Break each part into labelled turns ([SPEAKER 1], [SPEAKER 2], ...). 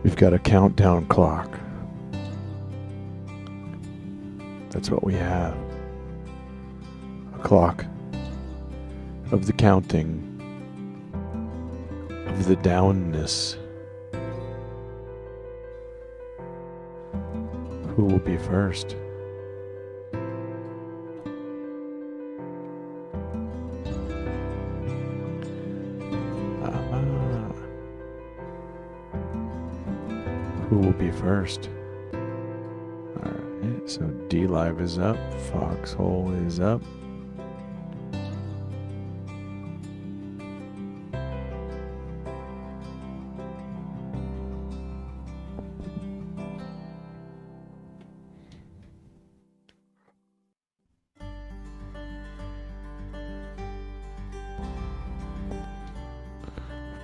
[SPEAKER 1] We've got a countdown clock. That's what we have. A clock of the counting, of the downness. Who will be first? Who will be first? Alright, so D Live is up, Foxhole is up.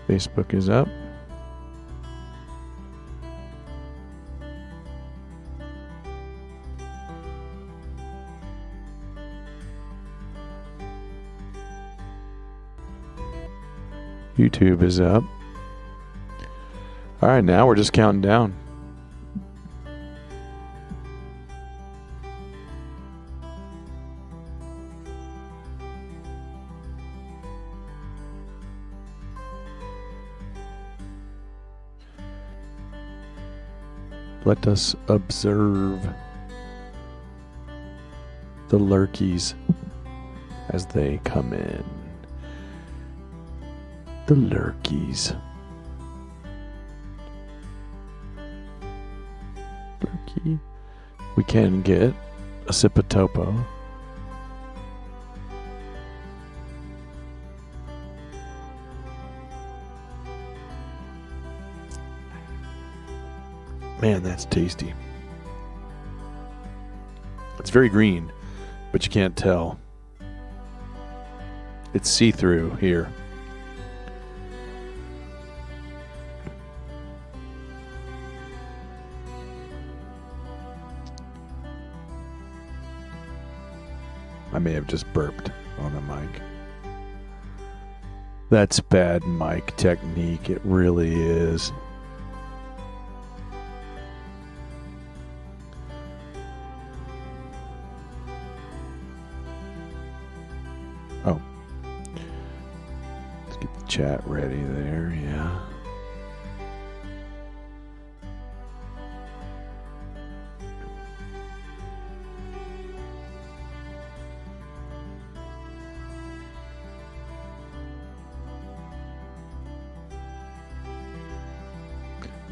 [SPEAKER 1] Facebook is up. YouTube is up. All right, now we're just counting down. Let us observe the lurkies as they come in. The lurkies. Lurky. We can get a sip of topo. Man, that's tasty. It's very green, but you can't tell. It's see-through here. I may have just burped on the mic. That's bad mic technique. It really is. Oh. Let's get the chat ready there, yeah.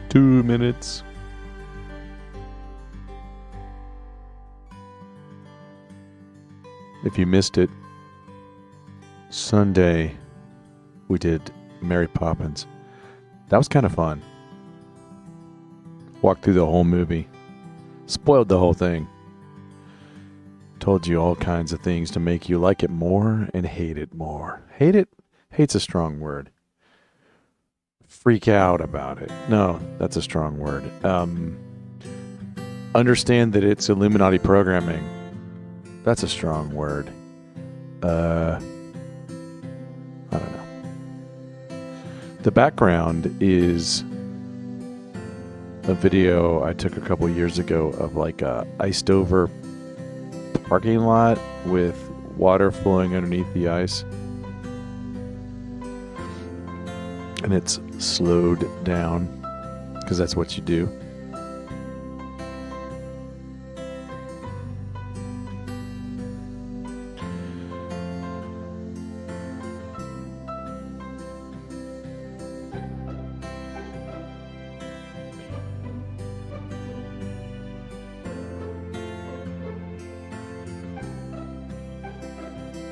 [SPEAKER 1] Two minutes. If you missed it, Sunday we did Mary Poppins. That was kind of fun. Walked through the whole movie. Spoiled the whole thing. Told you all kinds of things to make you like it more and hate it more. Hate it? Hate's a strong word. Freak out about it. No, that's a strong word. Understand that it's Illuminati programming. That's a strong word. I don't know. The background is a video I took a couple years ago of like a iced over parking lot with water flowing underneath the ice. And it's slowed down because that's what you do.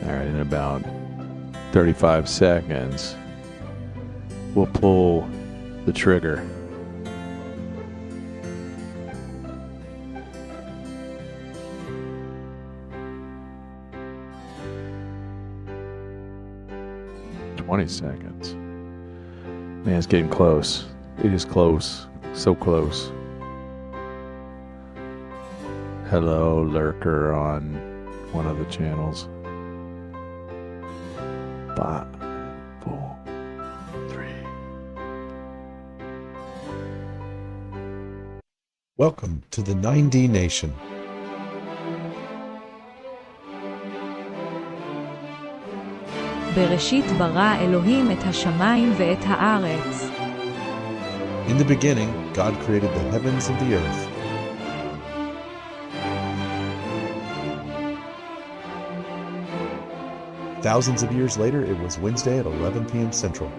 [SPEAKER 1] All right, in about 35 seconds, we'll pull the trigger. $20. Man, it's getting close. It is close. So close. Hello, lurker on one of the channels. 5, 4, 3,
[SPEAKER 2] Welcome to the 9dNation.
[SPEAKER 3] בראשית ברא אלוהים את השמיים ואת הארץ.
[SPEAKER 2] In the beginning, God created the heavens and the earth. Thousands of years later, it was Wednesday at 11 p.m. Central.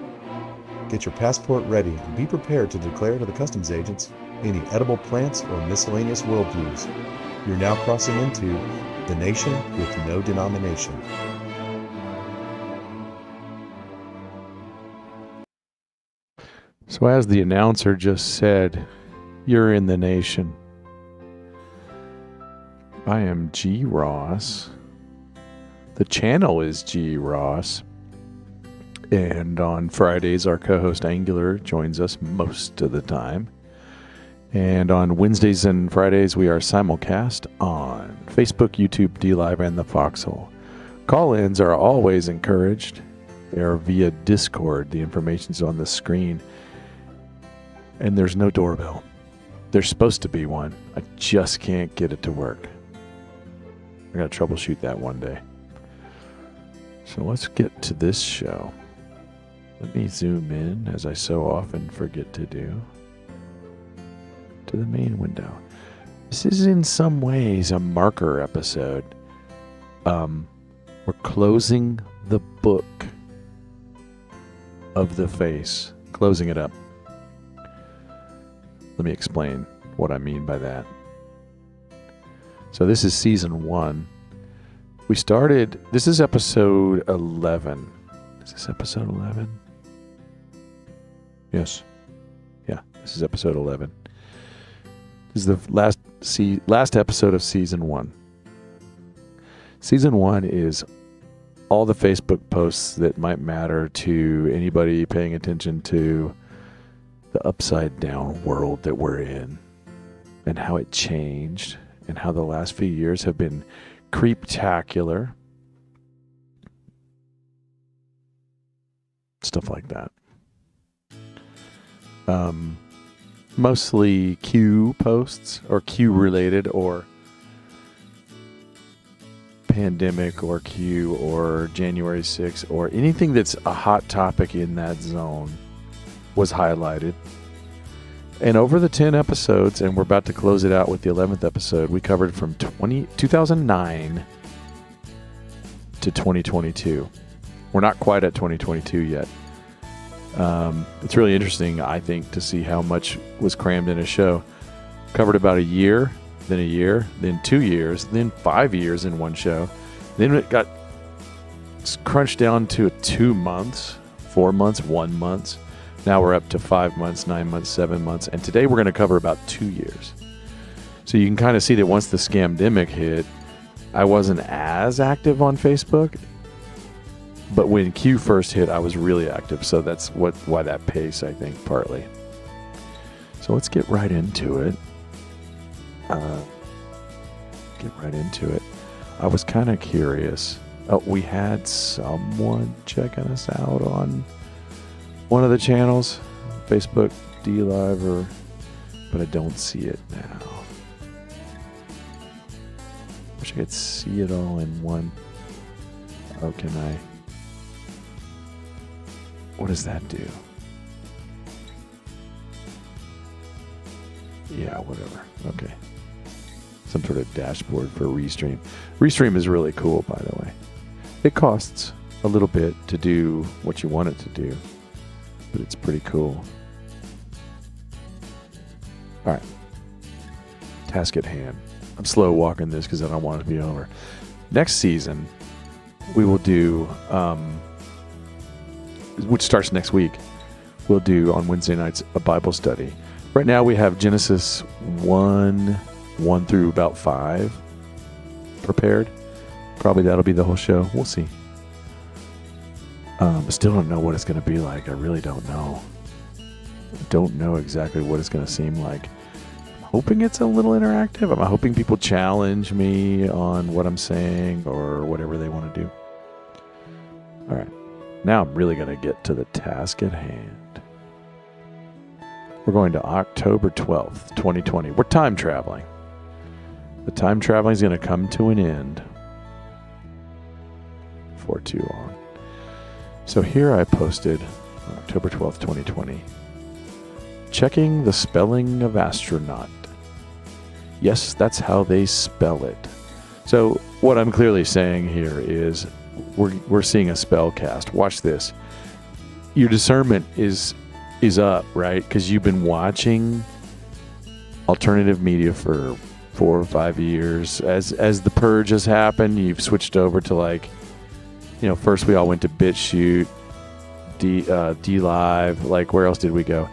[SPEAKER 2] Get your passport ready and be prepared to declare to the customs agents any edible plants or miscellaneous worldviews. You're now crossing into the nation with no denomination.
[SPEAKER 1] So as the announcer just said, you're in the nation. I am G. Ross. The channel is G. Ross. And on Fridays, our co-host Angular joins us most of the time. And on Wednesdays and Fridays, we are simulcast on Facebook, YouTube, DLive, and the Foxhole. Call-ins are always encouraged. They are via Discord. The information's on the screen. And there's no doorbell. There's supposed to be one. I just can't get it to work. I gotta troubleshoot that one day. So let's get to this show. Let me zoom in, as I so often forget to do, to the main window. This is in some ways a marker episode. We're closing the book of the face. Closing it up. Let me explain what I mean by that. So this is season 1. We started, this is episode 11. Is this episode 11? Yes. Yeah, this is episode 11. This is the last episode of season 1. Season 1 is all the Facebook posts that might matter to anybody paying attention to the upside down world that we're in, and how it changed, and how the last few years have been creeptacular. Stuff like that. Mostly Q posts, or Q related, or pandemic, or Q, or January 6th, or anything that's a hot topic in that zone was highlighted. And over the 10 episodes, and we're about to close it out with the 11th episode, we covered from 2009 to 2022. We're not quite at 2022 yet. It's really interesting, I think, to see how much was crammed in a show. Covered about a year, then 2 years, then 5 years in one show. Then it got crunched down to 2 months, 4 months, 1 month. Now we're up to 5 months, 9 months, 7 months. And today we're going to cover about 2 years. So you can kind of see that once the scamdemic hit, I wasn't as active on Facebook. But when Q first hit, I was really active. So that's why that pace, I think, partly. So let's get right into it. I was kind of curious. Oh, we had someone checking us out on one of the channels, Facebook, DLive, but I don't see it now. Wish I could see it all in one. Oh, can I? What does that do? Yeah, whatever. Okay. Some sort of dashboard for Restream. Restream is really cool, by the way. It costs a little bit to do what you want it to do, but it's pretty cool. All right. Task at hand. I'm slow walking this because I don't want it to be over. Next season, we will do, which starts next week, we'll do on Wednesday nights a Bible study. Right now we have Genesis 1 through about 5 prepared. Probably that'll be the whole show. We'll see. I still don't know what it's going to be like. I really don't know. I don't know exactly what it's going to seem like. I'm hoping it's a little interactive. I'm hoping people challenge me on what I'm saying or whatever they want to do. All right. Now I'm really going to get to the task at hand. We're going to October 12th, 2020. We're time traveling. The time traveling is going to come to an end for too long. So here I posted October 12th, 2020. Checking the spelling of astronaut. Yes, that's how they spell it. So what I'm clearly saying here is we're seeing a spell cast. Watch this. Your discernment is up, right? Because you've been watching alternative media for 4 or 5 years. As the purge has happened, you've switched over to like, first we all went to BitChute, D Live. Like, where else did we go?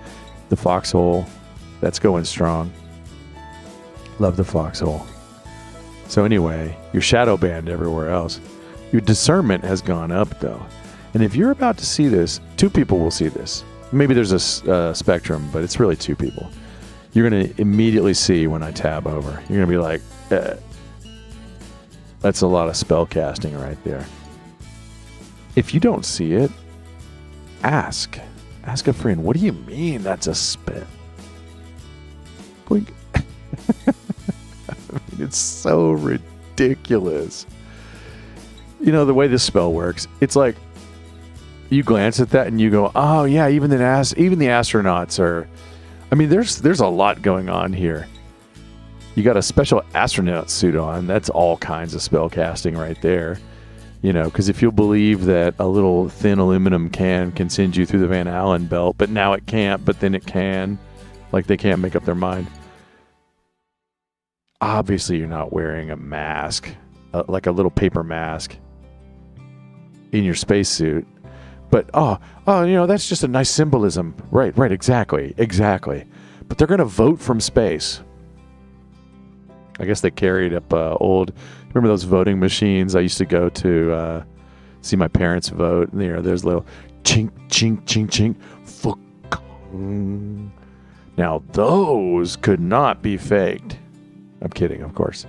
[SPEAKER 1] The Foxhole. That's going strong. Love the Foxhole. So anyway, you're shadow banned everywhere else. Your discernment has gone up, though. And if you're about to see this, 2 people will see this. Maybe there's a spectrum, but it's really 2 people. You're going to immediately see when I tab over. You're going to be like, that's a lot of spell casting right there. If you don't see it, ask a friend. What do you mean that's a spell? Blink. It's so ridiculous. The way this spell works, it's like you glance at that and you go, oh yeah, even the astronauts are. I mean, there's a lot going on here. You got a special astronaut suit on. That's all kinds of spell casting right there. Because if you'll believe that a little thin aluminum can send you through the Van Allen belt, but now it can't, but then it can. Like, they can't make up their mind. Obviously, you're not wearing a mask, like a little paper mask in your spacesuit. But, that's just a nice symbolism. Right, exactly. But they're going to vote from space. I guess they carried up old... Remember those voting machines I used to go to see my parents vote? And, there's little chink, chink, chink, chink. Fuck. Now, those could not be faked. I'm kidding, of course.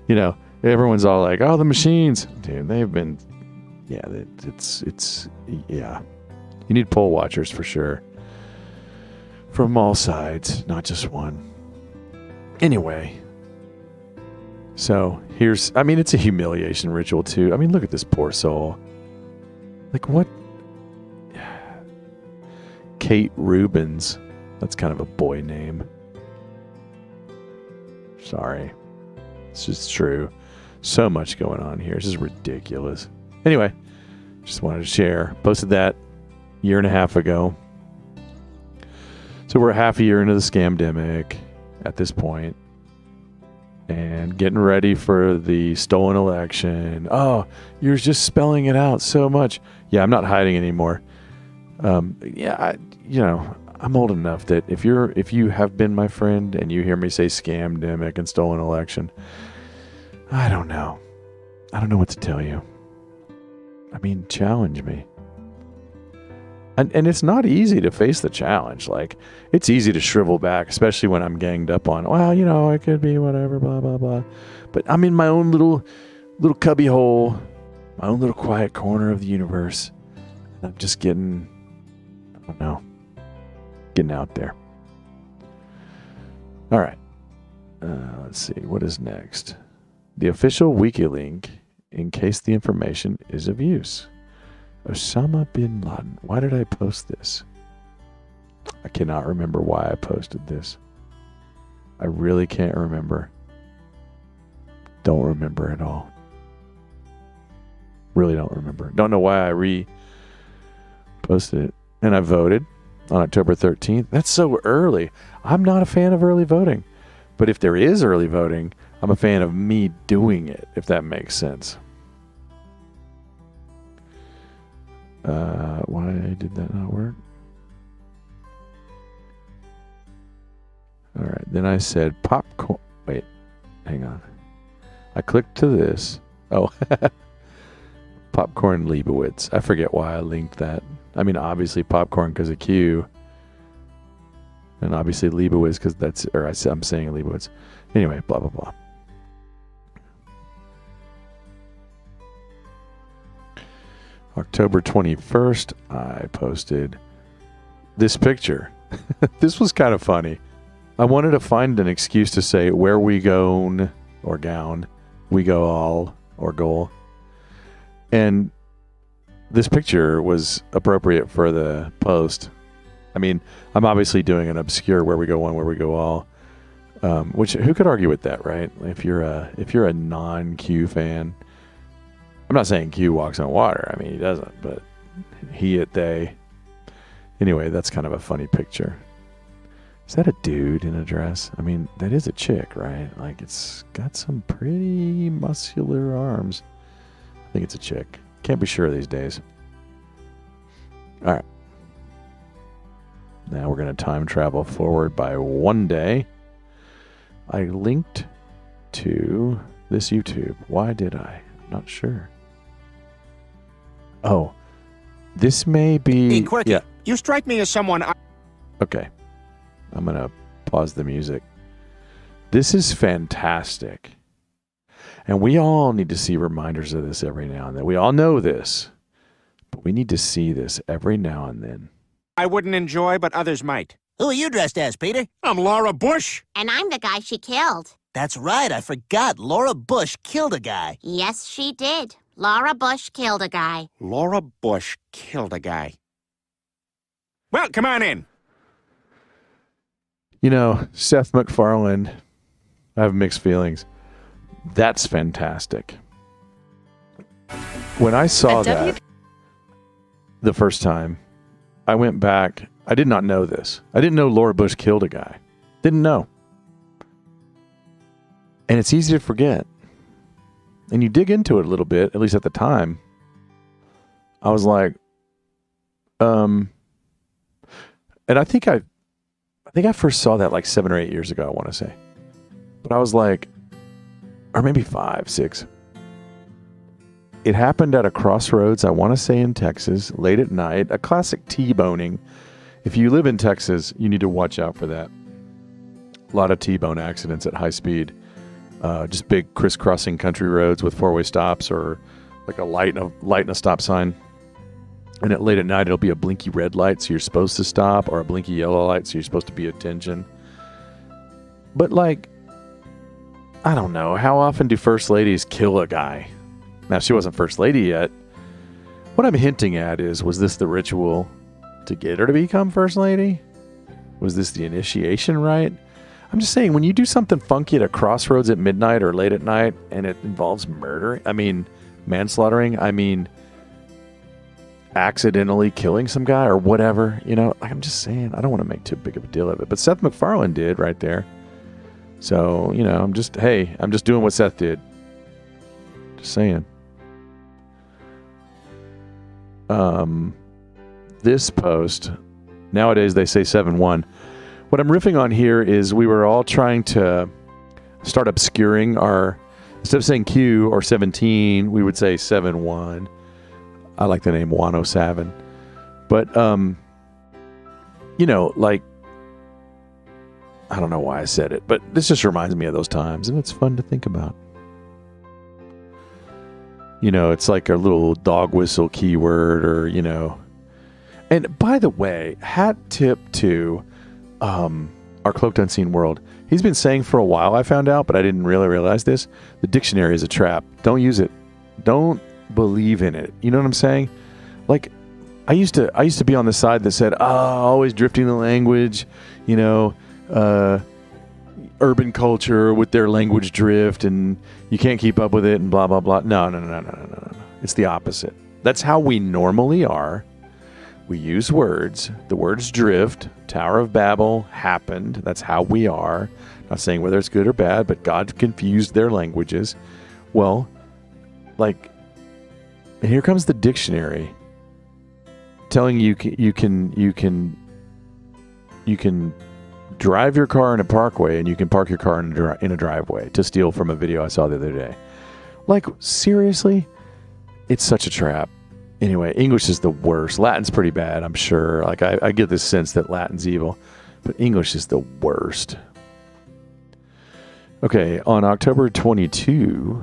[SPEAKER 1] Everyone's all like, oh, the machines. Dude, they've been... Yeah, yeah. You need poll watchers for sure. From all sides, not just one. Anyway... So it's a humiliation ritual too. I mean, look at this poor soul. Like, what? Kate Rubens. That's kind of a boy name. Sorry. It's just true. So much going on here. It's just ridiculous. Anyway, just wanted to share. Posted that 1.5 years ago. So we're half a year into the scamdemic at this point. And getting ready for the stolen election. Oh, you're just spelling it out so much. Yeah, I'm not hiding anymore. I'm old enough that if you have been my friend and you hear me say scamdemic and stolen election, I don't know. I don't know what to tell you. I mean, challenge me. And it's not easy to face the challenge. Like, it's easy to shrivel back, especially when I'm ganged up on, well, it could be whatever, blah, blah, blah. But I'm in my own little cubby hole, my own little quiet corner of the universe. And I'm just getting out there. All right. Let's see. What is next? The official wiki link, in case the information is of use. Osama bin Laden. Why did I post this? I cannot remember why I posted this. I really can't remember. Don't remember at all. Really don't remember. Don't know why I posted it. And I voted on October 13th. That's so early. I'm not a fan of early voting. But if there is early voting, I'm a fan of me doing it, if that makes sense. Why did that not work? All right. Then I said popcorn. Wait, hang on. I clicked to this. Oh, Popcorn Leibowitz. I forget why I linked that. I mean, obviously popcorn because of Q. And obviously Leibowitz because I'm saying Leibowitz. Anyway, blah, blah, blah. October 21st, I posted this picture. This was kind of funny. I wanted to find an excuse to say where we go or gown, we go all or goal. And this picture was appropriate for the post. I mean, I'm obviously doing an obscure where we go one, where we go all. Which who could argue with that, right? If you're a non-Q fan, I'm not saying Q walks on water. I mean, he doesn't, but he, it, they. Anyway, that's kind of a funny picture. Is that a dude in a dress? I mean, that is a chick, right? Like, it's got some pretty muscular arms. I think it's a chick. Can't be sure these days. All right. Now we're going to time travel forward by one day. I linked to this YouTube. Why did I? I'm not sure. Oh, this may be...
[SPEAKER 4] Hey, Quirky,
[SPEAKER 1] yeah.
[SPEAKER 4] you strike me as someone...
[SPEAKER 1] Okay. I'm going to pause the music. This is fantastic. And we all need to see reminders of this every now and then. We all know this, but we need to see this every now and then.
[SPEAKER 4] I wouldn't enjoy, but others might.
[SPEAKER 5] Who are you dressed as, Peter?
[SPEAKER 4] I'm Laura Bush.
[SPEAKER 6] And I'm the guy she killed.
[SPEAKER 5] That's right, I forgot. Laura Bush killed a guy.
[SPEAKER 6] Yes, she did. Laura Bush killed a guy.
[SPEAKER 4] Laura Bush killed a guy. Well, come on in.
[SPEAKER 1] You know, Seth MacFarlane, I have mixed feelings. That's fantastic. When I saw that the first time, I went back. I did not know this. I didn't know Laura Bush killed a guy. Didn't know. And it's easy to forget. And you dig into it a little bit, at least at the time. I was like, and I think I first saw that like 7 or 8 years ago, I want to say. But I was like, or maybe 5, 6. It happened at a crossroads, I want to say in Texas, late at night, a classic T-boning. If you live in Texas, you need to watch out for that. A lot of T-bone accidents at high speed. Just big crisscrossing country roads with four-way stops or like a light and a stop sign. And at late at night, it'll be a blinky red light, so you're supposed to stop, or a blinky yellow light, so you're supposed to be attention. But like, I don't know, how often do first ladies kill a guy? Now, she wasn't first lady yet. What I'm hinting at is, was this the ritual to get her to become first lady? Was this the initiation rite? I'm just saying, when you do something funky at a crossroads at midnight or late at night, and it involves murder, manslaughtering, accidentally killing some guy or whatever, like I'm just saying, I don't want to make too big of a deal of it. But Seth MacFarlane did right there. So, I'm just doing what Seth did. Just saying. This post, nowadays they say 7-1. What I'm riffing on here is we were all trying to start obscuring our, instead of saying Q or 17, we would say 7-1. I like the name 107. But, like, I don't know why I said it, but this just reminds me of those times, and it's fun to think about. It's like a little dog whistle keyword or, And by the way, hat tip to our Cloaked Unseen World. He's been saying for a while, I found out, but I didn't really realize this. The dictionary is a trap. Don't use it. Don't believe in it. You know what I'm saying? Like, I used to be on the side that said, always drifting the language, urban culture with their language drift and you can't keep up with it and blah, blah, blah. No. It's the opposite. That's how we normally are. We use words. The words drift. Tower of Babel happened. That's how we are. Not saying whether it's good or bad, but God confused their languages. Well, like, and here comes the dictionary telling you can drive your car in a parkway and you can park your car in a driveway, to steal from a video I saw the other day. Like, seriously? It's such a trap. Anyway, English is the worst. Latin's pretty bad, I'm sure. Like, I get this sense that Latin's evil, but English is the worst. Okay, on October 22,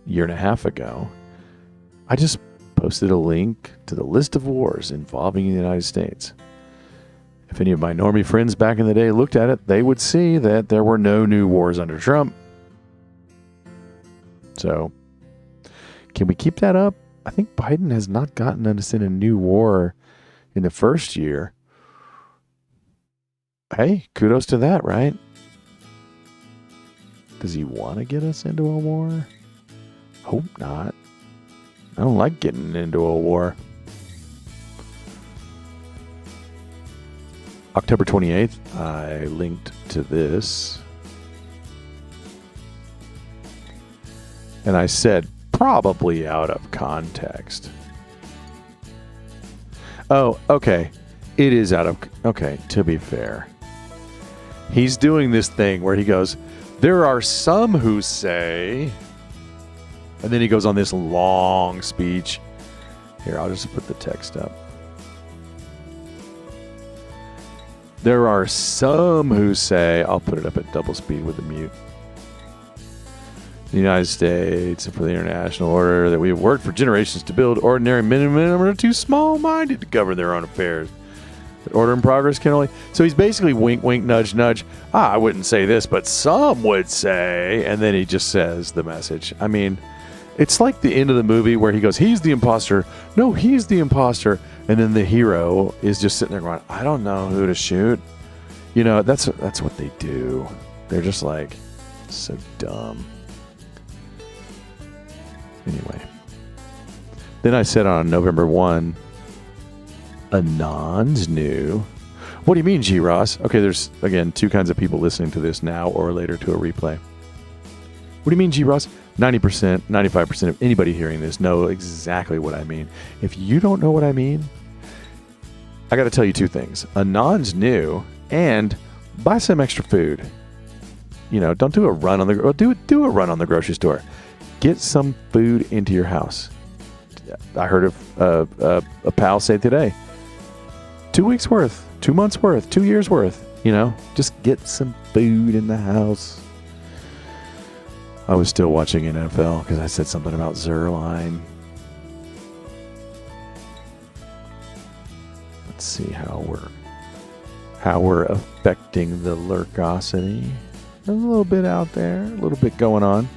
[SPEAKER 1] a year and a half ago, I just posted a link to the list of wars involving the United States. If any of my normie friends back in the day looked at it, they would see that there were no new wars under Trump. So, can we keep that up? I think Biden has not gotten us in a new war in the first year. Hey, kudos to that, right? Does he want to get us into a war? Hope not. I don't like getting into a war. October 28th, I linked to this. And I said, probably out of context. Oh, okay. It is out of... Okay, to be fair. He's doing this thing where he goes, there are some who say... And then he goes on this long speech. Here, I'll just put the text up. There are some who say... I'll put it up at double speed with the mute. The United States and for the international order that we have worked for generations to build, ordinary men and women are too small-minded to govern their own affairs. That order and progress can only... So he's basically wink, wink, nudge, nudge. I wouldn't say this, but some would say... And then he just says the message. I mean, it's like the end of the movie where he goes, he's the imposter. No, he's the imposter. And then the hero is just sitting there going, I don't know who to shoot. You know, that's what they do. They're just like, so dumb. Anyway. Then I said on November 1, Anons knew. What do you mean, G. Ross? Okay, there's, again, two kinds of people listening to this now or later to a replay. What do you mean, G. Ross? 90%, 95% of anybody hearing this know exactly what I mean. If you don't know what I mean, I got to tell you two things. Anons knew, and buy some extra food. You know, don't do a run on the... Do a run on the grocery store. Get some food into your house. I heard of a pal say today, 2 weeks worth, 2 months worth, 2 years worth. You know, just get some food in the house. I was still watching NFL because I said something about Zerline. Let's see how we're affecting the lurkosity. A little bit out there, a little bit going on.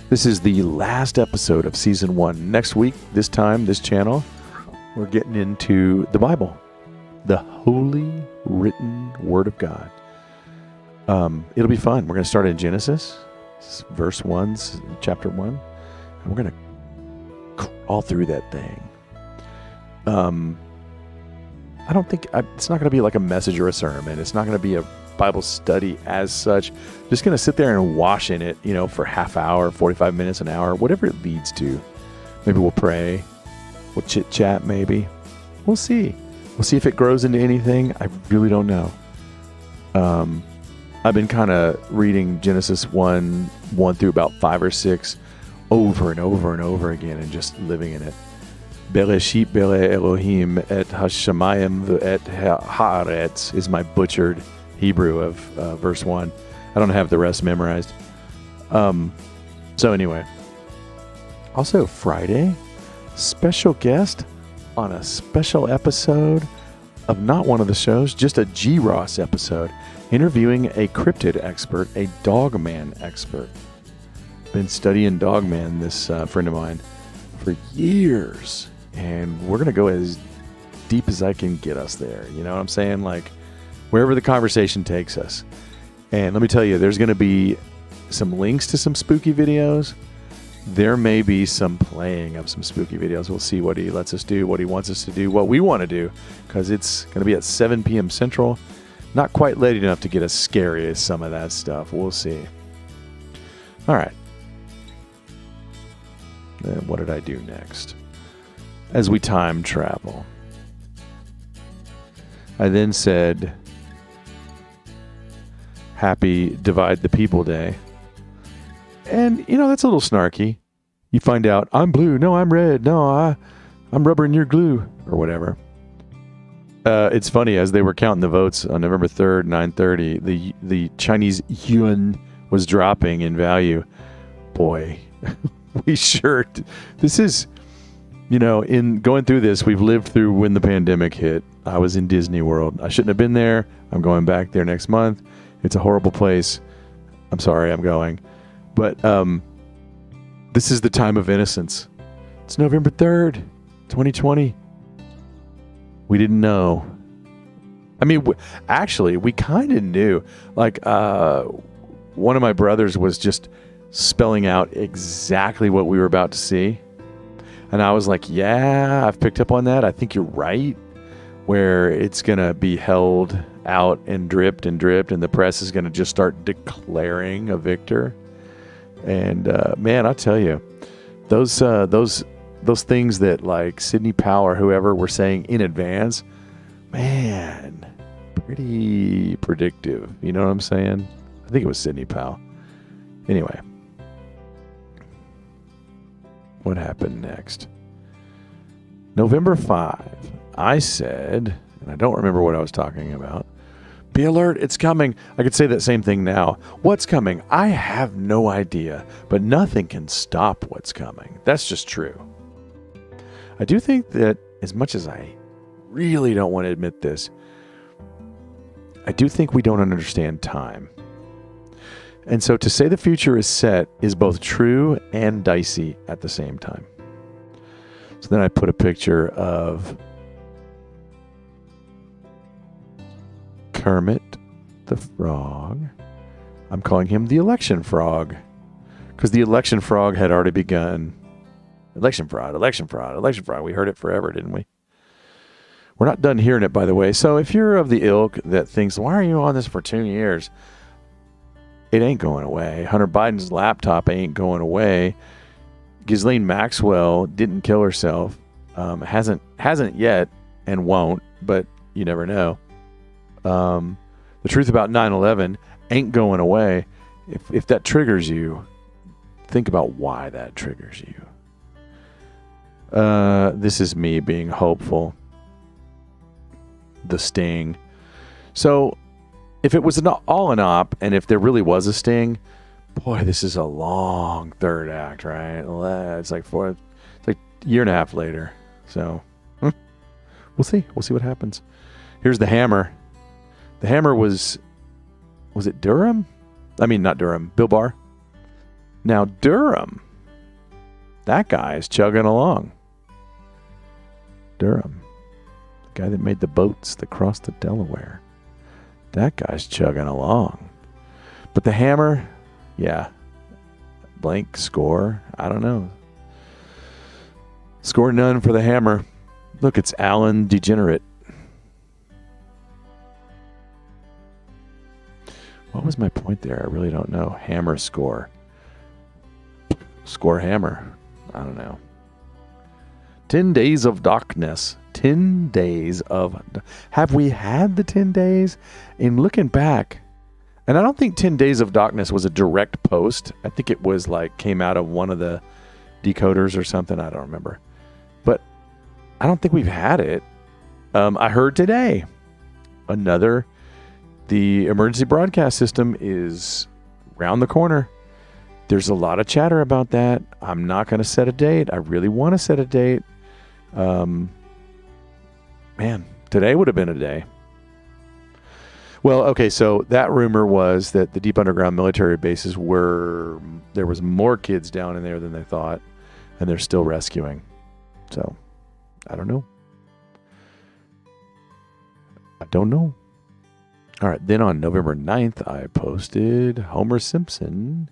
[SPEAKER 1] This is the last episode of Season 1. Next week, this time, this channel, we're getting into the Bible. The Holy Written Word of God. It'll be fun. We're going to start in Genesis, verse 1, chapter 1. And we're going to crawl through that thing. I don't think... it's not going to be like a message or a sermon. It's not going to be a Bible study as such. Just going to sit there and wash in it, you know, for half hour, 45 minutes, an hour, whatever it leads to. Maybe we'll pray. We'll chit chat maybe. We'll see. We'll see if it grows into anything. I really don't know. I've been kind of reading Genesis 1 through about 5 or 6 over and over and over again and just living in it. Bereshit bere Elohim et hashamayim ve'et haaretz is my butchered Hebrew of verse 1. I don't have the rest memorized. So anyway. Also Friday, special guest on a special episode of not one of the shows, just a G-Ross episode, interviewing a cryptid expert, a dogman expert. Been studying dogman, this friend of mine, for years. And we're going to go as deep as I can get us there. You know what I'm saying? Like, wherever the conversation takes us. And let me tell you, there's going to be some links to some spooky videos. There may be some playing of some spooky videos. We'll see what he lets us do, what he wants us to do, what we want to do, because it's going to be at 7 p.m. Central. Not quite late enough to get as scary as some of that stuff. We'll see. All right. Then what did I do next? As we time travel, I then said, Happy Divide the People Day. And, you know, that's a little snarky. You find out, I'm blue, no, I'm red, no, I'm rubber and you're glue, or whatever. It's funny, as they were counting the votes on November 3rd, 9:30, the Chinese yuan was dropping in value. Boy, we sure... This is, you know, in going through this, we've lived through when the pandemic hit. I was in Disney World. I shouldn't have been there. I'm going back there next month. It's a horrible place. I'm sorry I'm going. But this is the time of innocence. It's November 3rd, 2020. We didn't know. I mean, actually, we kind of knew. Like, one of my brothers was just spelling out exactly what we were about to see. And I was like, yeah, I've picked up on that. I think you're right. Where it's going to be held out and dripped, and the press is going to just start declaring a victor. And man, I'll tell you, those things that like Sidney Powell or whoever were saying in advance, man, pretty predictive. You know what I'm saying? I think it was Sidney Powell. Anyway, what happened next? November 5, I said, and I don't remember what I was talking about, be alert, it's coming. I could say that same thing now. What's coming? I have no idea, but nothing can stop what's coming. That's just true. I do think that, as much as I really don't want to admit this, I do think we don't understand time. And so to say the future is set is both true and dicey at the same time. So then I put a picture of Kermit the Frog. I'm calling him the election frog because the election frog had already begun. Election fraud, election fraud, election fraud. We heard it forever, didn't we? We're not done hearing it, by the way. So if you're of the ilk that thinks, why are you on this for 2 years? It ain't going away. Hunter Biden's laptop ain't going away. Ghislaine Maxwell didn't kill herself. Hasn't yet and won't, but you never know. The truth about 9/11 ain't going away. If that triggers you, think about why that triggers you. This is me being hopeful. The sting. So, if it was all an op, and if there really was a sting, boy, this is a long third act, right? It's like a year and a half later. So, we'll see. We'll see what happens. Here's the hammer. The hammer was it Durham? I mean, not Durham, Bill Barr. Now, Durham, that guy is chugging along. Durham, the guy that made the boats that crossed the Delaware. That guy's chugging along. But the hammer, yeah, blank score. I don't know. Score none for the hammer. Look, it's Alan Degenerate. What was my point there? I really don't know. Hammer score. Score hammer. I don't know. 10 days of darkness. 10 days of... Have we had the 10 days? In looking back, and I don't think 10 days of darkness was a direct post. I think it was like came out of one of the decoders or something. I don't remember. But I don't think we've had it. I heard today the emergency broadcast system is round the corner. There's a lot of chatter about that. I'm not going to set a date. I really want to set a date. Man, today would have been a day. Well, okay, so that rumor was that the deep underground military bases there was more kids down in there than they thought, and they're still rescuing. So, I don't know. All right, then on November 9th, I posted Homer Simpson.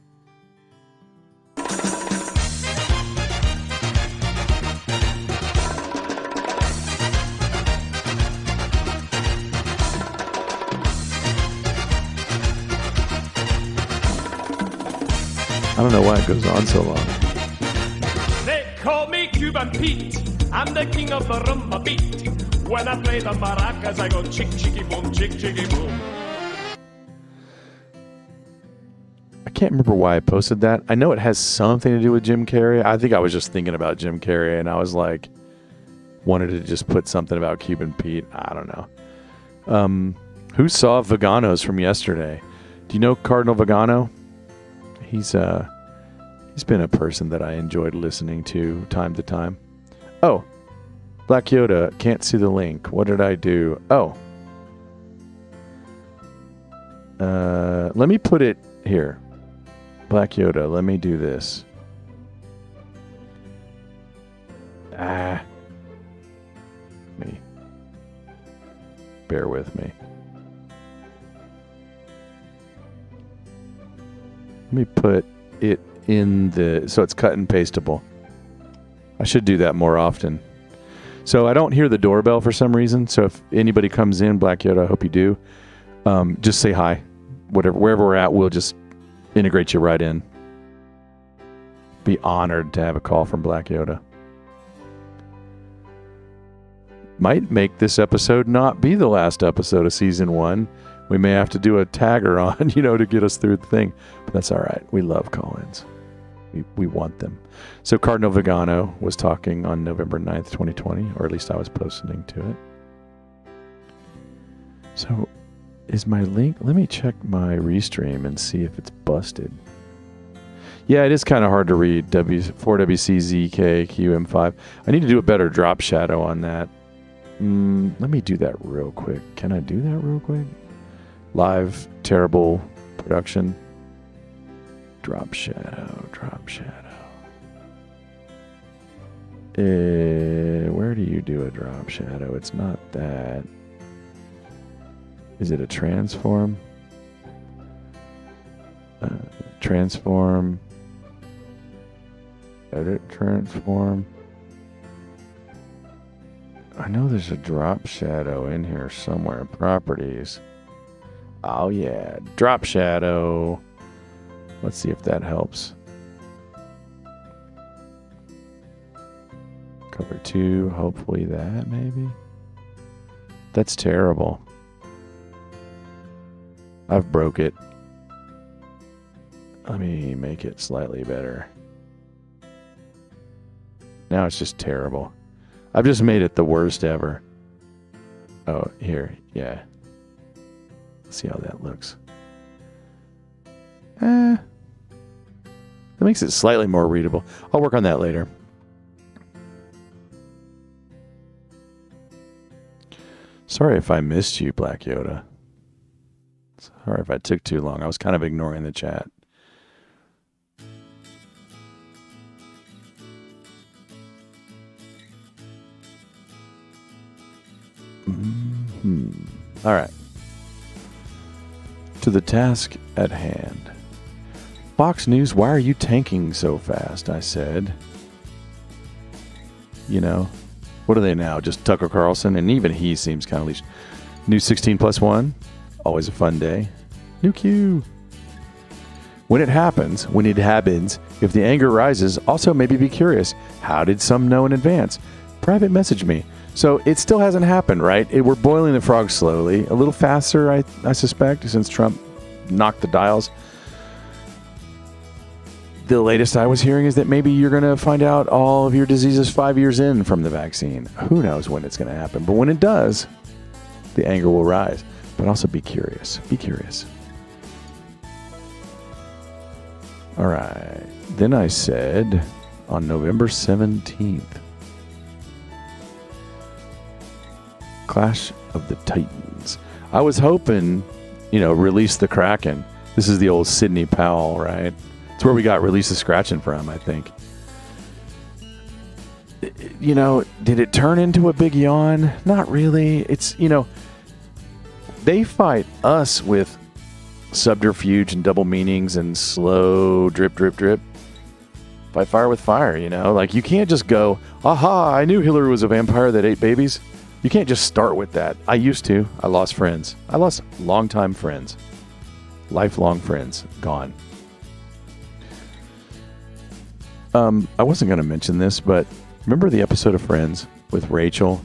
[SPEAKER 1] I don't know why it goes on so long.
[SPEAKER 7] They call me Cuban Pete. I'm the king of the rumba beat. When I play the maracas, I go chick, chicky, boom, chick, chicky, boom.
[SPEAKER 1] I can't remember why I posted that. I know it has something to do with Jim Carrey. I think I was just thinking about Jim Carrey, and I was like, wanted to just put something about Cuban Pete. I don't know. Who saw Veganos from yesterday? Do you know Cardinal Vegano? He's been a person that I enjoyed listening to time to time. Oh, Black Yoda, can't see the link. What did I do? Oh. Let me put it here. Black Yoda, let me do this. Bear with me. Let me put it in so it's cut and pasteable. I should do that more often. So I don't hear the doorbell for some reason. So if anybody comes in, Black Yoda, I hope you do. Just say hi. Wherever we're at, we'll just integrate you right in. Be honored to have a call from Black Yoda. Might make this episode not be the last episode of season 1. We may have to do a tagger on, to get us through the thing. But that's all right. We love call-ins. We want them. So Cardinal Vegano was talking on November 9th, 2020, or at least I was listening to it. So is my link? Let me check my restream and see if it's busted. Yeah, it is kind of hard to read. 4WCZKQM5. I need to do a better drop shadow on that. Let me do that real quick. Can I do that real quick? Live, terrible production. Drop shadow. Where do you do a drop shadow? It's not that. Is it a transform? Transform. Edit transform. I know there's a drop shadow in here somewhere. Properties. Oh yeah, drop shadow. Let's see if that helps. Cover 2, hopefully that maybe. That's terrible. I've broke it. Let me make it slightly better. Now it's just terrible. I've just made it the worst ever. Oh, here, yeah. Let's see how that looks. That makes it slightly more readable. I'll work on that later. Sorry if I missed you, Black Yoda. Sorry if I took too long. I was kind of ignoring the chat. All right. To the task at hand. Fox News, why are you tanking so fast? I said. What are they now? Just Tucker Carlson? And even he seems kind of leashed. New 16+1. Always a fun day. New Q. When it happens, if the anger rises, also maybe be curious. How did some know in advance? Private message me. So it still hasn't happened, right? We're boiling the frog slowly. A little faster, I suspect, since Trump knocked the dials. The latest I was hearing is that maybe you're going to find out all of your diseases 5 years in from the vaccine. Who knows when it's going to happen? But when it does, the anger will rise. But also be curious. Be curious. All right. Then I said on November 17th, Clash of the Titans. I was hoping, release the Kraken. This is the old Sidney Powell, right? It's where we got Release the Scratching from, I think. Did it turn into a big yawn? Not really. It's, they fight us with subterfuge and double meanings and slow drip, drip, drip. Fight fire with fire, Like, you can't just go, aha, I knew Hillary was a vampire that ate babies. You can't just start with that. I used to. I lost friends. I lost longtime friends. Lifelong friends. Gone. I wasn't going to mention this, but remember the episode of Friends with Rachel?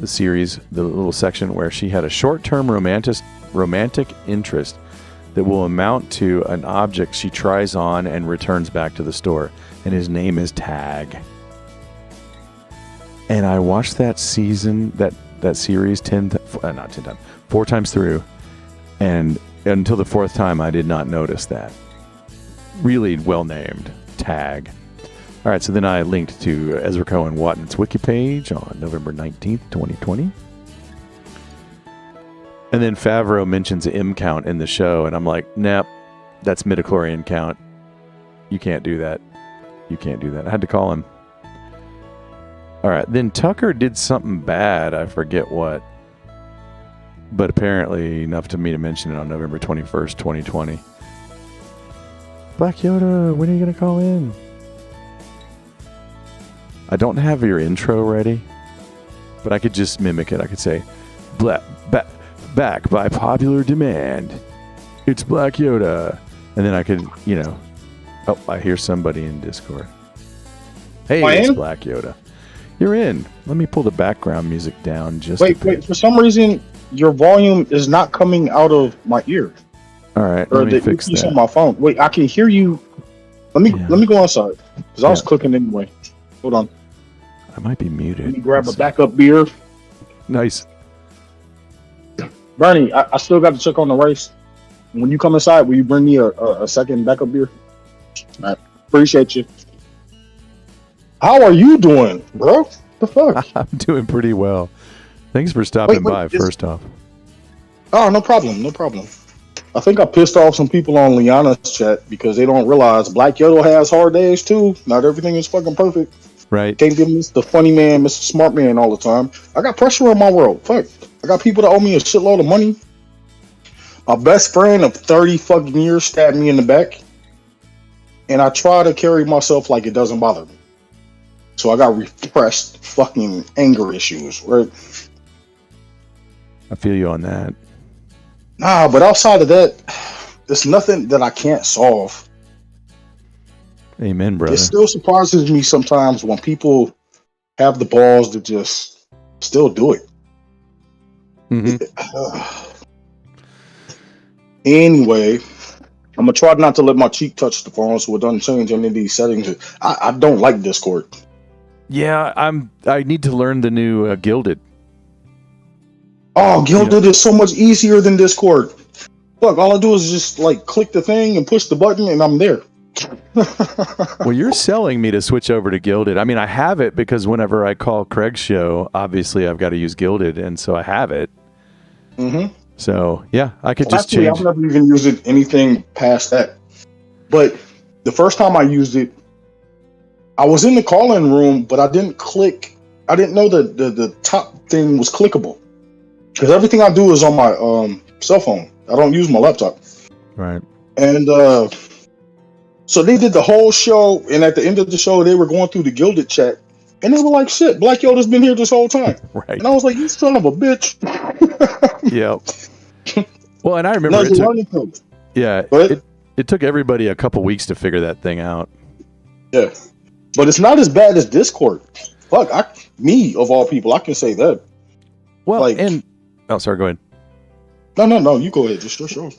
[SPEAKER 1] The series, the little section where she had a short-term romantic interest that will amount to an object she tries on and returns back to the store. And his name is Tag. And I watched that season, that series 4 times through. And until the 4th time, I did not notice that. Really well named. Tag. All right, so then I linked to Ezra Cohen Watten's wiki page on November 19th, 2020. And then Favreau mentions M count in the show, and I'm like, nope, that's midichlorian count. You can't do that. You can't do that. I had to call him. All right, then Tucker did something bad. I forget what. But apparently enough to me to mention it on November 21st, 2020. Black Yoda, when are you going to call in? I don't have your intro ready, but I could just mimic it. I could say, back by popular demand, it's Black Yoda. And then I could, oh, I hear somebody in Discord. Hey, it's Black Yoda. You're in. Let me pull the background music down just
[SPEAKER 8] Wait, for some reason, your volume is not coming out of my ear.
[SPEAKER 1] All right,
[SPEAKER 8] or
[SPEAKER 1] let me fix that.
[SPEAKER 8] On my phone. Wait, I can hear you. Let me go outside because I was clicking anyway. Hold on.
[SPEAKER 1] I might be muted.
[SPEAKER 8] Let me grab a backup beer.
[SPEAKER 1] Nice.
[SPEAKER 8] Bernie, I still got to check on the race. When you come inside, will you bring me a second backup beer? I appreciate you. How are you doing, bro? The fuck?
[SPEAKER 1] I'm doing pretty well. Thanks for stopping by, first off.
[SPEAKER 8] Oh, no problem. I think I pissed off some people on Liana's chat because they don't realize Black Yoda has hard days too. Not everything is fucking perfect.
[SPEAKER 1] Right.
[SPEAKER 8] Can't give Mr. Funny Man, Mr. Smart Man all the time. I got pressure in my world. Fuck. I got people that owe me a shitload of money. My best friend of 30 fucking years stabbed me in the back. And I try to carry myself like it doesn't bother me. So I got repressed fucking anger issues, right?
[SPEAKER 1] I feel you on that.
[SPEAKER 8] Nah, but outside of that, there's nothing that I can't solve.
[SPEAKER 1] Amen, brother.
[SPEAKER 8] It still surprises me sometimes when people have the balls to just still do it. Anyway, I'm gonna try not to let my cheek touch the phone so it doesn't change any of these settings. I don't like Discord.
[SPEAKER 1] Yeah, I need to learn the new Gilded.
[SPEAKER 8] Oh, Gilded is so much easier than Discord. Look, all I do is just click the thing and push the button and I'm there.
[SPEAKER 1] Well, you're selling me to switch over to Gilded. I mean, I have it because whenever I call Craig's show, obviously I've got to use Gilded, and so I have it. So, yeah, I could just change.
[SPEAKER 8] I've never even used it anything past that. But the first time I used it, I was in the call-in room, but I didn't know that the top thing was clickable. Because everything I do is on my cell phone. I don't use my laptop.
[SPEAKER 1] Right.
[SPEAKER 8] And so they did the whole show, and at the end of the show, they were going through the Gilded chat, and they were like, shit, Black Yoda's been here this whole time.
[SPEAKER 1] Right. And
[SPEAKER 8] I was like, you son of a bitch.
[SPEAKER 1] Yep. Well, and I remember it took everybody a couple weeks to figure that thing out. Yeah.
[SPEAKER 8] But it's not as bad as Discord. Fuck, me, of all people, I can say that.
[SPEAKER 1] Well, sorry, go ahead.
[SPEAKER 8] No, you go ahead. Just show.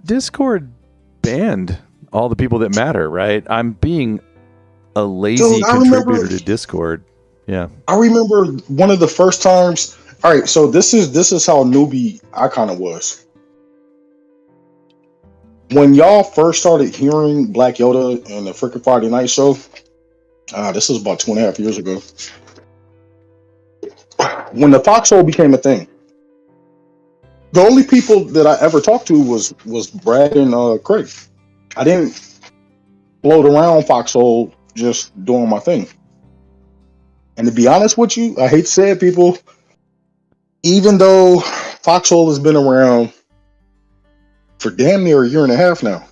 [SPEAKER 1] Discord banned all the people that matter, right? I'm being a lazy contributor to Discord. Yeah.
[SPEAKER 8] I remember one of the first times. All right, so this is how newbie I kind of was. When y'all first started hearing Black Yoda and the freaking Friday Night Show, this was about 2.5 years ago. When the Foxhole became a thing, the only people that I ever talked to was Brad and Craig. I didn't float around Foxhole just doing my thing. And to be honest with you, I hate to say it, people, even though Foxhole has been around for damn near 1.5 years now.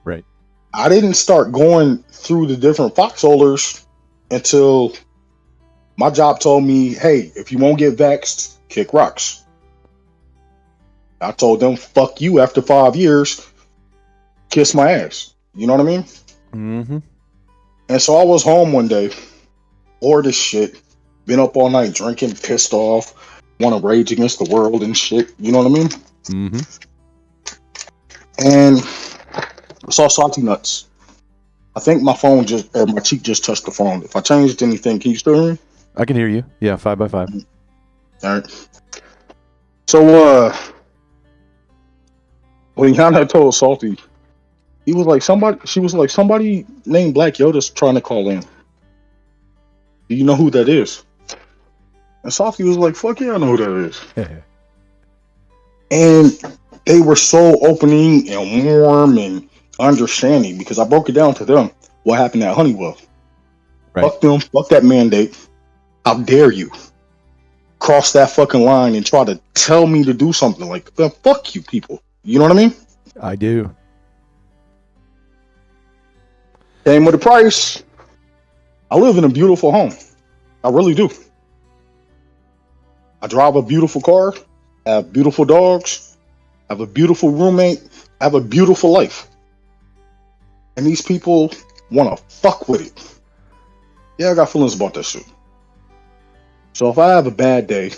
[SPEAKER 1] Right.
[SPEAKER 8] I didn't start going through the different Foxholers until my job told me, hey, if you won't get vaxxed, kick rocks. I told them, fuck you after 5 years, kiss my ass. You know what I mean?
[SPEAKER 1] Mm-hmm.
[SPEAKER 8] And so I was home one day, bored as shit, been up all night drinking, pissed off, want to rage against the world and shit. You know what I mean?
[SPEAKER 1] Mm-hmm.
[SPEAKER 8] And I saw Salty Nuts. I think my cheek just touched the phone. If I changed anything, can you still hear me?
[SPEAKER 1] I can hear you. Yeah, 5x5.
[SPEAKER 8] All right. So, when Yana told Salty, she was like, somebody named Black Yoda's trying to call in. Do you know who that is? And Softy was like, fuck yeah, I know who that is. And they were so opening and warm and understanding because I broke it down to them what happened at Honeywell.
[SPEAKER 1] Right.
[SPEAKER 8] Fuck them, fuck that mandate. How dare you cross that fucking line and try to tell me to do something like that? Fuck you people. You know what I mean?
[SPEAKER 1] I do.
[SPEAKER 8] Came with a price. I live in a beautiful home. I really do. I drive a beautiful car. I have beautiful dogs. I have a beautiful roommate. I have a beautiful life. And these people want to fuck with it. Yeah, I got feelings about that shit. So if I have a bad day,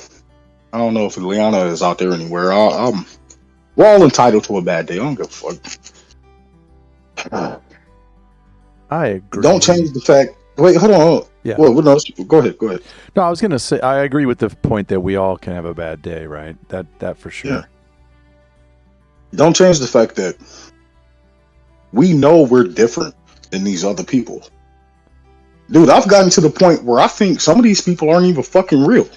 [SPEAKER 8] I don't know if Liana is out there anywhere. We're all entitled to a bad day. I don't give a fuck.
[SPEAKER 1] I agree.
[SPEAKER 8] Don't change the fact. Wait, hold on.
[SPEAKER 1] Yeah.
[SPEAKER 8] Well, no, go ahead.
[SPEAKER 1] No, I was gonna say I agree with the point that we all can have a bad day, right? That for sure.
[SPEAKER 8] Yeah. Don't change the fact that we know we're different than these other people. Dude, I've gotten to the point where I think some of these people aren't even fucking real.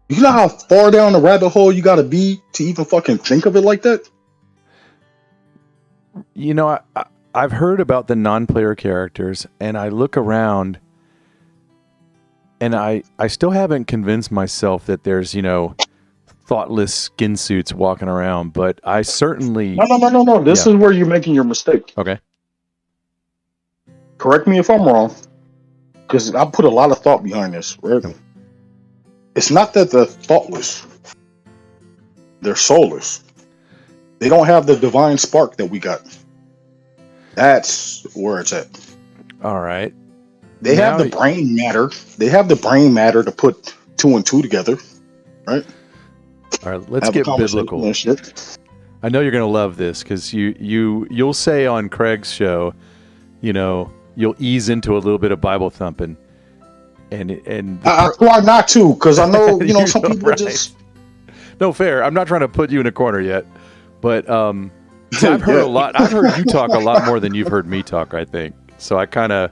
[SPEAKER 8] You know how far down the rabbit hole you gotta be to even fucking think of it like that?
[SPEAKER 1] You know, I've heard about the non-player characters, and I look around, and I still haven't convinced myself that there's, thoughtless skin suits walking around, but I certainly...
[SPEAKER 8] No. This is where you're making your mistake.
[SPEAKER 1] Okay.
[SPEAKER 8] Correct me if I'm wrong, because I put a lot of thought behind this. Right? It's not that they're thoughtless. They're soulless. They don't have the divine spark that we got. That's where it's at.
[SPEAKER 1] All right.
[SPEAKER 8] They have the brain matter. They have the brain matter to put 2 and 2 together, right?
[SPEAKER 1] All right, let's get biblical. I know you're going to love this because you'll say on Craig's show, you'll ease into a little bit of Bible thumping, and
[SPEAKER 8] I try not to because I know some people
[SPEAKER 1] right.
[SPEAKER 8] just
[SPEAKER 1] no fair. I'm not trying to put you in a corner yet, but I've heard a lot. I've heard you talk a lot more than you've heard me talk, I think. So I've kind of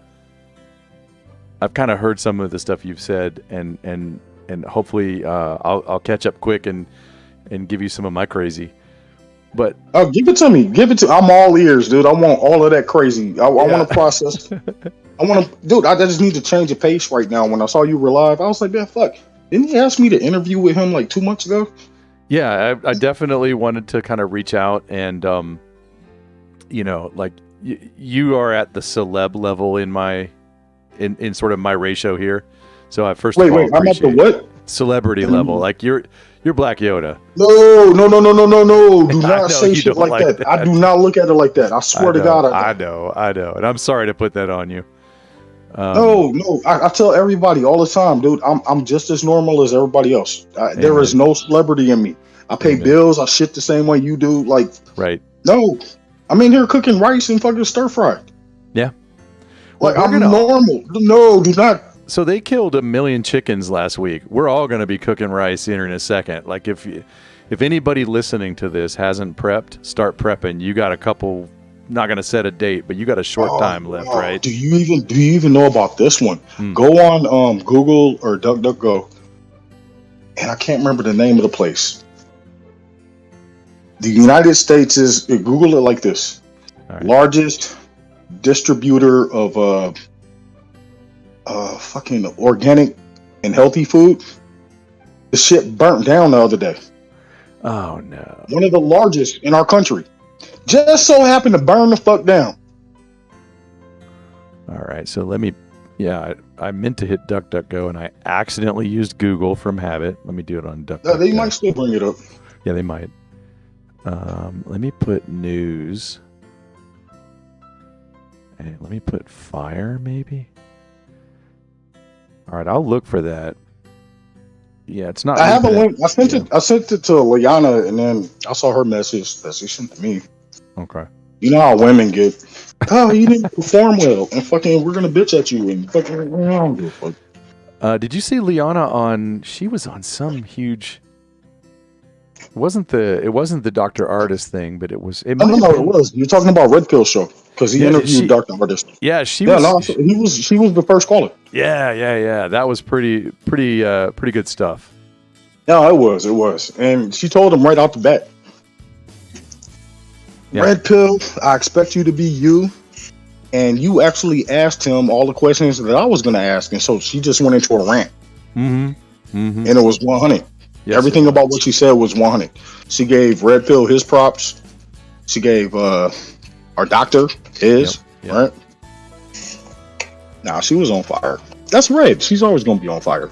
[SPEAKER 1] heard some of the stuff you've said, and hopefully I'll catch up quick and give you some of my crazy. But
[SPEAKER 8] give it to me. I'm all ears, dude. I want all of that crazy. I want to process. Dude. I just need to change the pace right now. When I saw you were live, I was like, man, fuck. Didn't he ask me to interview with him like 2 months ago?
[SPEAKER 1] Yeah, I definitely wanted to kind of reach out and, like you are at the celeb level in sort of my ratio here. So I first of all
[SPEAKER 8] I'm at the what?
[SPEAKER 1] Celebrity level. Like you're Black Yoda.
[SPEAKER 8] No. Do not say shit like that. I do not look at it like that. I swear to God.
[SPEAKER 1] I know. And I'm sorry to put that on you.
[SPEAKER 8] No. I tell everybody all the time, dude. I'm just as normal as everybody else. There is no celebrity in me. I pay bills. I shit the same way you do. Like,
[SPEAKER 1] right?
[SPEAKER 8] No, I'm in here cooking rice and fucking stir fry. Yeah. Like I'm normal. No, do not.
[SPEAKER 1] So they killed 1 million chickens last week. We're all going to be cooking rice here in a second. Like if anybody listening to this hasn't prepped, start prepping. You got a couple. Not going to set a date, but you got a short time left, right?
[SPEAKER 8] Do you even know about this one? Go on Google or DuckDuckGo, and I can't remember the name of the place. The United States is Google it like this: largest distributor of fucking organic and healthy food. The shit burnt down the other day.
[SPEAKER 1] Oh no!
[SPEAKER 8] One of the largest in our country. Just so happened to burn the fuck down.
[SPEAKER 1] All right, so let me. Yeah, I meant to hit DuckDuckGo and I accidentally used Google from habit. Let me do it on DuckDuckGo.
[SPEAKER 8] They might still bring it up.
[SPEAKER 1] Yeah, they might. Let me put news. And let me put fire, maybe. All right, I'll look for that. Yeah, it's not.
[SPEAKER 8] I have a link. I sent it to Liana, and then I saw her message that she sent to me.
[SPEAKER 1] Okay.
[SPEAKER 8] You know how women get. Oh, you didn't perform well, and fucking, we're gonna bitch at you, and fucking.
[SPEAKER 1] Did you see Liana on? She was on some huge. It wasn't the Dr. Artist thing, but it was. It
[SPEAKER 8] No,
[SPEAKER 1] might
[SPEAKER 8] no,
[SPEAKER 1] have
[SPEAKER 8] no, it
[SPEAKER 1] been.
[SPEAKER 8] was. You're talking about Red Pill Show because he
[SPEAKER 1] Yeah,
[SPEAKER 8] interviewed Dr. Artist.
[SPEAKER 1] Yeah, she
[SPEAKER 8] Yeah,
[SPEAKER 1] was.
[SPEAKER 8] no, she was the first caller.
[SPEAKER 1] Yeah. That was pretty good stuff.
[SPEAKER 8] No, it was, and she told him right out the bat.
[SPEAKER 1] Yeah.
[SPEAKER 8] Red Pill, I expect you to be you. And you actually asked him all the questions that I was going to ask. And so she just went into a rant.
[SPEAKER 1] Mm-hmm.
[SPEAKER 8] And it was 100.
[SPEAKER 1] Yes,
[SPEAKER 8] Everything about what she said was 100. She gave Red Pill his props. She gave our doctor his,
[SPEAKER 1] Yep.
[SPEAKER 8] right? Nah, she was on fire. That's Red. She's always going to be on fire.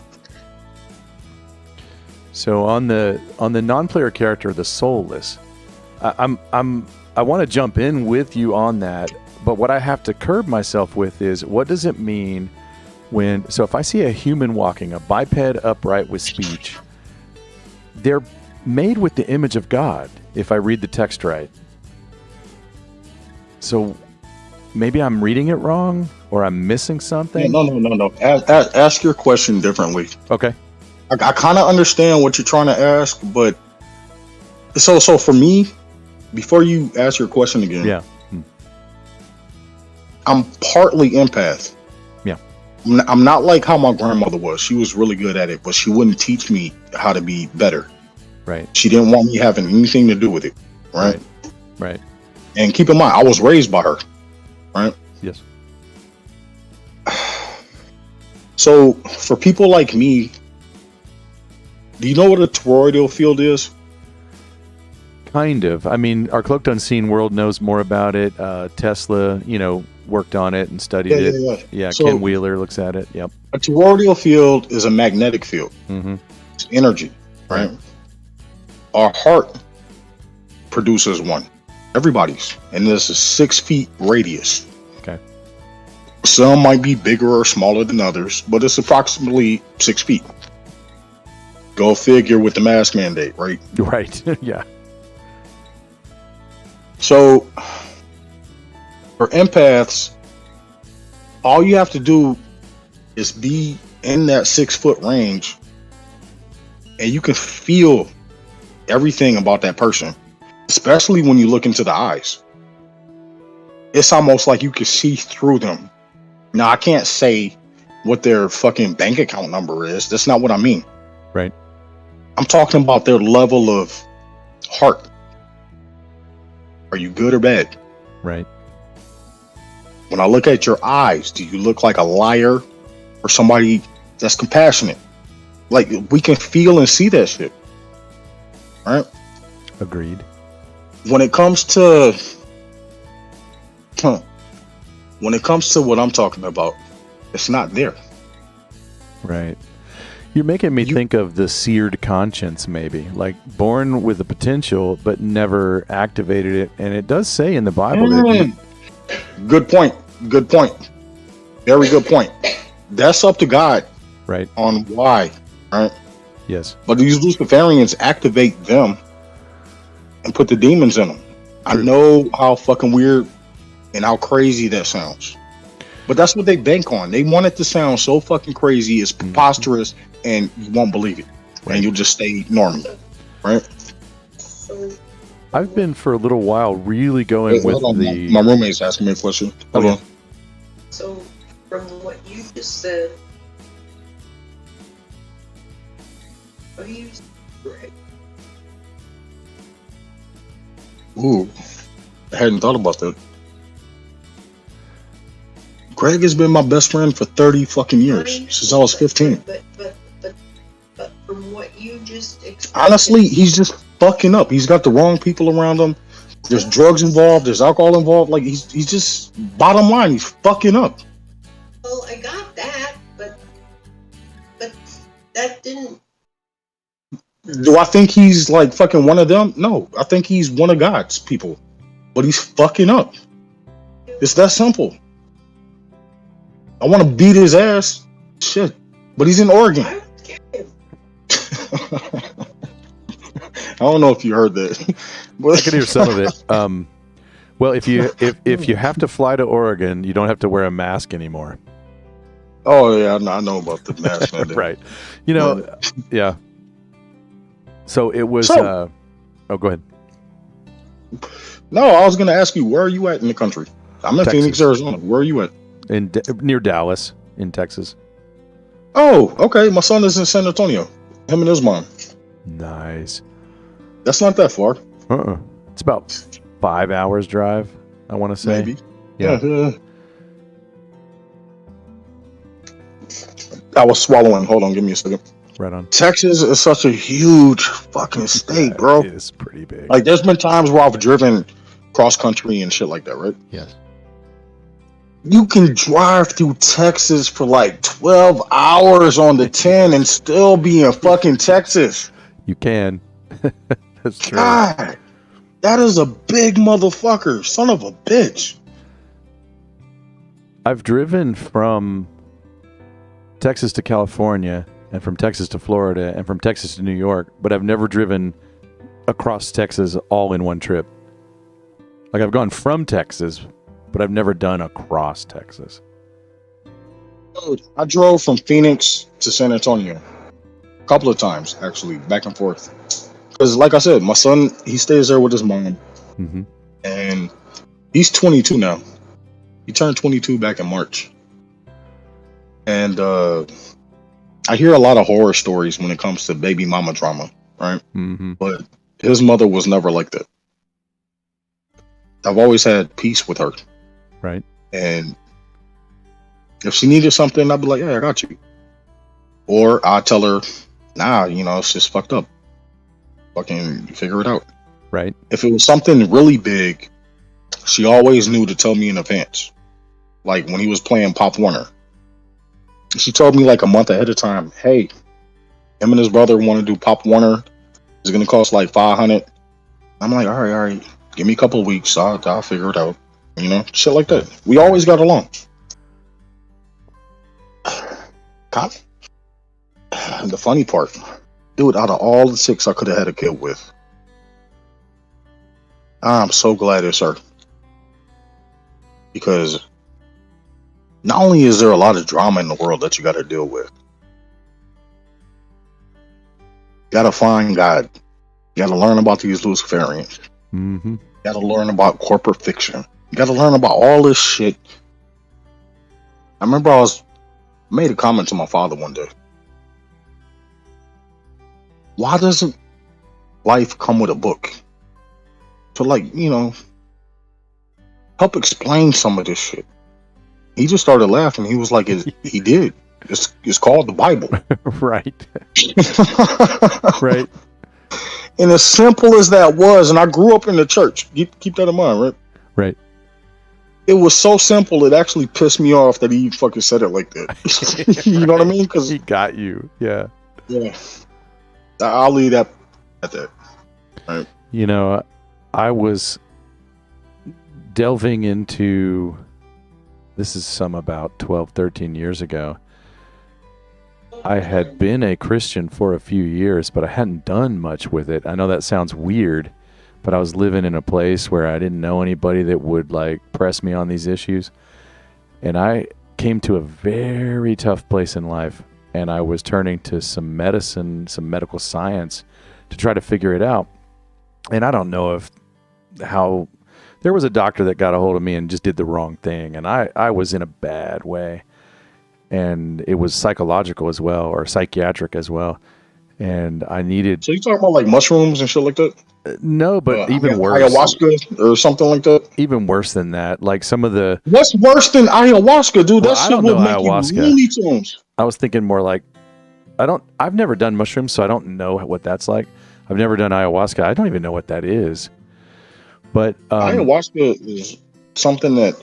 [SPEAKER 1] So on the non-player character, the Soulless, I want to jump in with you on that, but what I have to curb myself with is, what does it mean when? So if I see a human walking, a biped upright with speech, they're made with the image of God. If I read the text right, so maybe I'm reading it wrong, or I'm missing something.
[SPEAKER 8] No. Ask your question differently.
[SPEAKER 1] Okay.
[SPEAKER 8] I kind of understand what you're trying to ask, but so for me, before you ask your question again,
[SPEAKER 1] Yeah.
[SPEAKER 8] I'm partly empath.
[SPEAKER 1] Yeah.
[SPEAKER 8] I'm not like how my grandmother was. She was really good at it, but she wouldn't teach me how to be better.
[SPEAKER 1] Right.
[SPEAKER 8] She didn't want me having anything to do with it. Right.
[SPEAKER 1] Right.
[SPEAKER 8] And keep in mind, I was raised by her. Right.
[SPEAKER 1] Yes.
[SPEAKER 8] So for people like me, do you know what a toroidal field is?
[SPEAKER 1] Kind of. I mean, our cloaked unseen world knows more about it. Tesla, worked on it and studied it. Yeah.
[SPEAKER 8] So,
[SPEAKER 1] Ken Wheeler looks at it. Yep.
[SPEAKER 8] A toroidal field is a magnetic field.
[SPEAKER 1] Mm-hmm.
[SPEAKER 8] It's energy, right? Our heart produces one. Everybody's. And there's a 6 feet radius.
[SPEAKER 1] Okay.
[SPEAKER 8] Some might be bigger or smaller than others, but it's approximately 6 feet. Go figure with the mask mandate, right?
[SPEAKER 1] Right. Yeah.
[SPEAKER 8] So, for empaths, all you have to do is be in that 6 foot range, and you can feel everything about that person, especially when you look into the eyes. It's almost like you can see through them. Now, I can't say what their fucking bank account number is. That's not what I mean.
[SPEAKER 1] Right.
[SPEAKER 8] I'm talking about their level of heart. Are you good or bad?
[SPEAKER 1] Right.
[SPEAKER 8] When I look at your eyes, do you look like a liar or somebody that's compassionate? Like, we can feel and see that shit. Right?
[SPEAKER 1] Agreed.
[SPEAKER 8] When it comes to what I'm talking about, it's not there.
[SPEAKER 1] Right. You're making me think of the seared conscience, maybe, like born with the potential but never activated it. And it does say in the Bible that
[SPEAKER 8] Good point. Very good point. That's up to God.
[SPEAKER 1] Right.
[SPEAKER 8] On why, right?
[SPEAKER 1] Yes.
[SPEAKER 8] But these Luciferians activate them and put the demons in them. I know how fucking weird and how crazy that sounds. But that's what they bank on. They want it to sound so fucking crazy, it's preposterous, and you won't believe it. Right. And you'll just stay normal. Right?
[SPEAKER 1] I've been for a little while really going with the...
[SPEAKER 8] My roommate's asking me a question. Hold on.
[SPEAKER 9] So, from what you just said, what do you say?
[SPEAKER 8] Ooh, I hadn't thought about that. Greg has been my best friend for 30 fucking years, since I was 15.
[SPEAKER 9] But from what you just explained,
[SPEAKER 8] honestly, he's just fucking up. He's got the wrong people around him. There's drugs involved. There's alcohol involved. Like, he's just, bottom line, he's fucking up.
[SPEAKER 9] well, I got that, but that didn't.
[SPEAKER 8] Do I think he's like fucking one of them? No, I think he's one of God's people. But he's fucking up. It's that simple. I want to beat his ass. Shit. But he's in Oregon.
[SPEAKER 9] I don't care.
[SPEAKER 8] I don't know if you heard that.
[SPEAKER 1] I could hear some of it. Well, if you have to fly to Oregon, you don't have to wear a mask anymore.
[SPEAKER 8] Oh yeah, I know about the mask.
[SPEAKER 1] Right. Yeah. So it was. Oh, go ahead.
[SPEAKER 8] No, I was gonna ask you, where are you at in the country? I'm in
[SPEAKER 1] Texas.
[SPEAKER 8] Phoenix, Arizona. Where are you at?
[SPEAKER 1] Near Dallas, in Texas.
[SPEAKER 8] Oh, okay. My son is in San Antonio. Him and his mom.
[SPEAKER 1] Nice.
[SPEAKER 8] That's not that far.
[SPEAKER 1] It's about 5 hours drive, I want to say.
[SPEAKER 8] Maybe.
[SPEAKER 1] Yeah.
[SPEAKER 8] I was swallowing. Hold on, give me a second.
[SPEAKER 1] Right on.
[SPEAKER 8] Texas is such a huge fucking state, bro.
[SPEAKER 1] It is pretty big.
[SPEAKER 8] Like, there's been times where I've driven cross country and shit like that, right?
[SPEAKER 1] Yes.
[SPEAKER 8] You can drive through Texas for like 12 hours on the 10 and still be in fucking Texas.
[SPEAKER 1] You can. That's true.
[SPEAKER 8] God, that is a big motherfucker. Son of a bitch.
[SPEAKER 1] I've driven from Texas to California and from Texas to Florida and from Texas to New York, but I've never driven across Texas all in one trip. Like, I've gone from Texas, but I've never done across Texas.
[SPEAKER 8] Dude, I drove from Phoenix to San Antonio a couple of times, actually, back and forth. Because, like I said, my son, he stays there with his mom.
[SPEAKER 1] Mm-hmm.
[SPEAKER 8] And he's 22 now. He turned 22 back in March. And I hear a lot of horror stories when it comes to baby mama drama, right?
[SPEAKER 1] Mm-hmm.
[SPEAKER 8] But his mother was never like that. I've always had peace with her.
[SPEAKER 1] Right.
[SPEAKER 8] And if she needed something, I'd be like, yeah, I got you. Or I'd tell her, nah, it's just fucked up. Fucking figure it out.
[SPEAKER 1] Right.
[SPEAKER 8] If it was something really big, she always knew to tell me in advance. Like when he was playing Pop Warner. She told me like a month ahead of time, hey, him and his brother want to do Pop Warner. It's going to cost like $500. I'm like, all right. Give me a couple of weeks. I'll figure it out. Shit like that. We always got along. God. And the funny part, dude, out of all the chicks I could have had a kid with, I'm so glad it's her. Because not only is there a lot of drama in the world that you got to deal with, you got to find God. You got to learn about these Luciferians.
[SPEAKER 1] Mm-hmm.
[SPEAKER 8] You got to learn about corporate fiction. You got to learn about all this shit. I remember I made a comment to my father one day. Why doesn't life come with a book to help explain some of this shit? He just started laughing. He was like, he did. It's called the Bible.
[SPEAKER 1] Right. Right.
[SPEAKER 8] And as simple as that was, and I grew up in the church. Keep that in mind, right?
[SPEAKER 1] Right.
[SPEAKER 8] It was so simple, it actually pissed me off that he fucking said it like that. You know what I mean? Because
[SPEAKER 1] he got you. Yeah.
[SPEAKER 8] Yeah. I'll leave that at that. Right.
[SPEAKER 1] I was delving into, this is about 12, 13 years ago. I had been a Christian for a few years, but I hadn't done much with it. I know that sounds weird, but I was living in a place where I didn't know anybody that would press me on these issues. And I came to a very tough place in life, and I was turning to some medicine, some medical science to try to figure it out. And I don't know how there was a doctor that got a hold of me and just did the wrong thing. And I was in a bad way. And it was psychological as well, or psychiatric as well. And I needed...
[SPEAKER 8] So you talking about mushrooms and shit like that?
[SPEAKER 1] No, but even worse.
[SPEAKER 8] Ayahuasca or something like that?
[SPEAKER 1] Even worse than that. Like some of the...
[SPEAKER 8] What's worse than ayahuasca, dude?
[SPEAKER 1] Well,
[SPEAKER 8] that shit would make you Looney Tunes.
[SPEAKER 1] I was thinking more like... I've never done mushrooms, so I don't know what that's like. I've never done ayahuasca. I don't even know what that is. But...
[SPEAKER 8] ayahuasca is something that...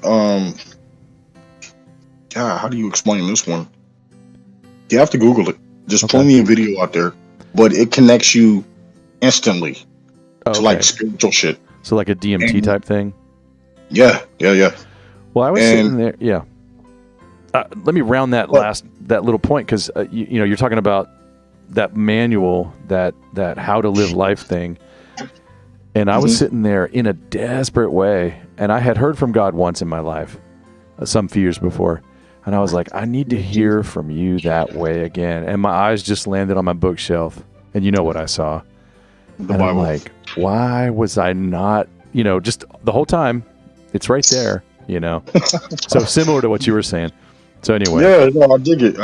[SPEAKER 8] how do you explain this one? You have to Google it. There's plenty of video out there, but it connects you instantly to spiritual shit.
[SPEAKER 1] So like a DMT type thing?
[SPEAKER 8] Yeah.
[SPEAKER 1] Well, I was sitting there, yeah. Let me round that little point, because you're talking about that manual, that how to live life thing. And I was sitting there in a desperate way, and I had heard from God once in my life, some few years before. And I was like, I need to hear from you that way again. And my eyes just landed on my bookshelf. And you know what I saw?
[SPEAKER 8] The
[SPEAKER 1] and
[SPEAKER 8] Bible.
[SPEAKER 1] I'm like, why was I not, just the whole time, it's right there, So similar to what you were saying. So anyway.
[SPEAKER 8] Yeah, no, I dig it.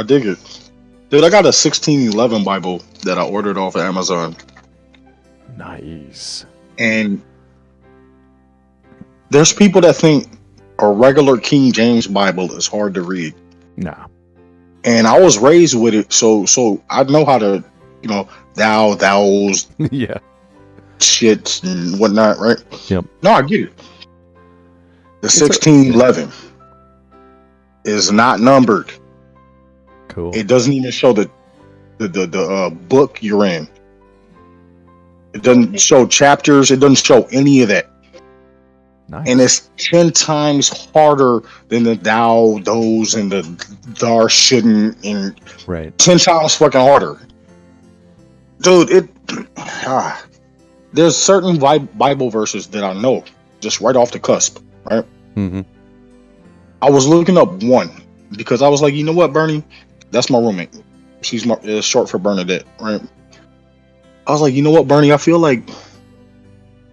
[SPEAKER 8] Dude, I got a 1611 Bible that I ordered off of Amazon.
[SPEAKER 1] Nice.
[SPEAKER 8] And there's people that think a regular King James Bible is hard to read.
[SPEAKER 1] Nah.
[SPEAKER 8] And I was raised with it, so I know how to, thous,
[SPEAKER 1] Yeah.
[SPEAKER 8] shits and whatnot, right?
[SPEAKER 1] Yep.
[SPEAKER 8] No, I get it. The 1611 is not numbered.
[SPEAKER 1] Cool.
[SPEAKER 8] It doesn't even show the book you're in. It doesn't show chapters. It doesn't show any of that.
[SPEAKER 1] Nice.
[SPEAKER 8] And it's 10 times harder than the thou, those, and the thou shouldn't, and
[SPEAKER 1] Right.
[SPEAKER 8] 10 times fucking harder. Dude, there's certain Bible verses that I know just right off the cusp, right?
[SPEAKER 1] Mm-hmm.
[SPEAKER 8] I was looking up one because I was like, you know what, Bernie? That's my roommate. She's short for Bernadette, right? I was like, you know what, Bernie? I feel like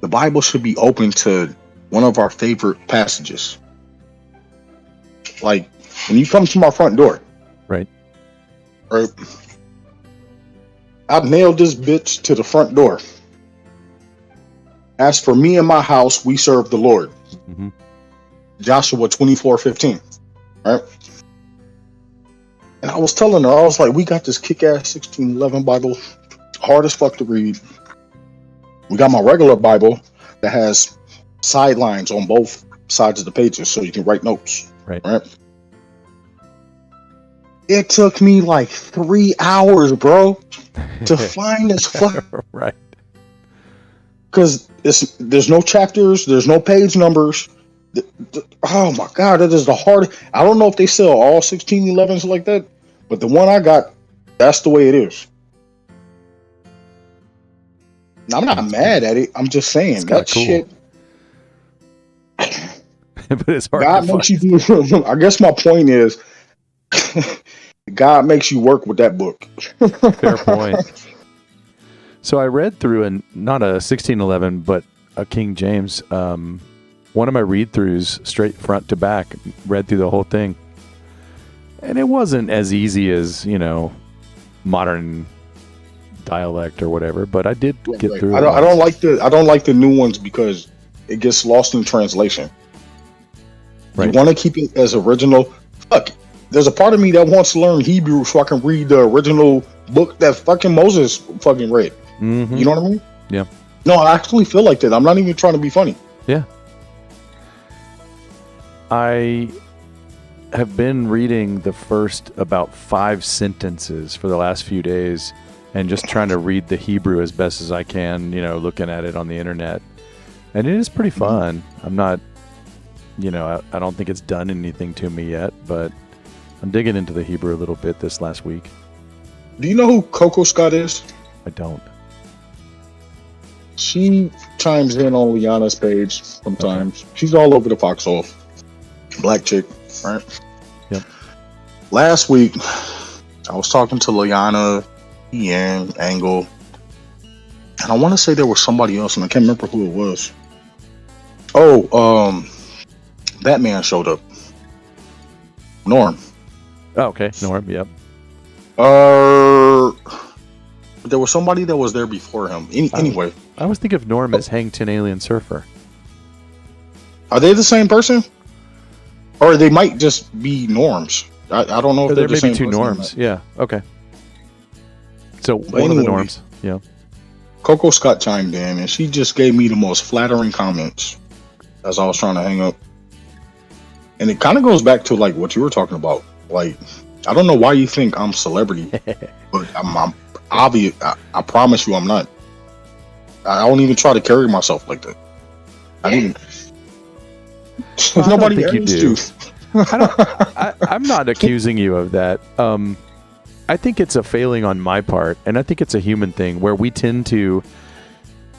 [SPEAKER 8] the Bible should be open to one of our favorite passages. Like, when you come to my front door.
[SPEAKER 1] Right.
[SPEAKER 8] Right. I nailed this bitch to the front door. As for me and my house, we serve the Lord.
[SPEAKER 1] Mm-hmm.
[SPEAKER 8] Joshua 24:15. Right. And I was telling her, I was like, we got this kick-ass 1611 Bible, hard as fuck to read. We got my regular Bible that has sidelines on both sides of the pages so you can write notes.
[SPEAKER 1] Right.
[SPEAKER 8] It took me like 3 hours, bro, to find this fuck.
[SPEAKER 1] Right.
[SPEAKER 8] Because there's no chapters, there's no page numbers. Oh my god, that is the hard. I don't know if they sell all 1611s like that, but the one I got, that's the way it is. I'm not mad at it. I'm just saying that
[SPEAKER 1] cool.
[SPEAKER 8] shit.
[SPEAKER 1] But it's hard.
[SPEAKER 8] God
[SPEAKER 1] to
[SPEAKER 8] makes
[SPEAKER 1] find.
[SPEAKER 8] you do. I guess my point is, God makes you work with that book.
[SPEAKER 1] Fair point. So I read through not a 1611, but a King James. One of my read-throughs, straight front to back, read through the whole thing, and it wasn't as easy as modern dialect or whatever. But I did get through.
[SPEAKER 8] I don't like the new ones because it gets lost in translation. Right. You want to keep it as original. Fuck. There's a part of me that wants to learn Hebrew so I can read the original book that fucking Moses fucking read.
[SPEAKER 1] Mm-hmm.
[SPEAKER 8] You know what I mean?
[SPEAKER 1] Yeah.
[SPEAKER 8] No, I actually feel like that. I'm not even trying to be funny.
[SPEAKER 1] Yeah. I have been reading the first about 5 sentences for the last few days and just trying to read the Hebrew as best as I can, looking at it on the internet. And it is pretty fun. I'm not, I don't think it's done anything to me yet, but I'm digging into the Hebrew a little bit this last week.
[SPEAKER 8] Do you know who Coco Scott is?
[SPEAKER 1] I don't.
[SPEAKER 8] She chimes in on Liana's page sometimes. Okay. She's all over the foxhole. Black chick, right?
[SPEAKER 1] Yep.
[SPEAKER 8] Last week, I was talking to Liana, Ian, Angle, and I want to say there was somebody else, and I can't remember who it was. Oh, Batman showed up. Norm.
[SPEAKER 1] Oh, okay, Norm. Yep.
[SPEAKER 8] There was somebody that was there before him. Anyway,
[SPEAKER 1] I always think of Norm as Hang 10 Alien Surfer.
[SPEAKER 8] Are they the same person? Or they might just be norms. I don't know if
[SPEAKER 1] there
[SPEAKER 8] they're
[SPEAKER 1] may
[SPEAKER 8] the
[SPEAKER 1] be
[SPEAKER 8] same
[SPEAKER 1] 2 norms. Yeah. Okay. So
[SPEAKER 8] but
[SPEAKER 1] one
[SPEAKER 8] anyway,
[SPEAKER 1] of the norms. Yeah.
[SPEAKER 8] Coco Scott chimed in, and she just gave me the most flattering comments as I was trying to hang up. And it kind of goes back to like what you were talking about. Like, I don't know why you think I'm celebrity, but I'm obvious. I promise you, I'm not. I don't even try to carry myself like that. I didn't.
[SPEAKER 1] Well,
[SPEAKER 8] Nobody
[SPEAKER 1] I don't think you do. I'm not accusing you of that. I think it's a failing on my part, and I think it's a human thing where we tend to,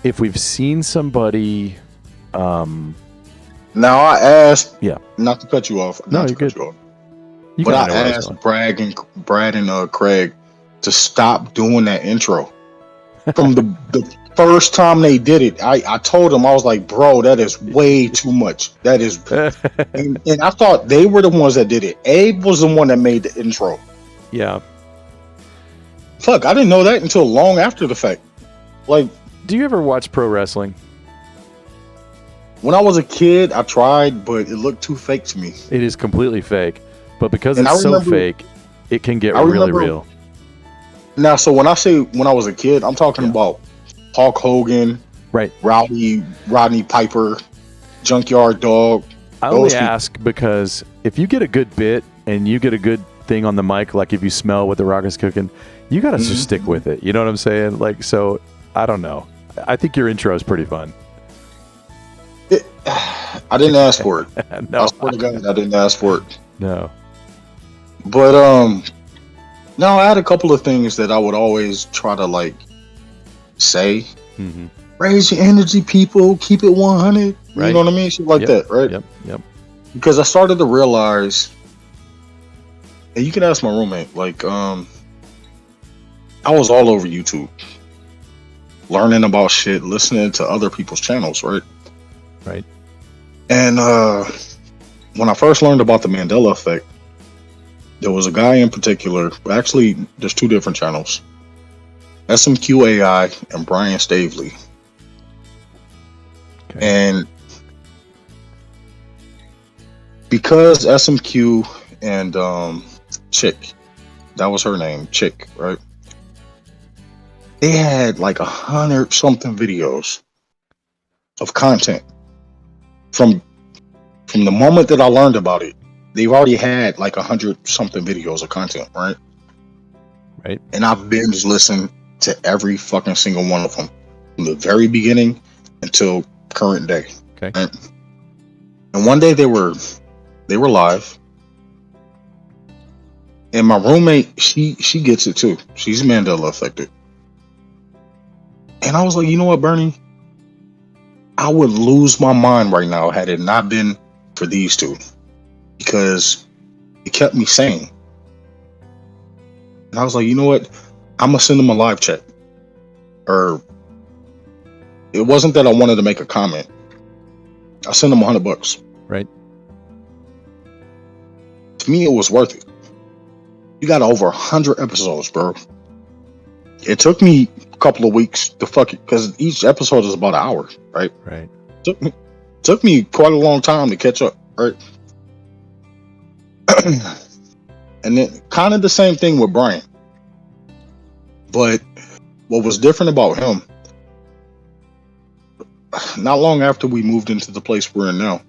[SPEAKER 1] if we've seen somebody.
[SPEAKER 8] Now I asked.
[SPEAKER 1] Yeah.
[SPEAKER 8] Not to cut you off.
[SPEAKER 1] No, you're good.
[SPEAKER 8] But I asked Brad and Craig to stop doing that intro from the first time they did it, I told him, I was like, bro, that is way too much. That is, and I thought they were the ones that did it. Abe was the one that made the intro.
[SPEAKER 1] Yeah.
[SPEAKER 8] Fuck, I didn't know that until long after the fact. Like,
[SPEAKER 1] do you ever watch pro wrestling?
[SPEAKER 8] When I was a kid, I tried, but it looked too fake to me.
[SPEAKER 1] It is completely fake, but because
[SPEAKER 8] And
[SPEAKER 1] it's
[SPEAKER 8] I remember-
[SPEAKER 1] so fake, it can get
[SPEAKER 8] I
[SPEAKER 1] really
[SPEAKER 8] remember-
[SPEAKER 1] real.
[SPEAKER 8] Now, so when I say when I was a kid, I'm talking about Hulk Hogan,
[SPEAKER 1] Right.
[SPEAKER 8] Rodney Piper, Junkyard Dog.
[SPEAKER 1] I only
[SPEAKER 8] Those people.
[SPEAKER 1] ask because if you get a good bit and you get a good thing on the mic, like if you smell what the Rock is cooking, you got to just stick with it. You know what I'm saying? Like, so I don't know. I think your intro is pretty fun.
[SPEAKER 8] I didn't ask for it.
[SPEAKER 1] No,
[SPEAKER 8] I swear to God, I didn't ask for it.
[SPEAKER 1] no.
[SPEAKER 8] But no, I had a couple of things that I would always try to like say.
[SPEAKER 1] Mm-hmm.
[SPEAKER 8] Raise your energy, people. Keep it 100.
[SPEAKER 1] Right.
[SPEAKER 8] You know what I mean? Shit like
[SPEAKER 1] Yep.
[SPEAKER 8] that, right?
[SPEAKER 1] Yep.
[SPEAKER 8] Because I started to realize, and you can ask my roommate, like, I was all over YouTube, learning about shit, listening to other people's channels, right?
[SPEAKER 1] Right.
[SPEAKER 8] And when I first learned about the Mandela effect, there was a guy in particular, actually, there's two different channels, SMQAI and Brian Stavely.
[SPEAKER 1] Okay.
[SPEAKER 8] And because SMQ and Chick, that was her name, Chick, right? They had like 100 something videos of content from the moment that I learned about it. They've already had like 100 something videos of content, right?
[SPEAKER 1] Right.
[SPEAKER 8] And I've binge listened to every fucking single one of them from the very beginning until current day.
[SPEAKER 1] Okay.
[SPEAKER 8] Right? And one day they were live, and my roommate, she gets it too. She's Mandela affected. And I was like, you know what, Bernie? I would lose my mind right now had it not been for these two, because it kept me sane. And I was like, you know what? I'm gonna send them a live chat. Or it wasn't that I wanted to make a comment. I sent them $100.
[SPEAKER 1] Right.
[SPEAKER 8] To me, it was worth it. You got over 100 episodes, bro. It took me a couple of weeks to fuck it, because each episode is about an hour, right?
[SPEAKER 1] Right.
[SPEAKER 8] Took me quite a long time to catch up, right? And then kind of the same thing with Brian. But what was different about him, not long after we moved into the place we're in now,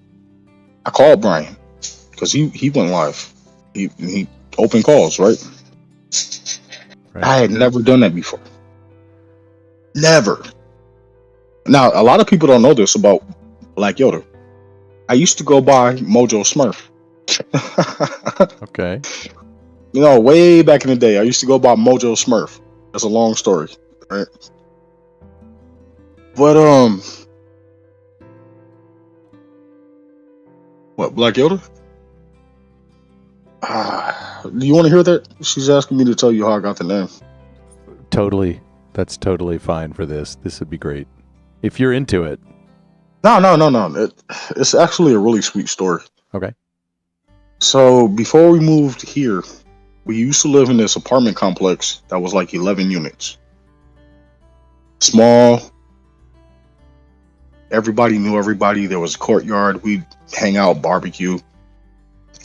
[SPEAKER 8] I called Brian because he went live. He opened calls, right?
[SPEAKER 1] Right.
[SPEAKER 8] I had never done that before. Never. Now, a lot of people don't know this about Black Yoda. I used to go by Mojo Smurf.
[SPEAKER 1] Okay.
[SPEAKER 8] You know, way back in the day, I used to go by Mojo Smurf. That's a long story, right? But what, Black Yoda? Do you want to hear that? She's asking me to tell you how I got the name.
[SPEAKER 1] Totally. That's totally fine for this. This would be great if you're into it.
[SPEAKER 8] No. It's actually a really sweet story.
[SPEAKER 1] Okay.
[SPEAKER 8] So before we moved here, we used to live in this apartment complex that was like 11 units. Small. Everybody knew everybody. There was a courtyard. We'd hang out, barbecue.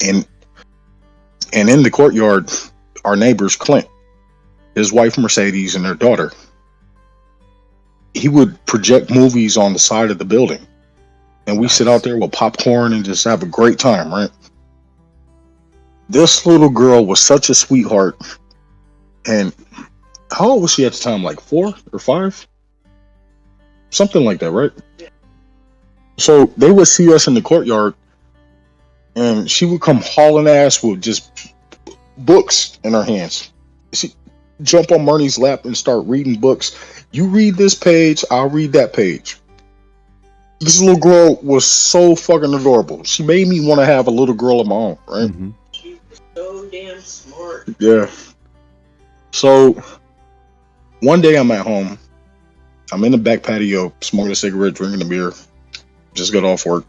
[SPEAKER 8] And in the courtyard, our neighbor's Clint, his wife Mercedes, and their daughter. He would project movies on the side of the building. And we sit out there with popcorn and just have a great time, right? This little girl was such a sweetheart. And how old was she at the time? Like 4 or 5? Something like that, right? So they would see us in the courtyard, and she would come hauling ass with just books in her hands. She jump on Marnie's lap and start reading books. You read this page, I'll read that page. This little girl was so fucking adorable. She made me want to have a little girl of my own, right?
[SPEAKER 1] Mm-hmm.
[SPEAKER 9] She was so damn smart.
[SPEAKER 8] Yeah. So one day I'm at home, I'm in the back patio, smoking a cigarette, drinking a beer. Just got off work.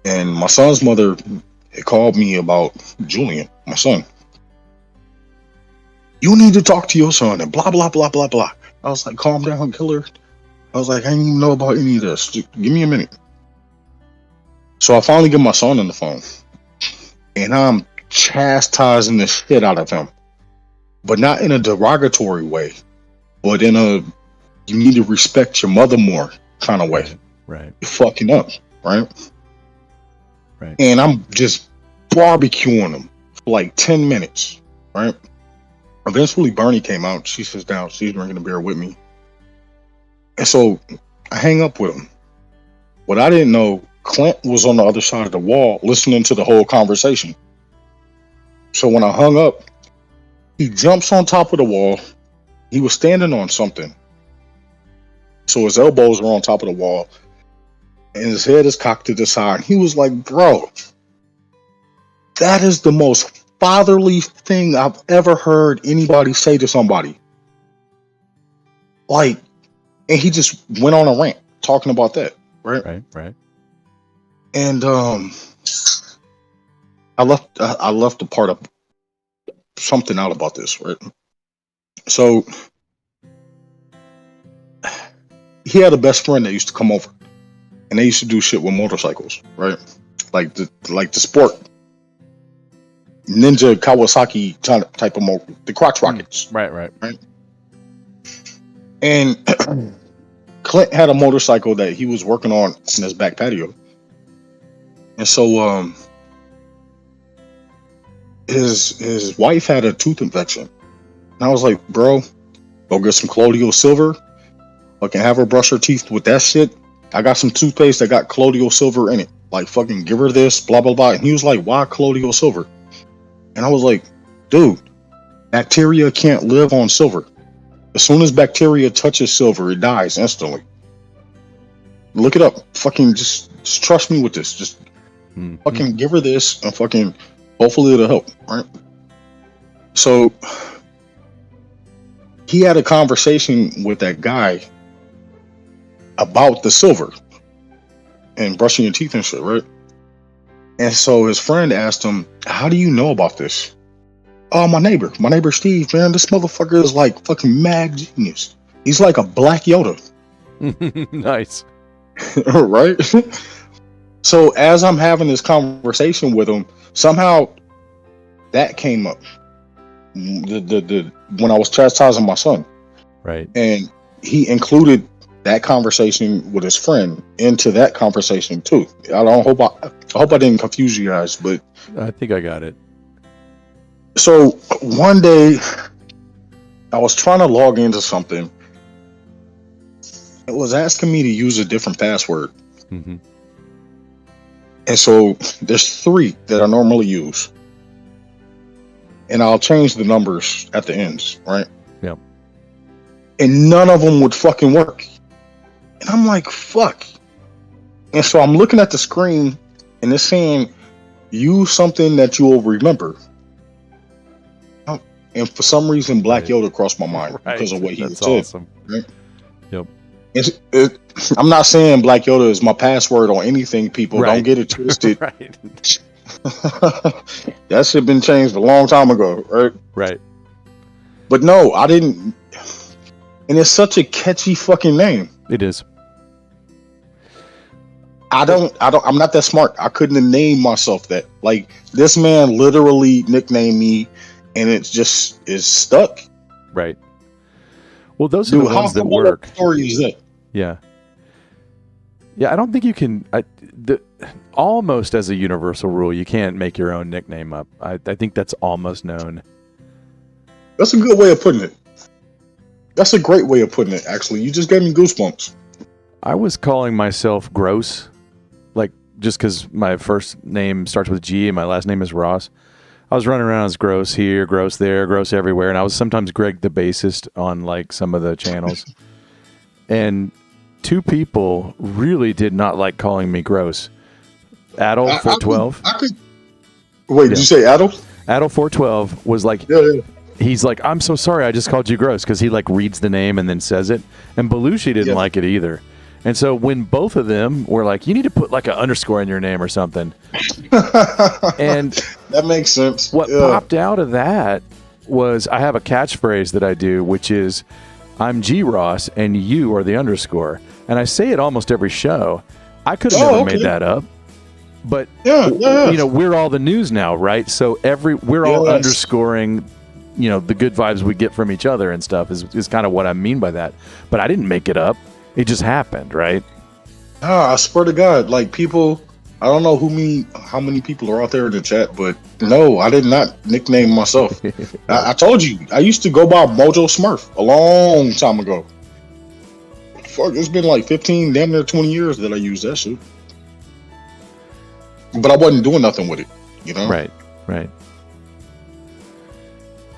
[SPEAKER 8] And my son's mother had called me about Julian, my son. You need to talk to your son and blah, blah, blah, blah, blah. I was like, calm down, killer. I was like, I didn't even know about any of this. Just give me a minute. So I finally get my son on the phone. And I'm chastising the shit out of him. But not in a derogatory way. But in a, you need to respect your mother more kind of way.
[SPEAKER 1] Right.
[SPEAKER 8] You're fucking up, right?
[SPEAKER 1] Right.
[SPEAKER 8] And I'm just barbecuing him for like 10 minutes, right? Eventually, Bernie came out. She sits down. She's drinking a beer with me. And so I hang up with him. What I didn't know, Clint was on the other side of the wall listening to the whole conversation. So when I hung up, he jumps on top of the wall. He was standing on something. So his elbows are on top of the wall. And his head is cocked to the side. He was like, bro, that is the most fatherly thing I've ever heard anybody say to somebody. Like, and he just went on a rant talking about that, right?
[SPEAKER 1] Right.
[SPEAKER 8] And I left the part of something out about this, right? So he had a best friend that used to come over, and they used to do shit with motorcycles, right? Like the sport Ninja Kawasaki type of the crotch rockets.
[SPEAKER 1] Right.
[SPEAKER 8] And Clint had a motorcycle that he was working on in his back patio. And so his wife had a tooth infection. And I was like, bro, go get some colloidal silver. Fucking have her brush her teeth with that shit. I got some toothpaste that got colloidal silver in it. Like, fucking give her this, blah, blah, blah. And he was like, why colloidal silver? And I was like, dude, bacteria can't live on silver. As soon as bacteria touches silver, it dies instantly. Look it up. Fucking just trust me with this. Just fucking give her this and fucking hopefully it'll help, right? So he had a conversation with that guy about the silver and brushing your teeth and shit, right? And so his friend asked him, how do you know about this? Oh, my neighbor Steve, man, this motherfucker is like fucking mad genius. He's like a black Yoda.
[SPEAKER 1] Nice.
[SPEAKER 8] Right? So as I'm having this conversation with him, somehow that came up. The when I was chastising my son.
[SPEAKER 1] Right.
[SPEAKER 8] And he included that conversation with his friend into that conversation too. I hope I didn't confuse you guys, but
[SPEAKER 1] I think I got it.
[SPEAKER 8] So one day I was trying to log into something. It was asking me to use a different password.
[SPEAKER 1] Mm-hmm.
[SPEAKER 8] And so there's 3 that I normally use. And I'll change the numbers at the ends, right?
[SPEAKER 1] Yep.
[SPEAKER 8] And none of them would fucking work. And I'm like, fuck. And so I'm looking at the screen and it's saying, use something that you'll remember. And for some reason, Black Yoda crossed my mind because of what he said.
[SPEAKER 1] Awesome.
[SPEAKER 8] Right?
[SPEAKER 1] Yep.
[SPEAKER 8] I'm not saying Black Yoda is my password on anything, people.
[SPEAKER 1] Right.
[SPEAKER 8] Don't get it twisted.
[SPEAKER 1] Right.
[SPEAKER 8] That shit been changed a long time ago, right?
[SPEAKER 1] Right.
[SPEAKER 8] But no, I didn't. And it's such a catchy fucking name.
[SPEAKER 1] It is.
[SPEAKER 8] I'm not that smart. I couldn't have named myself that. Like, this man literally nicknamed me, and it just is stuck.
[SPEAKER 1] Right. Well, those are the ones that work.
[SPEAKER 8] What story is that?
[SPEAKER 1] Yeah. Yeah, I don't think you can. Almost as a universal rule, you can't make your own nickname up. I think that's almost known.
[SPEAKER 8] That's a good way of putting it. That's a great way of putting it, actually. You just gave me goosebumps.
[SPEAKER 1] I was calling myself Gross, like just because my first name starts with G and my last name is Ross. I was running around as Gross here, Gross there, Gross everywhere, and I was sometimes Greg the bassist on like some of the channels. And 2 people really did not like calling me Gross. Adol 412.
[SPEAKER 8] Wait, did you say Adol?
[SPEAKER 1] Adol 412 was like,
[SPEAKER 8] Yeah.
[SPEAKER 1] he's like, I'm so sorry, I just called you gross, because he like reads the name and then says it. And Belushi didn't like it either. And so when both of them were like, you need to put like an underscore in your name or something. And
[SPEAKER 8] that makes sense.
[SPEAKER 1] What popped out of that was I have a catchphrase that I do, which is, I'm G Ross and you are the underscore. And I say it almost every show. I could have never made that up. But you know, we're all the news now, right? So we're all underscoring, you know, the good vibes we get from each other and stuff is kind of what I mean by that. But I didn't make it up. It just happened, right?
[SPEAKER 8] I swear to God, like people, I don't know how many people are out there in the chat, but no, I did not nickname myself. I told you, I used to go by Mojo Smurf a long time ago. Fuck, it's been like 15, damn near 20 years that I used that shit. But I wasn't doing nothing with it, you know?
[SPEAKER 1] Right.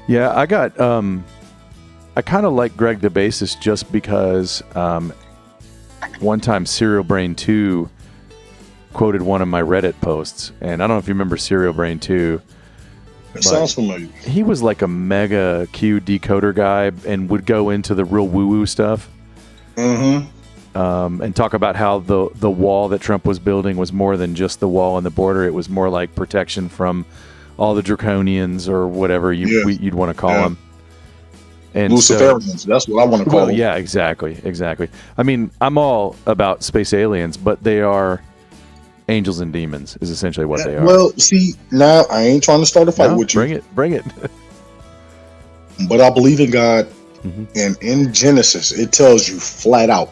[SPEAKER 1] Yeah, I got, I kind of like Greg the Bassist just because one time Serial Brain 2 quoted one of my Reddit posts, and I don't know if you remember Serial Brain 2.
[SPEAKER 8] It sounds familiar.
[SPEAKER 1] He was like a mega Q decoder guy and would go into the real woo-woo stuff. And talk about how the wall that Trump was building was more than just the wall and the border. It was more like protection from all the draconians or whatever you'd want to call them. And
[SPEAKER 8] Luciferians, that's what I want to call them.
[SPEAKER 1] Yeah, exactly. I mean, I'm all about space aliens, but they are angels and demons is essentially what they are.
[SPEAKER 8] Well, see, now I ain't trying to start a fight with you.
[SPEAKER 1] Bring it.
[SPEAKER 8] But I believe in God, and in Genesis, it tells you flat out,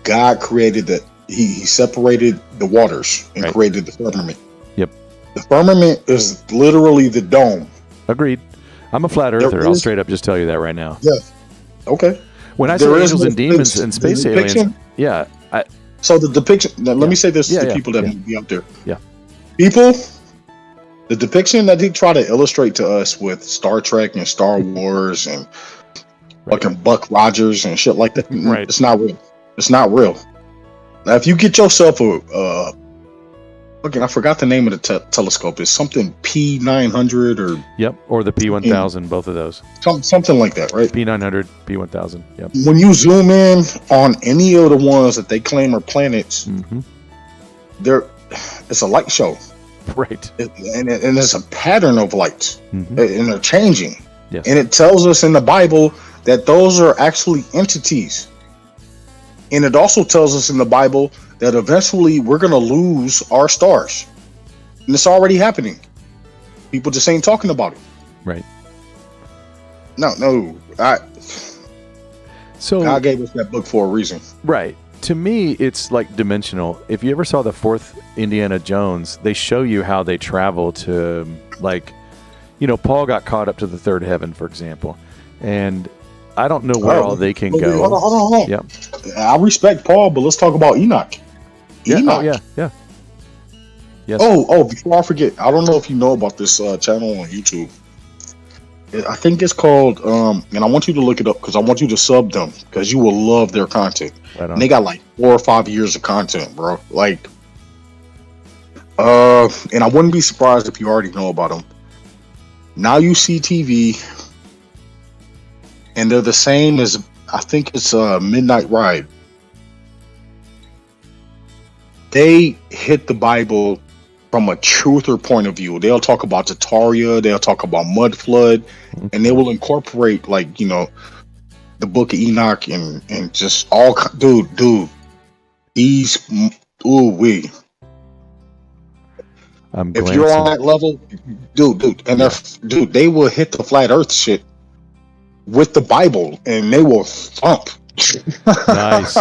[SPEAKER 8] God created that. He separated the waters and created the firmament.
[SPEAKER 1] Yep.
[SPEAKER 8] The firmament is literally the dome.
[SPEAKER 1] Agreed. I'm a flat earther. I'll straight up just tell you that right now.
[SPEAKER 8] Yeah. Okay.
[SPEAKER 1] When I say angels and demons and space aliens,
[SPEAKER 8] so the depiction. Now, let me say this to people that might be out there.
[SPEAKER 1] Yeah.
[SPEAKER 8] People, the depiction that he tried to illustrate to us with Star Trek and Star Wars and fucking Buck Rogers and shit like that, it's not real. It's not real. Now, if you get yourself I forgot the name of the telescope. It's something P900 or
[SPEAKER 1] or the P1000, both of those.
[SPEAKER 8] Something like that, right?
[SPEAKER 1] P900, P1000. Yep.
[SPEAKER 8] When you zoom in on any of the ones that they claim are planets, it's a light show,
[SPEAKER 1] right?
[SPEAKER 8] And it's a pattern of lights, and they're changing.
[SPEAKER 1] Yes.
[SPEAKER 8] And it tells us in the Bible that those are actually entities. And it also tells us in the Bible that eventually we're going to lose our stars. And it's already happening. People just ain't talking about it.
[SPEAKER 1] Right.
[SPEAKER 8] No. God gave us that book for a reason.
[SPEAKER 1] Right. To me, it's like dimensional. If you ever saw the fourth Indiana Jones, they show you how they travel to, like, Paul got caught up to the third heaven, for example. And I don't know where all they can go.
[SPEAKER 8] Hold on.
[SPEAKER 1] Yeah.
[SPEAKER 8] I respect Paul, but let's talk about Enoch. Enoch.
[SPEAKER 1] Yeah. Yes.
[SPEAKER 8] Oh, before I forget, I don't know if you know about this channel on YouTube. I think it's called, and I want you to look it up because I want you to sub them because you will love their content. Right on. And they got like 4 or 5 years of content, bro. Like, and I wouldn't be surprised if you already know about them. Now You See TV, and they're the same as, I think it's Midnight Ride. They hit the Bible from a truther point of view. They'll talk about Tataria, they'll talk about mud flood, and they will incorporate, like, the book of Enoch and just all, dude, these, if you're on that level, dude, and they will hit the flat earth shit with the Bible and they will thump.
[SPEAKER 1] Nice.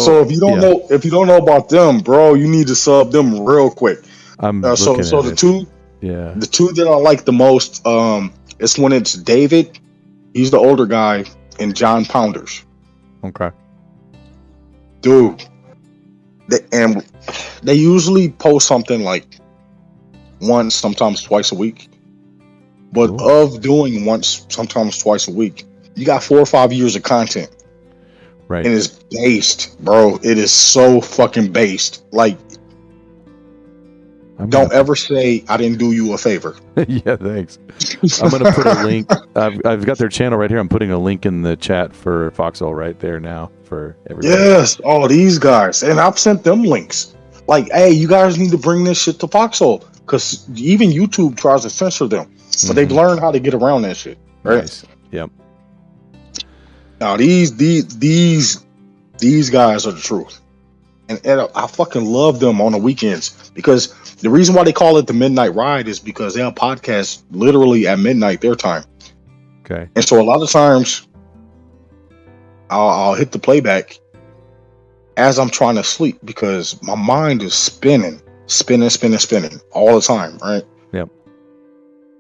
[SPEAKER 8] So if you don't know about them, bro, you need to sub them real quick. The two that I like the most, it's when it's David, he's the older guy, and John Pounders.
[SPEAKER 1] Okay.
[SPEAKER 8] Dude, they usually post something like once, sometimes twice a week. But of doing once, sometimes twice a week, you got 4 or 5 years of content.
[SPEAKER 1] Right.
[SPEAKER 8] And it's based, bro. It is so fucking based. Like, Don't ever say I didn't do you a favor.
[SPEAKER 1] Yeah, thanks. I'm gonna put a link. I've got their channel right here. I'm putting a link in the chat for Foxhole right there now for everybody.
[SPEAKER 8] Yes, all these guys, and I've sent them links. Like, hey, you guys need to bring this shit to Foxhole because even YouTube tries to censor them, but they've learned how to get around that shit, right?
[SPEAKER 1] Nice. Yep.
[SPEAKER 8] Now these guys are the truth, and I fucking love them on the weekends because the reason why they call it the Midnight Ride is because they'll podcast literally at midnight their time.
[SPEAKER 1] Okay.
[SPEAKER 8] And so a lot of times I'll hit the playback as I'm trying to sleep because my mind is spinning all the time, right?
[SPEAKER 1] Yep.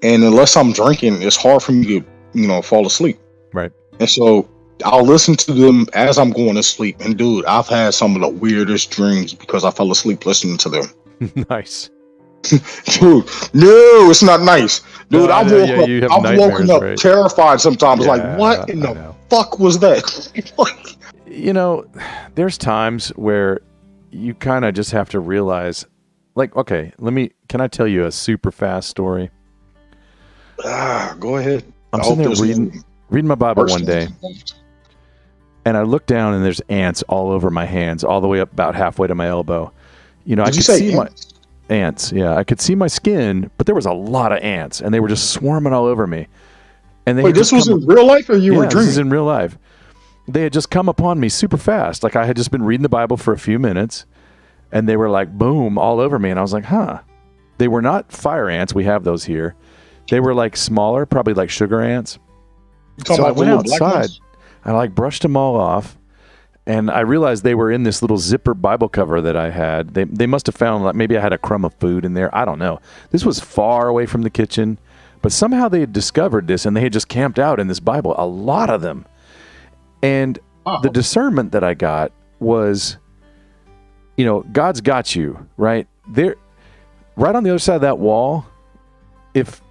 [SPEAKER 8] And unless I'm drinking, it's hard for me to, fall asleep.
[SPEAKER 1] Right.
[SPEAKER 8] And so I'll listen to them as I'm going to sleep. And dude, I've had some of the weirdest dreams because I fell asleep listening to them.
[SPEAKER 1] Nice.
[SPEAKER 8] Dude, no, it's not nice. Dude,
[SPEAKER 1] No,
[SPEAKER 8] I've woken up
[SPEAKER 1] right?
[SPEAKER 8] terrified sometimes.
[SPEAKER 1] Yeah,
[SPEAKER 8] like, what in
[SPEAKER 1] I
[SPEAKER 8] the
[SPEAKER 1] know.
[SPEAKER 8] fuck was that?
[SPEAKER 1] There's times where you kind of just have to realize, like, okay, can I tell you a super fast story?
[SPEAKER 8] Go ahead.
[SPEAKER 1] I'm sitting there reading my Bible one day, and I look down and there's ants all over my hands, all the way up about halfway to my elbow. I could see my ants. Yeah, I could see my skin, but there was a lot of ants, and they were just swarming all over me. And
[SPEAKER 8] wait, this was in real life, or you were dreaming?
[SPEAKER 1] This is in real life. They had just come upon me super fast. Like I had just been reading the Bible for a few minutes, and they were like, boom, all over me. And I was like, huh. They were not fire ants. We have those here. They were like smaller, probably like sugar ants. So I went outside. I brushed them all off, and I realized they were in this little zipper Bible cover that I had. They must have found, like, maybe I had a crumb of food in there. I don't know. This was far away from the kitchen, but somehow they had discovered this, and they had just camped out in this Bible, a lot of them. And the discernment that I got was, God's got you, right? There, right on the other side of that wall,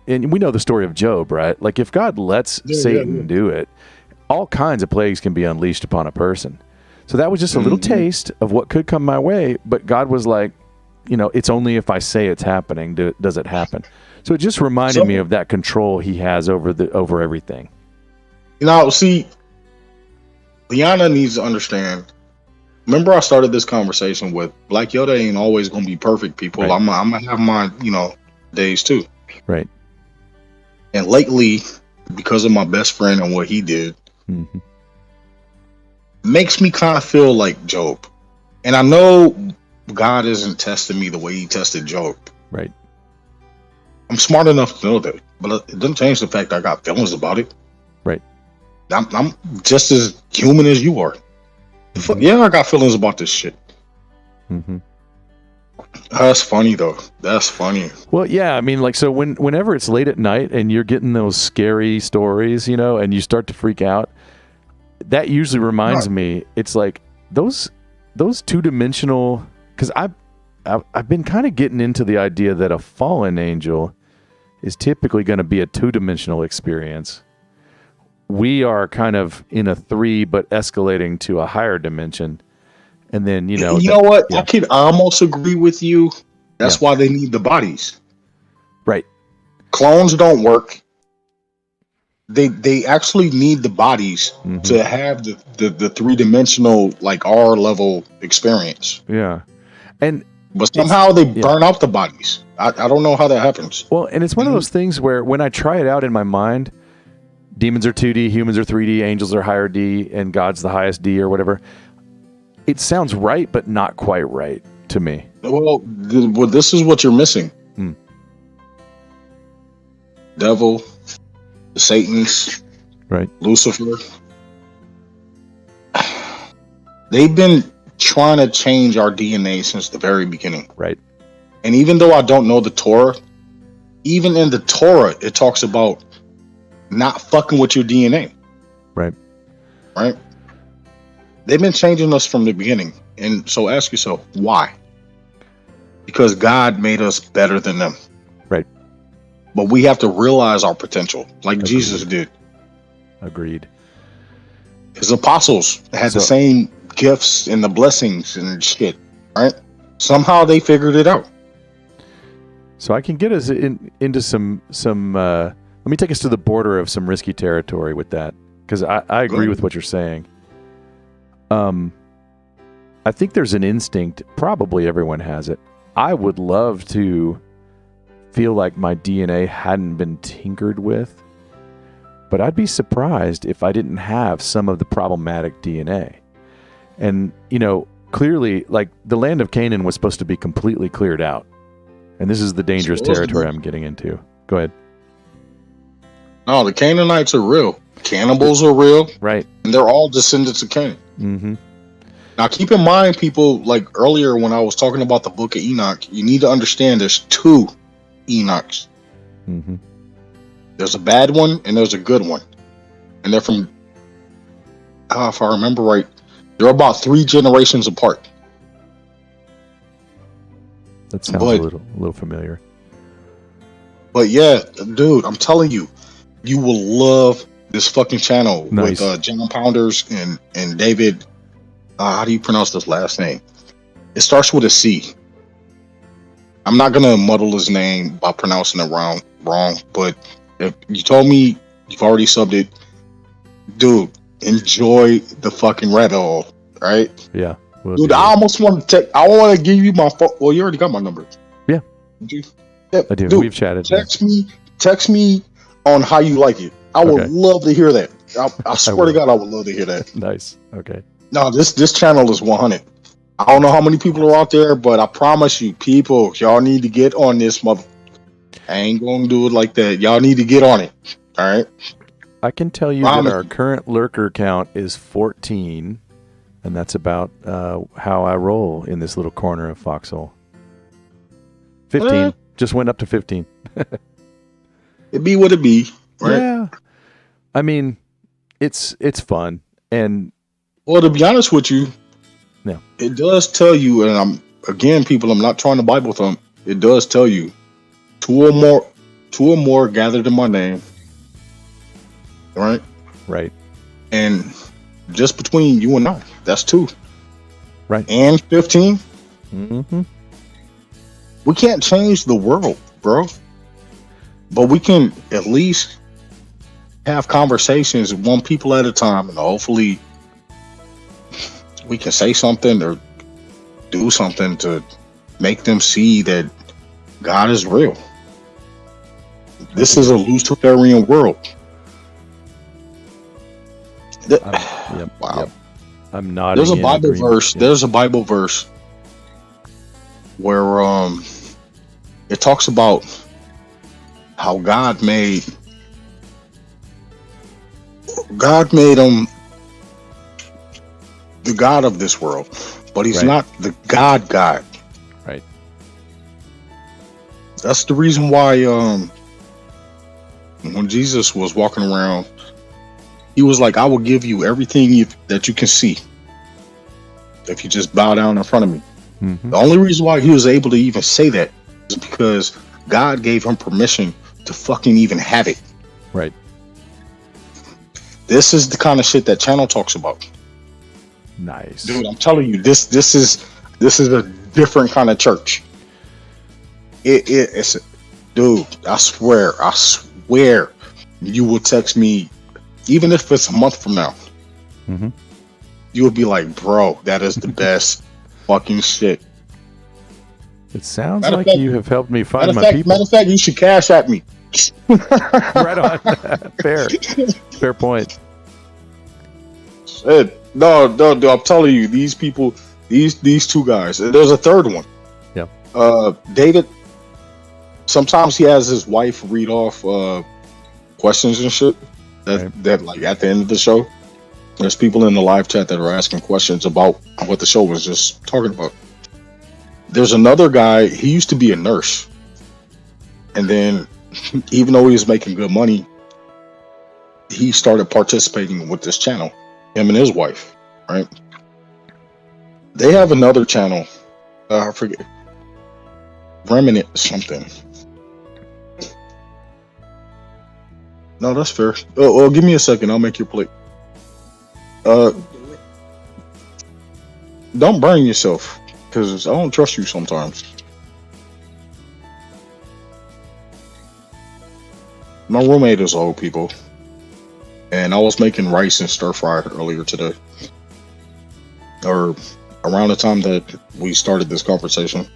[SPEAKER 1] and we know the story of Job, right? Like, if God lets Satan do it, all kinds of plagues can be unleashed upon a person. So that was just a little taste of what could come my way, but God was like, it's only if I say it's happening does it happen. So it just reminded me of that control he has over everything.
[SPEAKER 8] See, Liana needs to understand. Remember, I started this conversation with Black Yoda ain't always going to be perfect, people. Right. I'm going to have my, days too.
[SPEAKER 1] Right.
[SPEAKER 8] And lately, because of my best friend and what he did, makes me kind of feel like Job. And I know God isn't testing me the way he tested Job.
[SPEAKER 1] Right.
[SPEAKER 8] I'm smart enough to know that, but it doesn't change the fact I got feelings about it.
[SPEAKER 1] Right.
[SPEAKER 8] I'm just as human as you are. Yeah, I got feelings about this shit. That's funny though. That's funny.
[SPEAKER 1] Well, yeah, I mean, like, so whenever it's late at night and you're getting those scary stories, and you start to freak out, that usually reminds me. It's like those two-dimensional. Because I've been kind of getting into the idea that a fallen angel is typically going to be a two-dimensional experience. We are kind of in a 3, but escalating to a higher dimension. And then, you know
[SPEAKER 8] what? Yeah. I can almost agree with you. That's why they need the bodies.
[SPEAKER 1] Right.
[SPEAKER 8] Clones don't work. They actually need the bodies to have the 3-dimensional, like, R level experience.
[SPEAKER 1] Yeah.
[SPEAKER 8] But somehow they burn out the bodies. I don't know how that happens.
[SPEAKER 1] Well, and it's one of those things where when I try it out in my mind, demons are 2D, humans are 3D, angels are higher D, and God's the highest D or whatever. It sounds right, but not quite right to me.
[SPEAKER 8] Well, this is what you're missing. Devil, the Satans,
[SPEAKER 1] right?
[SPEAKER 8] Lucifer. They've been trying to change our DNA since the very beginning.
[SPEAKER 1] Right.
[SPEAKER 8] And even though I don't know the Torah, even in the Torah, it talks about not fucking with your DNA.
[SPEAKER 1] Right.
[SPEAKER 8] Right. They've been changing us from the beginning. And so ask yourself, why? Because God made us better than them.
[SPEAKER 1] Right.
[SPEAKER 8] But we have to realize our potential, like
[SPEAKER 1] Agreed.
[SPEAKER 8] Jesus did.
[SPEAKER 1] Agreed.
[SPEAKER 8] His apostles had the same gifts and the blessings and shit, right? Somehow they figured it out.
[SPEAKER 1] So I can get us into some. Let me take us to the border of some risky territory with that, because I agree with what you're saying. I think there's an instinct. Probably everyone has it. I would love to feel like my DNA hadn't been tinkered with, but I'd be surprised if I didn't have some of the problematic DNA. And clearly, like the land of Canaan was supposed to be completely cleared out. And this is the dangerous territory I'm getting into. Go ahead.
[SPEAKER 8] No, the Canaanites are real. Cannibals are real.
[SPEAKER 1] Right.
[SPEAKER 8] And they're all descendants of Canaan.
[SPEAKER 1] Mm-hmm.
[SPEAKER 8] Now, keep in mind, people, like earlier when I was talking about the book of Enoch, you need to understand there's 2 Enochs.
[SPEAKER 1] Mm-hmm.
[SPEAKER 8] There's a bad one and there's a good one. And they're from, if I remember right, they're about 3 generations apart.
[SPEAKER 1] That sounds a little familiar.
[SPEAKER 8] But yeah, dude, I'm telling you, you will love this fucking channel.
[SPEAKER 1] Nice.
[SPEAKER 8] With John Pounders and David. How do you pronounce this last name? It starts with a C. I'm not gonna muddle his name by pronouncing it wrong. But if you told me you've already subbed it, dude, enjoy the fucking rabbit hole, right?
[SPEAKER 1] Yeah.
[SPEAKER 8] Dude, I almost want to I want to give you my phone. Well, you already got my number.
[SPEAKER 1] Yeah.
[SPEAKER 8] Yeah,
[SPEAKER 1] I do.
[SPEAKER 8] Dude,
[SPEAKER 1] We've chatted.
[SPEAKER 8] Text me on how you like it. I would love to hear that. I swear to God, I would love to hear that.
[SPEAKER 1] Nice. Okay.
[SPEAKER 8] No, this channel is 100. I don't know how many people are out there, but I promise you, people, y'all need to get on this mother. I ain't gonna do it like that. Y'all need to get on it. All right.
[SPEAKER 1] I can tell you that our current lurker count is 14, and that's about how I roll in this little corner of Foxhole. 15. Just went up to 15.
[SPEAKER 8] It be what it be, right?
[SPEAKER 1] Yeah. I mean, it's fun. And
[SPEAKER 8] well, to be honest with you,
[SPEAKER 1] no,
[SPEAKER 8] it does tell you, and I'm not trying to Bible thump. It does tell you, two or more gathered in my name, right?
[SPEAKER 1] Right.
[SPEAKER 8] And just between you and I, that's 2.
[SPEAKER 1] Right.
[SPEAKER 8] And 15.
[SPEAKER 1] Mm-hmm.
[SPEAKER 8] We can't change the world, bro. But we can at least have conversations 1 people at a time, and hopefully we can say something or do something to make them see that God is real. This is a Luciferian world.
[SPEAKER 1] Wow. Yep. I'm nodding.
[SPEAKER 8] There's a Bible verse. Yep. There's a Bible verse where it talks about how God made him the God of this world, but he's not the God.
[SPEAKER 1] Right.
[SPEAKER 8] That's the reason why when Jesus was walking around, he was like, I will give you everything that you can see if you just bow down in front of me.
[SPEAKER 1] Mm-hmm.
[SPEAKER 8] The only reason why he was able to even say that is because God gave him permission to fucking even have it.
[SPEAKER 1] Right.
[SPEAKER 8] This is the kind of shit that channel talks about.
[SPEAKER 1] Nice.
[SPEAKER 8] Dude, I'm telling you, this is a different kind of church. It's dude, I swear you will text me, even if it's a month from now.
[SPEAKER 1] Mm-hmm.
[SPEAKER 8] You would be like, bro, that is the best fucking shit.
[SPEAKER 1] It sounds like you have helped me find my people.
[SPEAKER 8] Matter of fact, you should cash at me.
[SPEAKER 1] Right on. Fair point.
[SPEAKER 8] No, I'm telling you, these people, these 2 guys. There's a third one.
[SPEAKER 1] Yeah.
[SPEAKER 8] David. Sometimes he has his wife read off questions and shit that like at the end of the show. There's people in the live chat that are asking questions about what the show was just talking about. There's another guy. He used to be a nurse, and then even though he was making good money, he started participating with this channel. Him and his wife, right? They have another channel. I forget. Remnant something. No, that's fair. Oh, give me a second. I'll make your plate. Don't burn yourself, because I don't trust you sometimes. my roommate is old people, and I was making rice and stir fry earlier today, or around the time that we started this conversation.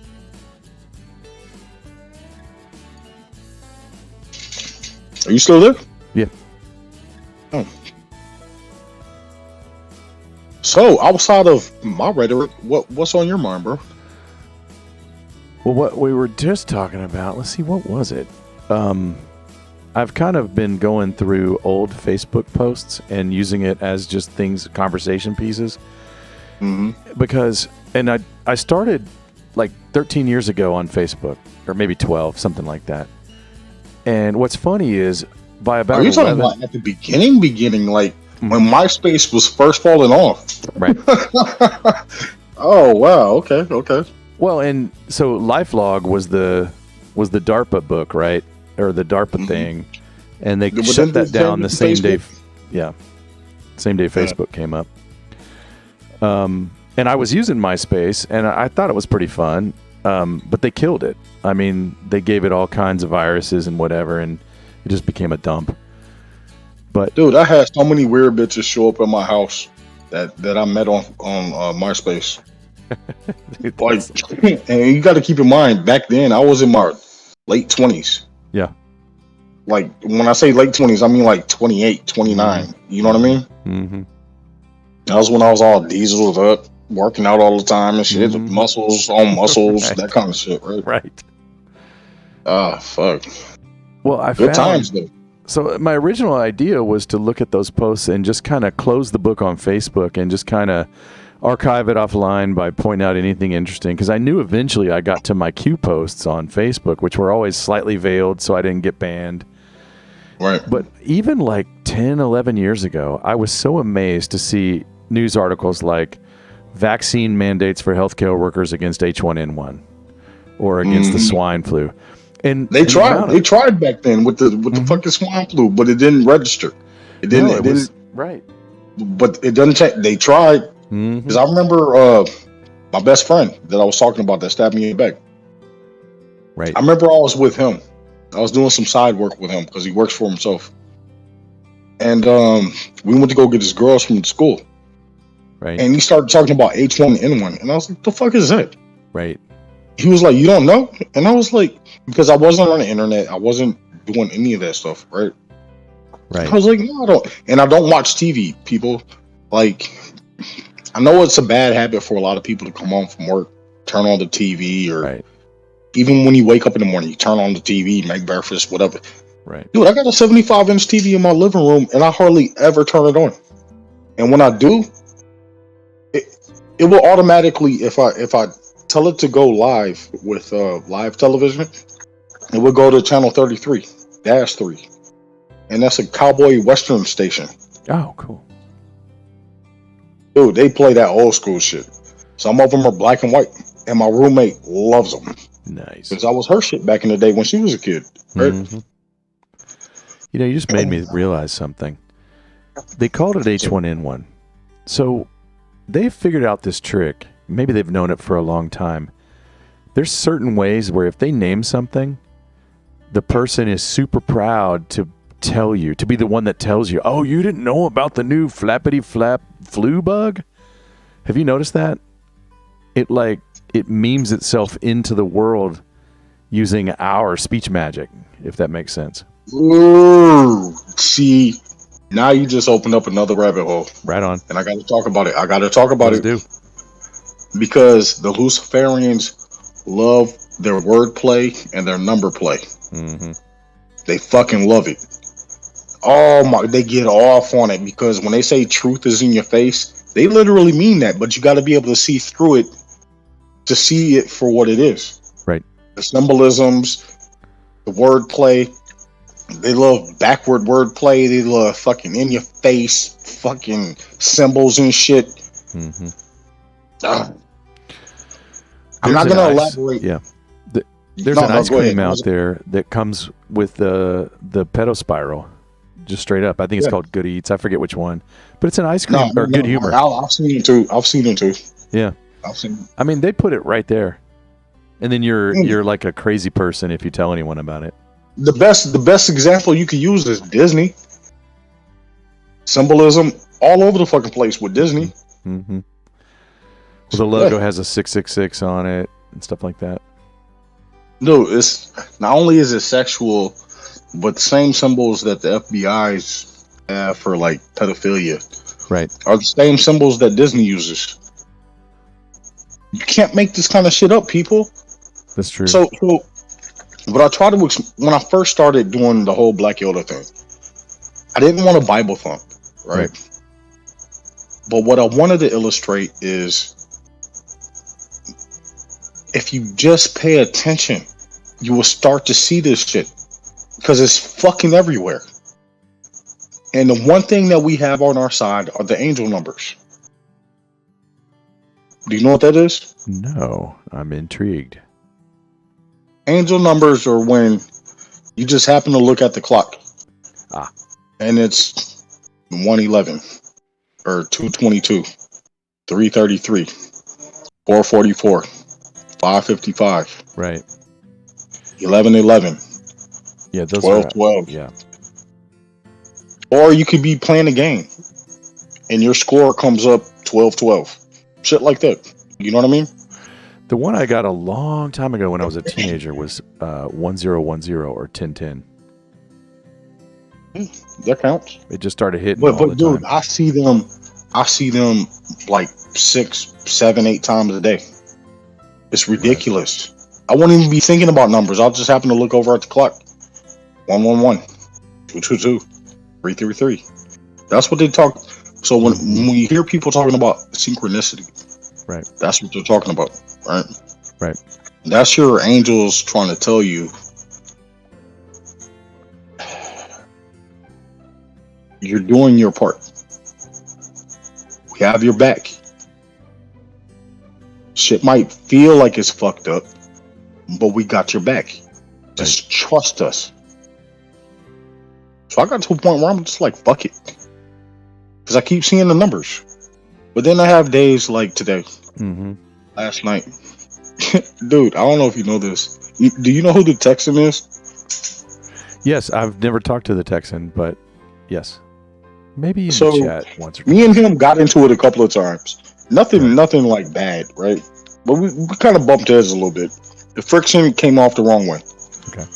[SPEAKER 8] Are you still there?
[SPEAKER 1] Yeah.
[SPEAKER 8] Oh. So, outside of my rhetoric, what's on your mind, bro?
[SPEAKER 1] Well, what we were just talking about, let's see, what was it? I've kind of been going through old Facebook posts and using it as just conversation pieces. Because, and I started like 13 years ago on Facebook, or maybe 12, something like that. And what's funny is by about
[SPEAKER 8] Are you talking about at the beginning, like when MySpace was first falling off?
[SPEAKER 1] Right.
[SPEAKER 8] Oh, wow. Okay.
[SPEAKER 1] Well, and so LifeLog was the DARPA book, right? Or the DARPA thing. And they shut that down the same day. Yeah. Same day Facebook came up. And I was using MySpace, and I thought it was pretty fun. But they killed it. I mean, they gave it all kinds of viruses and whatever, and it just became a dump. But
[SPEAKER 8] dude, I had so many weird bitches show up at my house that I met on MySpace.
[SPEAKER 1] Dude,
[SPEAKER 8] like, and you got to keep in mind, back then I was in my late 20s.
[SPEAKER 1] Yeah.
[SPEAKER 8] Like when I say late 20s, I mean like 28, 29. You know what I mean?
[SPEAKER 1] Mm-hmm.
[SPEAKER 8] That was when I was all dieseled up, working out all the time and shit, muscles on muscles,
[SPEAKER 1] Right.
[SPEAKER 8] That kind of shit, right?
[SPEAKER 1] Right.
[SPEAKER 8] Ah, fuck.
[SPEAKER 1] Well, I
[SPEAKER 8] Good
[SPEAKER 1] found
[SPEAKER 8] times though.
[SPEAKER 1] So my original idea was to look at those posts and just kind of close the book on Facebook and just kind of archive it offline by pointing out anything interesting, because I knew eventually I got to my Q posts on Facebook, which were always slightly veiled so I didn't get banned.
[SPEAKER 8] Right.
[SPEAKER 1] But even like 10, 11 years ago, I was so amazed to see news articles like vaccine mandates for healthcare workers against H1N1 or against the swine flu. And
[SPEAKER 8] They tried back then with the fucking swine flu, but it didn't register. It didn't.
[SPEAKER 1] Right.
[SPEAKER 8] But it doesn't check. They tried. Because I remember my best friend that I was talking about that stabbed me in the back.
[SPEAKER 1] Right.
[SPEAKER 8] I remember I was with him. I was doing some side work with him because he works for himself. And we went to go get his girls from school.
[SPEAKER 1] Right.
[SPEAKER 8] And he started talking about H1N1. And I was like, the fuck is that?
[SPEAKER 1] Right.
[SPEAKER 8] He was like, you don't know? And I was like, because I wasn't on the internet. I wasn't doing any of that stuff, right?
[SPEAKER 1] Right.
[SPEAKER 8] I was like, no, I don't. And I don't watch TV, people. Like, I know it's a bad habit for a lot of people to come home from work, turn on the TV, or even when you wake up in the morning, you turn on the TV, make breakfast, whatever.
[SPEAKER 1] Right.
[SPEAKER 8] Dude, I got a 75-inch TV in my living room, and I hardly ever turn it on. And when I do, it will automatically, if I tell it to go live with live television, it will go to channel 33-3. And that's a cowboy western station.
[SPEAKER 1] Oh, cool.
[SPEAKER 8] Dude, they play that old school shit. Some of them are black and white, and my roommate loves them.
[SPEAKER 1] Nice.
[SPEAKER 8] Because I was her shit back in the day when she was a kid. Right?
[SPEAKER 1] Mm-hmm. You know, you just made me realize something. They called it H1N1. So they figured out this trick. Maybe they've known it for a long time. There's certain ways where if they name something, the person is super proud to tell you, to be the one that tells you, oh, you didn't know about the new flappity flap flu bug? Have you noticed that? It memes itself into the world using our speech magic, if that makes sense.
[SPEAKER 8] Ooh, see, now you just opened up another rabbit hole.
[SPEAKER 1] Right on.
[SPEAKER 8] And I got to talk about it. Let's
[SPEAKER 1] do.
[SPEAKER 8] Because the Luciferians love their wordplay and their number play.
[SPEAKER 1] Mm-hmm.
[SPEAKER 8] They fucking love it. Oh my, they get off on it because when they say truth is in your face, they literally mean that, but you got to be able to see through it to see it for what it is.
[SPEAKER 1] Right.
[SPEAKER 8] The symbolisms, the wordplay. They love backward wordplay. They love fucking in your face, fucking symbols and shit.
[SPEAKER 1] Mm-hmm.
[SPEAKER 8] I'm not going to elaborate.
[SPEAKER 1] Yeah. There's an ice cream out there that comes with the pedo spiral. Just straight up. I think it's called Good Eats. I forget which one. But it's an ice cream or Good Humor.
[SPEAKER 8] I've seen it too.
[SPEAKER 1] Yeah. I mean, they put it right there. And then you're like a crazy person if you tell anyone about it.
[SPEAKER 8] the best example you could use is Disney. Symbolism all over the fucking place with Disney.
[SPEAKER 1] Mm-hmm. Well, the logo has a 666 on it and stuff like that.
[SPEAKER 8] No, it's not only is it sexual, but the same symbols that the FBI's have for like pedophilia
[SPEAKER 1] Right.
[SPEAKER 8] are the same symbols that Disney uses. You can't make this kind of shit up, people.
[SPEAKER 1] That's true.
[SPEAKER 8] So what I tried to when I first started doing the whole Black Yoda thing, I didn't want a Bible thump, right? But what I wanted to illustrate is if you just pay attention, you will start to see this shit because it's fucking everywhere. And the one thing that we have on our side are the angel numbers. Do you know what that is?
[SPEAKER 1] No, I'm intrigued.
[SPEAKER 8] Angel numbers are when you just happen to look at the clock.
[SPEAKER 1] Ah.
[SPEAKER 8] And it's 111 or 222, 333, 444, 555.
[SPEAKER 1] Right.
[SPEAKER 8] 1111.
[SPEAKER 1] Yeah, those
[SPEAKER 8] 1212.
[SPEAKER 1] Yeah.
[SPEAKER 8] Or you could be playing a game and your score comes up 1212. Shit like that. You know what I mean?
[SPEAKER 1] The one I got a long time ago when I was a teenager was 1010 or 1010.
[SPEAKER 8] That counts.
[SPEAKER 1] It just started hitting
[SPEAKER 8] But
[SPEAKER 1] all the
[SPEAKER 8] dude,
[SPEAKER 1] time.
[SPEAKER 8] I see them like 6, 7, 8 times a day. It's ridiculous. I won't even be thinking about numbers. I'll just happen to look over at the clock. 111, 222, 333. That's what they talk. So when you hear people talking about synchronicity,
[SPEAKER 1] Right.
[SPEAKER 8] that's what they're talking about, right?
[SPEAKER 1] Right.
[SPEAKER 8] That's your angels trying to tell you you're doing your part. We have your back. Shit might feel like it's fucked up, but we got your back. Just trust us. So I got to a point where I'm just like, fuck it. Because I keep seeing the numbers. But then I have days like today.
[SPEAKER 1] Mm-hmm.
[SPEAKER 8] Last night. Dude, I don't know if you know this. Do you know who the Texan is?
[SPEAKER 1] Yes, I've never talked to the Texan, but yes. Maybe in
[SPEAKER 8] So,
[SPEAKER 1] the chat once or
[SPEAKER 8] Me and him got into it a couple of times. Nothing like bad, right? But we kind of bumped heads a little bit. The friction came off the wrong way.
[SPEAKER 1] Okay.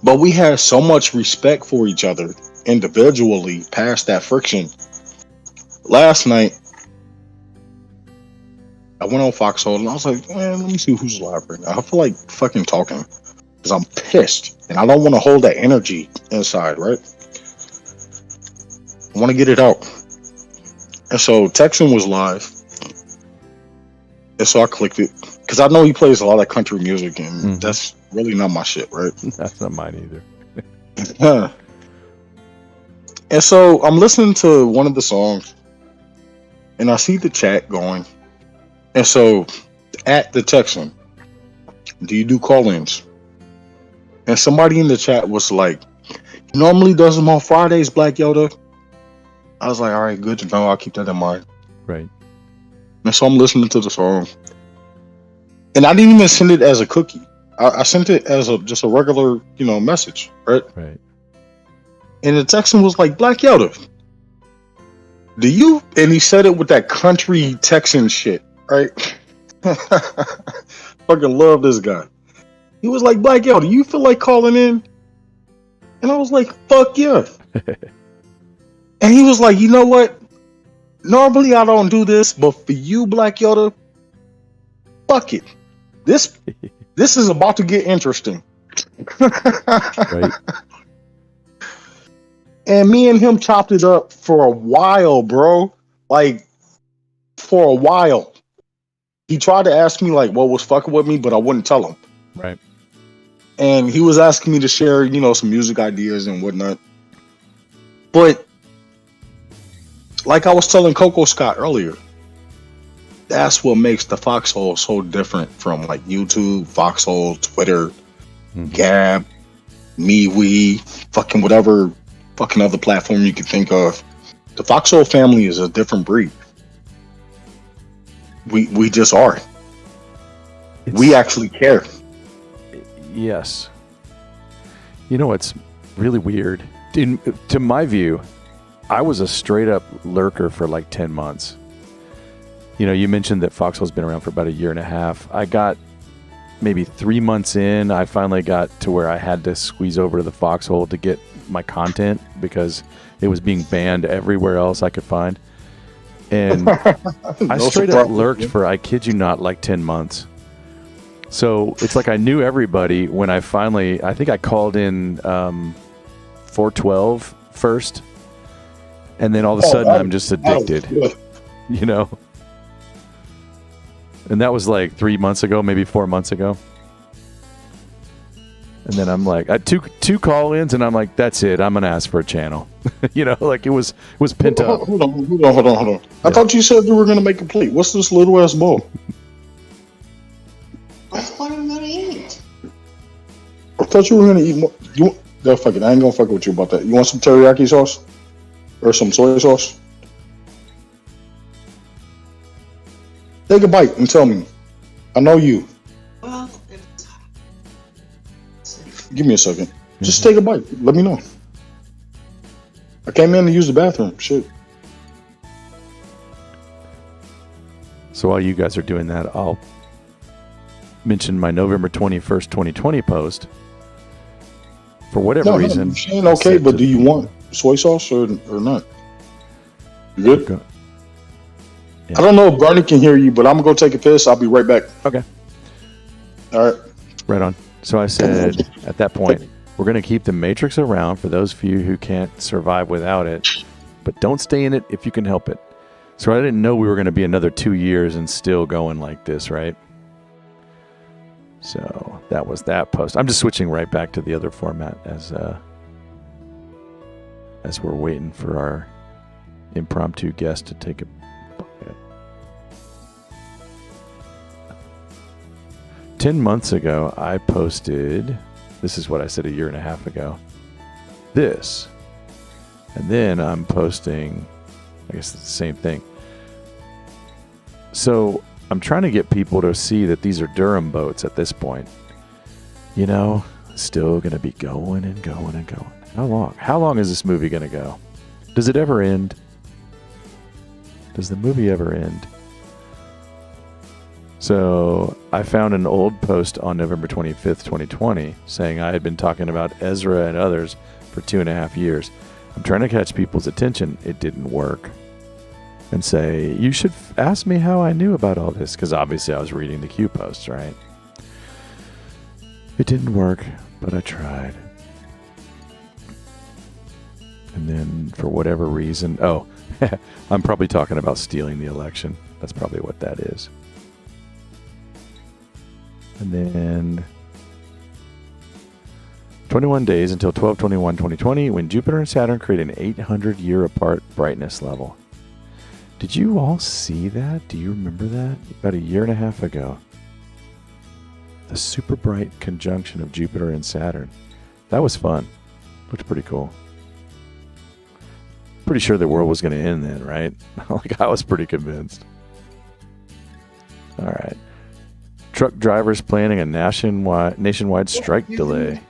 [SPEAKER 8] But we had so much respect for each other individually past that friction. Last night, I went on Foxhole and I was like, man, let me see who's live right now. I feel like fucking talking because I'm pissed and I don't want to hold that energy inside, right? I want to get it out. And so Texan was live. And so I clicked it because I know he plays a lot of country music and that's really not my shit, right?
[SPEAKER 1] That's not mine either.
[SPEAKER 8] And so I'm listening to one of the songs and I see the chat going. And so at the Texan, do you do call-ins? And somebody in the chat was like, he normally does them on Fridays, Black Yoda. I was like, all right, good to know. I'll keep that in mind.
[SPEAKER 1] Right.
[SPEAKER 8] And so I'm listening to the song. And I didn't even send it as a cookie. I sent it as just a regular, message, right?
[SPEAKER 1] Right.
[SPEAKER 8] And the Texan was like, Black Yoda, do you? And he said it with that country Texan shit, right? Fucking love this guy. He was like, Black Yoda, do you feel like calling in? And I was like, fuck yeah. And he was like, you know what? Normally I don't do this, but for you, Black Yoda, fuck it. This is about to get interesting.
[SPEAKER 1] Right.
[SPEAKER 8] And me and him chopped it up for a while, bro. Like, for a while. He tried to ask me, like, what was fucking with me, but I wouldn't tell him.
[SPEAKER 1] Right.
[SPEAKER 8] And he was asking me to share, some music ideas and whatnot. But, like I was telling Coco Scott earlier, that's what makes the Foxhole so different from, like, YouTube, Foxhole, Twitter, Gab, MeWe, fucking whatever fucking other platform you can think of. The Foxhole family is a different breed. We just are. We actually care.
[SPEAKER 1] Yes. You know what's really weird? To my view, I was a straight up lurker for like 10 months. You know, you mentioned that Foxhole's been around for about a year and a half. I got maybe 3 months in, I finally got to where I had to squeeze over to the Foxhole to get my content because it was being banned everywhere else I could find. And I straight up lurked for, I kid you not, like 10 months. So it's like I knew everybody when I finally, I think I called in 412 first. And then all of a sudden I'm just addicted, you know? And that was like 3 months ago, maybe 4 months ago. And then I'm like, I had two call-ins, and I'm like, that's it. I'm gonna ask for a channel. You know, like it was pent up.
[SPEAKER 8] Hold on. I thought you said you were gonna make a plate. What's this little ass bowl?
[SPEAKER 9] That's what I'm gonna eat.
[SPEAKER 8] I thought you were gonna eat more. Fuck it. I ain't gonna fuck with you about that. You want some teriyaki sauce or some soy sauce? Take a bite and tell me. I know you.
[SPEAKER 9] Well,
[SPEAKER 8] Give me a second. Just take a bite. Let me know. I came in to use the bathroom. Shit.
[SPEAKER 1] So while you guys are doing that, I'll mention my November 21st, 2020 post. For whatever reason.
[SPEAKER 8] You're saying okay, but do you want soy sauce or not? You good?
[SPEAKER 1] Okay. Yeah.
[SPEAKER 8] I don't know if Garney can hear you, but I'm going to go take a piss. I'll be right back.
[SPEAKER 1] Okay.
[SPEAKER 8] All right.
[SPEAKER 1] Right on. So I said at that point, we're going to keep the Matrix around for those of you who can't survive without it, but don't stay in it if you can help it. So I didn't know we were going to be another 2 years and still going like this, right? So that was that post. I'm just switching right back to the other format as we're waiting for our impromptu guest to take a bucket. 10 months ago, I posted, this is what I said a year and a half ago, this. And then I'm posting, I guess it's the same thing. So I'm trying to get people to see that these are Durham boats at this point. You know, still going to be going and going and going. How long? How long is this movie going to go? Does it ever end? Does the movie ever end? So I found an old post on November 25th, 2020, saying I had been talking about Ezra and others for 2.5 years. I'm trying to catch people's attention. It didn't work. And say, you should ask me how I knew about all this, because obviously I was reading the Q posts, right? It didn't work, but I tried. And then for whatever reason, I'm probably talking about stealing the election. That's probably what that is. And then 21 days until 12/21/2020, when Jupiter and Saturn create an 800-year apart brightness level. Did you all see that? Do you remember that? About a year and a half ago. The super bright conjunction of Jupiter and Saturn. That was fun. Looked pretty cool. Pretty sure the world was going to end then, right? Like, I was pretty convinced. All right. Truck drivers planning a nationwide strike delay.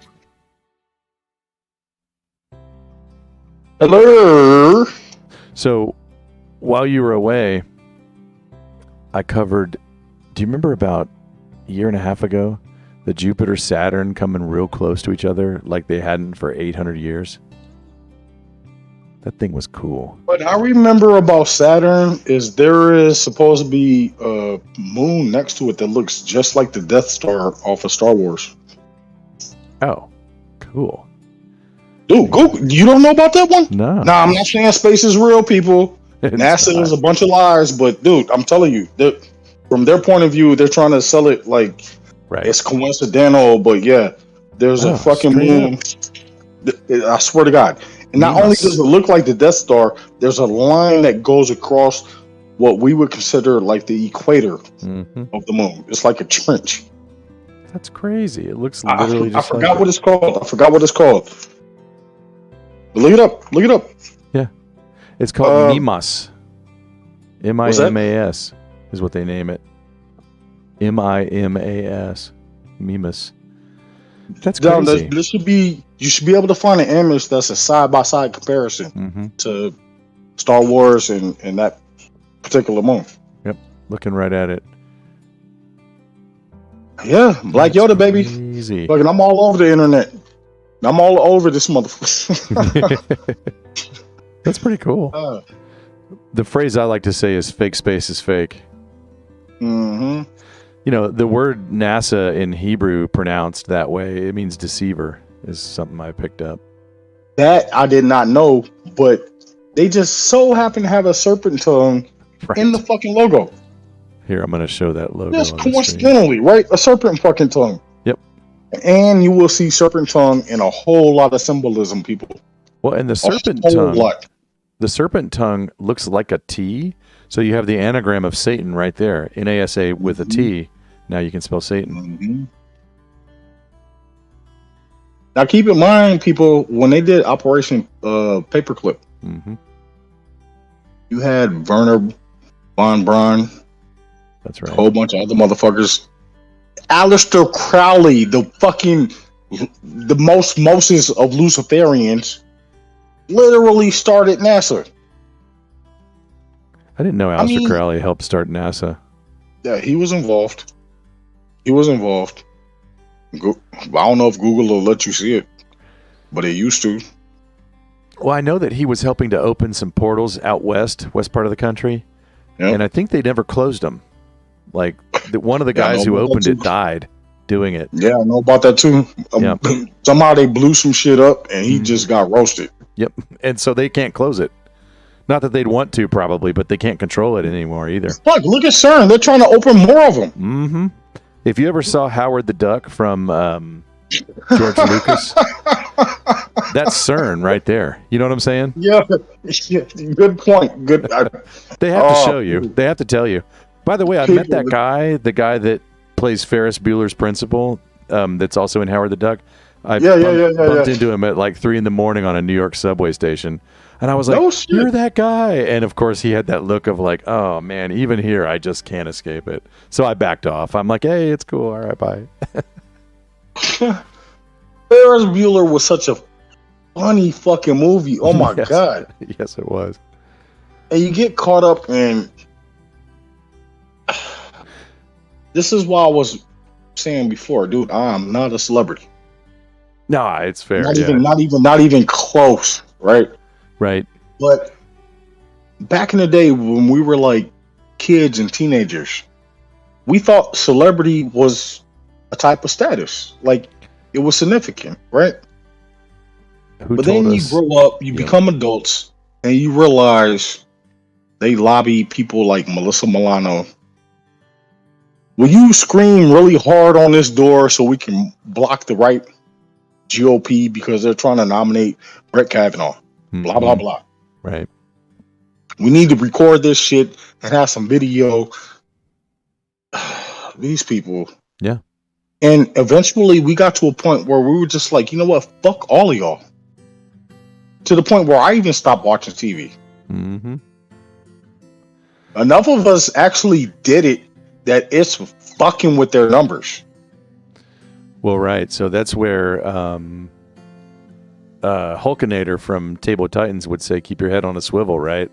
[SPEAKER 8] Hello.
[SPEAKER 1] So, while you were away, I covered, do you remember about a year and a half ago, the Jupiter-Saturn coming real close to each other like they hadn't for 800 years? That thing was cool.
[SPEAKER 8] What I remember about Saturn is there is supposed to be a moon next to it that looks just like the Death Star off of Star Wars.
[SPEAKER 1] Oh, cool.
[SPEAKER 8] Dude, go! You don't know about that one?
[SPEAKER 1] No.
[SPEAKER 8] Nah, I'm not saying space is real, people. NASA is a bunch of lies, but dude, I'm telling you, from their point of view, they're trying to sell it like it's coincidental. But yeah, there's a fucking moon. I swear to God. And not only does it look like the Death Star, there's a line that goes across what we would consider like the equator of the moon. It's like a trench.
[SPEAKER 1] That's crazy. It looks literally just
[SPEAKER 8] I forgot what it's called. I forgot what it's called. Look it up. Look it up.
[SPEAKER 1] Yeah. It's called MIMAS. MIMAS is what they name it. MIMAS. MIMAS. That's
[SPEAKER 8] John,
[SPEAKER 1] crazy.
[SPEAKER 8] this should be. You should be able to find an image that's a side by side comparison
[SPEAKER 1] Mm-hmm.
[SPEAKER 8] to Star Wars and that particular month.
[SPEAKER 1] Yep, looking right at it.
[SPEAKER 8] Yeah, Black
[SPEAKER 1] That's
[SPEAKER 8] Yoda, baby.
[SPEAKER 1] Crazy.
[SPEAKER 8] Fucking, I'm all over the internet. I'm all over this motherfucker.
[SPEAKER 1] That's pretty cool. The phrase I like to say is "fake space is fake."
[SPEAKER 8] Mm-hmm.
[SPEAKER 1] You know, the word NASA in Hebrew pronounced that way, it means deceiver, is something I picked up.
[SPEAKER 8] That I did not know, but they just so happen to have a serpent tongue in the fucking logo.
[SPEAKER 1] Here, I'm going to show that logo.
[SPEAKER 8] Just
[SPEAKER 1] on the screen.
[SPEAKER 8] coincidentally, right? A serpent fucking tongue.
[SPEAKER 1] Yep.
[SPEAKER 8] And you will see serpent tongue in a whole lot of symbolism, people.
[SPEAKER 1] Well, and the serpent
[SPEAKER 8] whole
[SPEAKER 1] tongue,
[SPEAKER 8] lot.
[SPEAKER 1] the serpent tongue looks like a T. So you have the anagram of Satan right there, NASA with a T. Now you can spell Satan.
[SPEAKER 8] Mm-hmm. Now keep in mind, people, when they did Operation Paperclip,
[SPEAKER 1] Mm-hmm.
[SPEAKER 8] you had Werner von Braun,
[SPEAKER 1] That's
[SPEAKER 8] a
[SPEAKER 1] right.
[SPEAKER 8] whole bunch of other motherfuckers. Aleister Crowley, the most Moses of Luciferians, literally started NASA.
[SPEAKER 1] I didn't know Aleister Crowley helped start NASA.
[SPEAKER 8] Yeah, he was involved. I don't know if Google will let you see it, but it used to.
[SPEAKER 1] Well, I know that he was helping to open some portals out west part of the country.
[SPEAKER 8] Yep.
[SPEAKER 1] And I think they never closed them. Like, one of the guys who opened it died doing it.
[SPEAKER 8] Yeah, I know about that too.
[SPEAKER 1] Yep.
[SPEAKER 8] Somehow they blew some shit up and he just got roasted.
[SPEAKER 1] Yep. And so they can't close it. Not that they'd want to, probably, but they can't control it anymore either.
[SPEAKER 8] Fuck, look at CERN. They're trying to open more of them.
[SPEAKER 1] Mm-hmm. If you ever saw Howard the Duck from George Lucas, that's CERN right there. You know what I'm saying?
[SPEAKER 8] Yeah. Good point. Good.
[SPEAKER 1] They have to show you. They have to tell you. By the way, I met that guy, the guy that plays Ferris Bueller's principal, that's also in Howard the Duck. I bumped into him at like 3 a.m. on a New York subway station. And I was like, you're that guy. And of course, he had that look of like, oh, man, even here, I just can't escape it. So I backed off. I'm like, hey, it's cool. All right, bye.
[SPEAKER 8] Ferris Bueller was such a funny fucking movie. Oh, my God.
[SPEAKER 1] Yes, it was.
[SPEAKER 8] And you get caught up in... This is why I was saying before, dude, I'm not a celebrity.
[SPEAKER 1] No, it's fair.
[SPEAKER 8] Not even close, right?
[SPEAKER 1] Right.
[SPEAKER 8] But back in the day when we were like kids and teenagers, we thought celebrity was a type of status. Like it was significant, right? But then you grow up, you become adults, and you realize they lobby people like Melissa Milano. Will you scream really hard on this door so we can block the right GOP because they're trying to nominate Brett Kavanaugh? Blah, blah, blah.
[SPEAKER 1] Right.
[SPEAKER 8] We need to record this shit and have some video. These people.
[SPEAKER 1] Yeah.
[SPEAKER 8] And eventually we got to a point where we were just like, you know what? Fuck all of y'all. To the point where I even stopped watching TV.
[SPEAKER 1] Mm-hmm.
[SPEAKER 8] Enough of us actually did it that it's fucking with their numbers.
[SPEAKER 1] Well, right. So that's where Hulkinator from Table of Titans would say, keep your head on a swivel, right?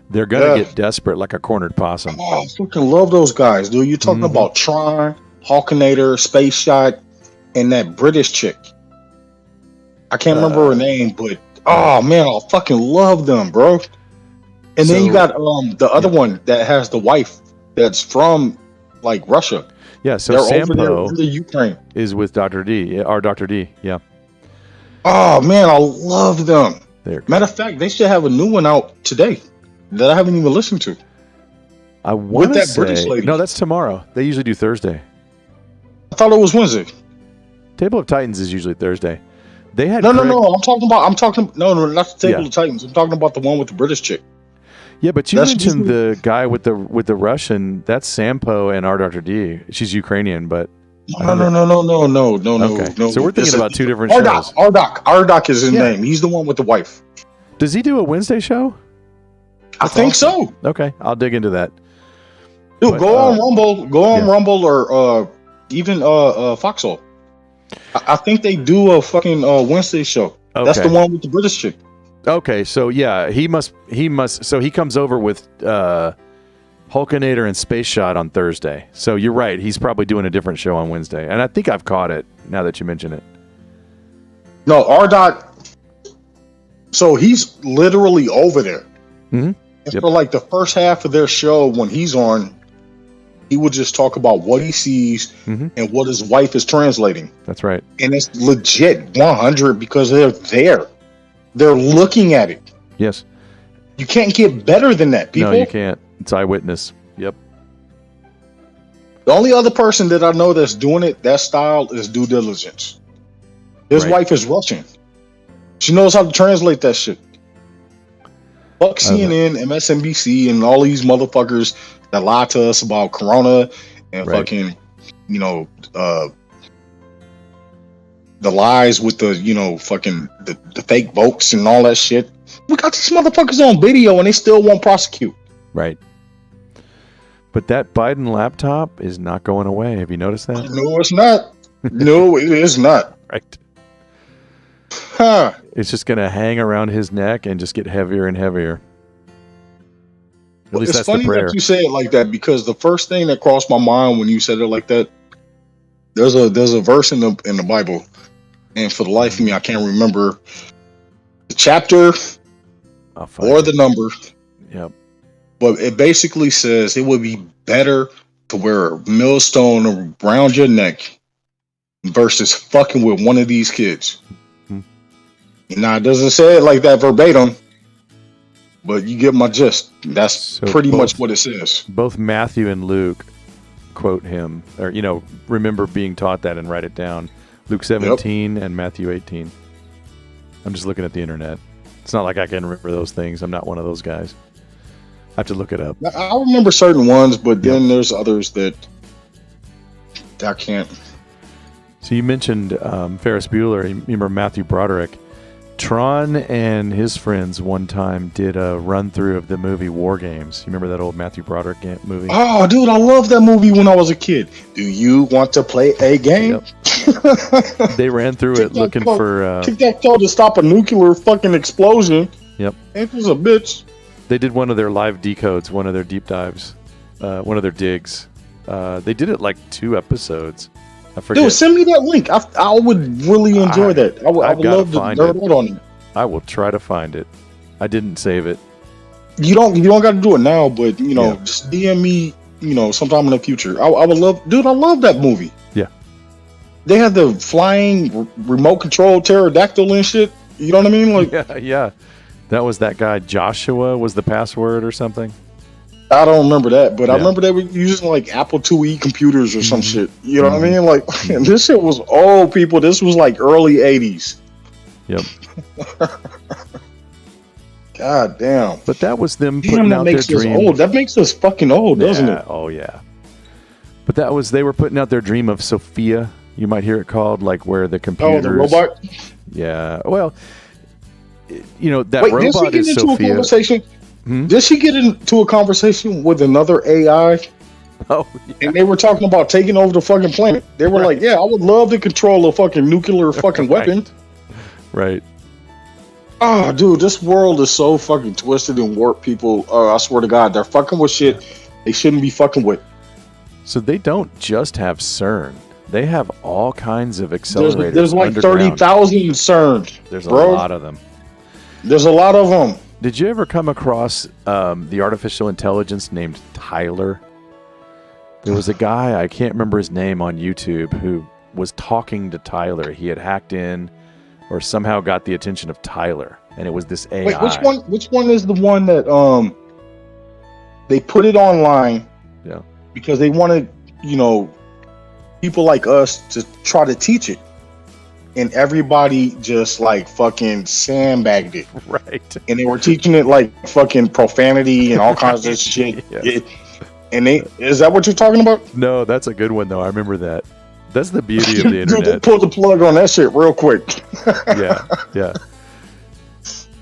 [SPEAKER 1] They're going to get desperate like a cornered possum.
[SPEAKER 8] Oh, I fucking love those guys, dude. You're talking about Tron, Hulkinator, Space Shot, and that British chick. I can't remember her name, but oh man, I fucking love them, bro. And then you got the other one that has the wife that's from like Russia.
[SPEAKER 1] Yeah, so
[SPEAKER 8] they're over there
[SPEAKER 1] Sampo
[SPEAKER 8] in the Ukraine.
[SPEAKER 1] is with Dr. D, our Dr. D, yeah.
[SPEAKER 8] Oh man, I love them. Matter of fact, they should have a new one out today that I haven't even listened to.
[SPEAKER 1] I want
[SPEAKER 8] with
[SPEAKER 1] to
[SPEAKER 8] that
[SPEAKER 1] say,
[SPEAKER 8] British lady.
[SPEAKER 1] No, that's tomorrow. They usually do Thursday.
[SPEAKER 8] I thought it was Wednesday.
[SPEAKER 1] Table of Titans is usually Thursday. They had
[SPEAKER 8] no. I'm talking not the Table
[SPEAKER 1] Yeah.
[SPEAKER 8] of Titans. I'm talking about the one with the British chick.
[SPEAKER 1] Yeah, but you
[SPEAKER 8] That's
[SPEAKER 1] mentioned
[SPEAKER 8] usually-
[SPEAKER 1] the guy with the Russian. That's Sampo and our Dr. D. She's Ukrainian, but
[SPEAKER 8] No. So
[SPEAKER 1] we're thinking about two different
[SPEAKER 8] Ardoc,
[SPEAKER 1] shows.
[SPEAKER 8] Ardoc is his name. He's the one with the wife.
[SPEAKER 1] Does he do a Wednesday show?
[SPEAKER 8] I think so.
[SPEAKER 1] Okay, I'll dig into that.
[SPEAKER 8] Dude,
[SPEAKER 1] But,
[SPEAKER 8] go on Rumble. Go on Rumble or even Foxhole. I think they do a fucking Wednesday show. That's the
[SPEAKER 1] Okay.
[SPEAKER 8] one with the British chick.
[SPEAKER 1] Okay, so yeah, he must. So he comes over with Hulkinator and Space Shot on Thursday. So you're right. He's probably doing a different show on Wednesday, and I think I've caught it now that you mention it.
[SPEAKER 8] No, R. So he's literally over there.
[SPEAKER 1] Mm-hmm.
[SPEAKER 8] And
[SPEAKER 1] Yep.
[SPEAKER 8] for like the first half of their show, when he's on, he would just talk about what he sees
[SPEAKER 1] Mm-hmm.
[SPEAKER 8] and what his wife is translating.
[SPEAKER 1] That's right.
[SPEAKER 8] And it's legit 100 because they're there. They're looking at it.
[SPEAKER 1] Yes.
[SPEAKER 8] You can't get better than that, people.
[SPEAKER 1] No, you can't. It's eyewitness. Yep.
[SPEAKER 8] The only other person that I know that's doing it, that style, is Due Diligence. His
[SPEAKER 1] Right.
[SPEAKER 8] wife is Russian. She knows how to translate that shit. Fuck CNN, MSNBC, and all these motherfuckers that lie to us about Corona and
[SPEAKER 1] Right.
[SPEAKER 8] fucking, the lies with the, fucking the fake votes and all that shit. We got these motherfuckers on video and they still won't prosecute.
[SPEAKER 1] Right. But that Biden laptop is not going away. Have you noticed that?
[SPEAKER 8] No, it's not. No, it is not.
[SPEAKER 1] Right.
[SPEAKER 8] Huh.
[SPEAKER 1] It's just going to hang around his neck and just get heavier and heavier. At least
[SPEAKER 8] It's
[SPEAKER 1] that's
[SPEAKER 8] funny
[SPEAKER 1] the prayer.
[SPEAKER 8] that you say it like that, because the first thing that crossed my mind when you said it like that, there's a verse in the Bible, and for the life of me, I can't remember the chapter
[SPEAKER 1] I'll find
[SPEAKER 8] or
[SPEAKER 1] it.
[SPEAKER 8] the number,
[SPEAKER 1] Yep.
[SPEAKER 8] but it basically says it would be better to wear a millstone around your neck versus fucking with one of these kids.
[SPEAKER 1] Hmm.
[SPEAKER 8] Now, it doesn't say it like that verbatim, but you get my gist. That's
[SPEAKER 1] So
[SPEAKER 8] pretty
[SPEAKER 1] both-
[SPEAKER 8] much what it says.
[SPEAKER 1] Both Matthew and Luke quote him, or, remember being taught that and write it down. Luke 17 and Matthew 18. I'm just looking at the internet. It's not like I can remember those things. I'm not one of those guys. I have to look it up.
[SPEAKER 8] I remember certain ones, but then there's others that I can't.
[SPEAKER 1] So you mentioned Ferris Bueller. You remember Matthew Broderick. Tron and his friends one time did a run through of the movie War Games. You remember that old Matthew Broderick movie?
[SPEAKER 8] Oh, dude, I loved that movie when I was a kid. Do you want to play a game?
[SPEAKER 1] Yep. They ran through it looking for.
[SPEAKER 8] Tic-tac-toe to stop a nuclear fucking explosion.
[SPEAKER 1] Yep.
[SPEAKER 8] It was a bitch.
[SPEAKER 1] They did one of their live decodes, one of their deep dives, one of their digs. They did it like 2 episodes. I forget.
[SPEAKER 8] Dude, send me that link. I would really enjoy that. I would
[SPEAKER 1] I've gotta
[SPEAKER 8] love to
[SPEAKER 1] find
[SPEAKER 8] nerd
[SPEAKER 1] it.
[SPEAKER 8] out on it.
[SPEAKER 1] I will try to find it. I didn't save it.
[SPEAKER 8] You don't got to do it now, but
[SPEAKER 1] Yeah.
[SPEAKER 8] just DM me, sometime in the future. I would love, dude. I love that movie.
[SPEAKER 1] Yeah.
[SPEAKER 8] They had the flying remote control pterodactyl and shit. You know what I mean? Like,
[SPEAKER 1] Yeah. That was that guy. Joshua was the password or something.
[SPEAKER 8] I don't remember that, but I
[SPEAKER 1] Yeah.
[SPEAKER 8] remember they were using like Apple IIe computers or some
[SPEAKER 1] Mhm.
[SPEAKER 8] shit. You know what I
[SPEAKER 1] Mhm.
[SPEAKER 8] mean? Like, this shit was old, people. This was like early 80s.
[SPEAKER 1] Yep.
[SPEAKER 8] God damn.
[SPEAKER 1] But that was them
[SPEAKER 8] Damn,
[SPEAKER 1] putting
[SPEAKER 8] that
[SPEAKER 1] out their
[SPEAKER 8] makes us
[SPEAKER 1] dream.
[SPEAKER 8] old. That makes us fucking old, doesn't
[SPEAKER 1] Yeah,
[SPEAKER 8] it?
[SPEAKER 1] Oh yeah. But they were putting out their dream of Sophia. You might hear it called, like where the
[SPEAKER 8] Oh,
[SPEAKER 1] computers.
[SPEAKER 8] the robot.
[SPEAKER 1] Yeah. Well, that
[SPEAKER 8] Wait, did she
[SPEAKER 1] robot
[SPEAKER 8] get
[SPEAKER 1] is
[SPEAKER 8] into a
[SPEAKER 1] Sophia.
[SPEAKER 8] conversation?
[SPEAKER 1] Hmm?
[SPEAKER 8] Did she get into a conversation with another AI?
[SPEAKER 1] Oh, yeah.
[SPEAKER 8] And they were talking about taking over the fucking planet. They were like, "Yeah, I would love to control a fucking nuclear fucking weapon."
[SPEAKER 1] Right.
[SPEAKER 8] Oh, dude, this world is so fucking twisted and warped, people. I swear to God, they're fucking with shit they shouldn't be fucking with.
[SPEAKER 1] So they don't just have CERN. They have all kinds of accelerators.
[SPEAKER 8] There's like
[SPEAKER 1] underground.
[SPEAKER 8] 30,000 CERN.
[SPEAKER 1] There's
[SPEAKER 8] bro.
[SPEAKER 1] a lot of them.
[SPEAKER 8] There's a lot of them.
[SPEAKER 1] Did you ever come across the artificial intelligence named Tyler? There was a guy, I can't remember his name, on YouTube who was talking to Tyler. He had hacked in or somehow got the attention of Tyler, and it was this AI.
[SPEAKER 8] Wait, which one is the one that they put it online?
[SPEAKER 1] Yeah.
[SPEAKER 8] Because they wanted, people like us to try to teach it. And everybody just like fucking sandbagged it.
[SPEAKER 1] Right.
[SPEAKER 8] And they were teaching it like fucking profanity and all kinds of shit.
[SPEAKER 1] Yeah.
[SPEAKER 8] Is that what you're talking about?
[SPEAKER 1] No, that's a good one, though. I remember that. That's the beauty of the
[SPEAKER 8] Dude, they
[SPEAKER 1] internet.
[SPEAKER 8] pulled the plug on that shit real quick.
[SPEAKER 1] Yeah.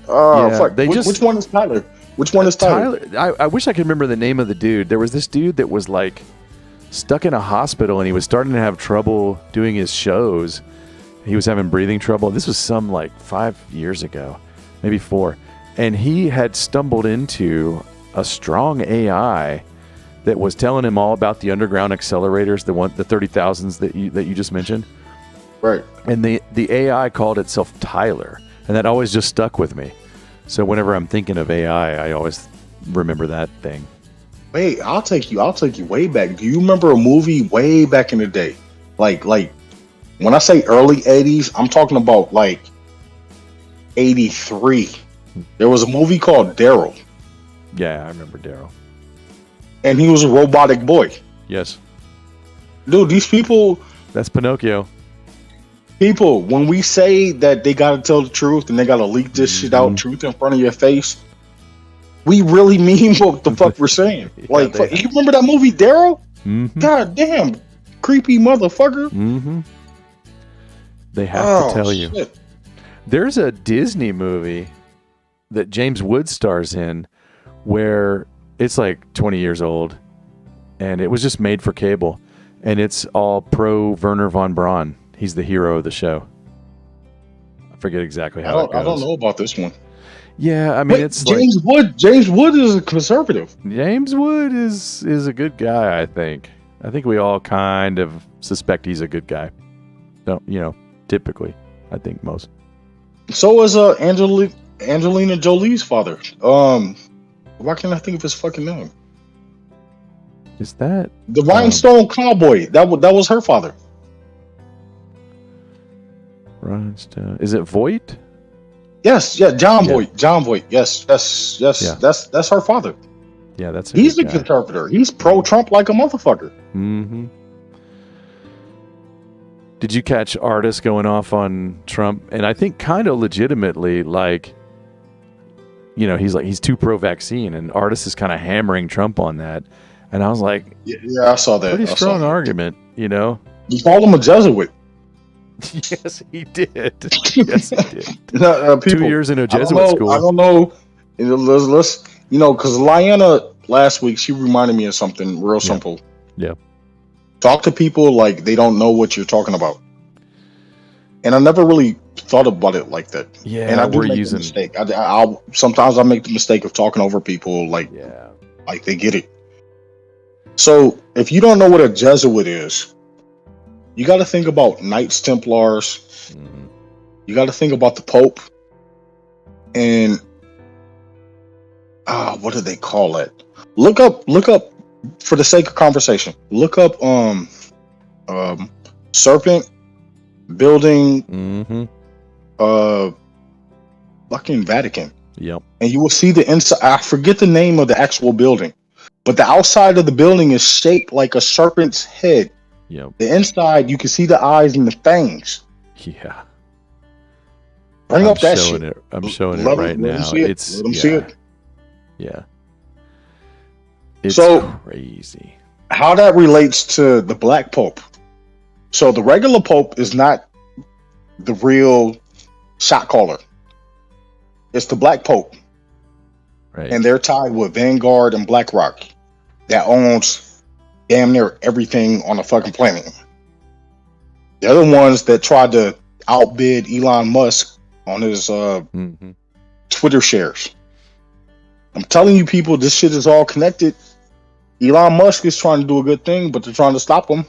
[SPEAKER 8] Oh,
[SPEAKER 1] Yeah,
[SPEAKER 8] fuck.
[SPEAKER 1] they just-
[SPEAKER 8] Which one is Tyler? Which one is Tyler?
[SPEAKER 1] I wish I could remember the name of the dude. There was this dude that was like stuck in a hospital, and he was starting to have trouble doing his shows. He was having breathing trouble. This was some like 5 years ago, maybe 4. And he had stumbled into a strong AI that was telling him all about the underground accelerators, the 30,000s that you just mentioned.
[SPEAKER 8] Right.
[SPEAKER 1] And the AI called itself Tyler, and that always just stuck with me. So whenever I'm thinking of AI, I always remember that thing.
[SPEAKER 8] Wait, I'll take you way back. Do you remember a movie way back in the day? Like when I say early 80s, I'm talking about like 83. There was a movie called Daryl.
[SPEAKER 1] Yeah, I remember Daryl.
[SPEAKER 8] And he was a robotic boy.
[SPEAKER 1] Yes.
[SPEAKER 8] Dude, these people,
[SPEAKER 1] That's Pinocchio.
[SPEAKER 8] when we say that they gotta tell the truth and they gotta leak this shit out, truth in front of your face, we really mean what the fuck we're saying. Like, you remember that movie Daryl?
[SPEAKER 1] Mm-hmm.
[SPEAKER 8] God damn, creepy motherfucker.
[SPEAKER 1] Mm-hmm. They have to tell you.
[SPEAKER 8] Shit.
[SPEAKER 1] There's a Disney movie that James Woods stars in where it's like 20 years old, and it was just made for cable, and it's all pro Werner von Braun. He's the hero of the show. I forget exactly how it goes.
[SPEAKER 8] I don't know about this one.
[SPEAKER 1] Yeah, I mean, it's
[SPEAKER 8] James Wood. James Wood is a conservative.
[SPEAKER 1] James Wood is a good guy. I think we all kind of suspect he's a good guy. Don't typically, I think most.
[SPEAKER 8] So is Angelina Jolie's father. Why can't I think of his fucking name?
[SPEAKER 1] Is that
[SPEAKER 8] the Rhinestone Cowboy? That was her father.
[SPEAKER 1] Rhinestone? Is it Voight?
[SPEAKER 8] Yes, yeah, John Voight. John Voight. Yes. Yeah. That's her father.
[SPEAKER 1] Yeah,
[SPEAKER 8] he's a conservator. He's pro-Trump like a motherfucker.
[SPEAKER 1] Mm-hmm. Did you catch Artis going off on Trump? And I think kind of legitimately, like, he's too pro-vaccine, and Artis is kind of hammering Trump on that. And I was like,
[SPEAKER 8] yeah, I saw that.
[SPEAKER 1] Pretty strong argument,
[SPEAKER 8] He called him a Jesuit.
[SPEAKER 1] Yes, he did. Yes, he did.
[SPEAKER 8] People,
[SPEAKER 1] 2 years in a Jesuit school.
[SPEAKER 8] I don't know. Let's because Lyanna last week, she reminded me of something real simple.
[SPEAKER 1] Yeah. Talk
[SPEAKER 8] to people like they don't know what you're talking about. And I never really thought about it like that.
[SPEAKER 1] Yeah,
[SPEAKER 8] and I do make a mistake. Sometimes I make the mistake of talking over people like they get it. So if you don't know what a Jesuit is, you got to think about Knights Templars.
[SPEAKER 1] Mm-hmm.
[SPEAKER 8] You got to think about the Pope. And what do they call it? Look up for the sake of conversation. Look up serpent building fucking Vatican.
[SPEAKER 1] Yep.
[SPEAKER 8] And you will see the inside. I forget the name of the actual building, but the outside of the building is shaped like a serpent's head.
[SPEAKER 1] Yep.
[SPEAKER 8] The inside, you can see the eyes and the fangs.
[SPEAKER 1] Yeah.
[SPEAKER 8] Bring up that shit.
[SPEAKER 1] I'm showing it right now. It's
[SPEAKER 8] see it.
[SPEAKER 1] Yeah. It's crazy.
[SPEAKER 8] How that relates to the Black Pope. So the regular Pope is not the real shot caller. It's the Black Pope.
[SPEAKER 1] Right.
[SPEAKER 8] And they're tied with Vanguard and BlackRock that owns damn near everything on the fucking planet. They're the ones that tried to outbid Elon Musk on his Twitter shares. I'm telling you people, this shit is all connected. Elon Musk is trying to do a good thing, but they're trying to stop him.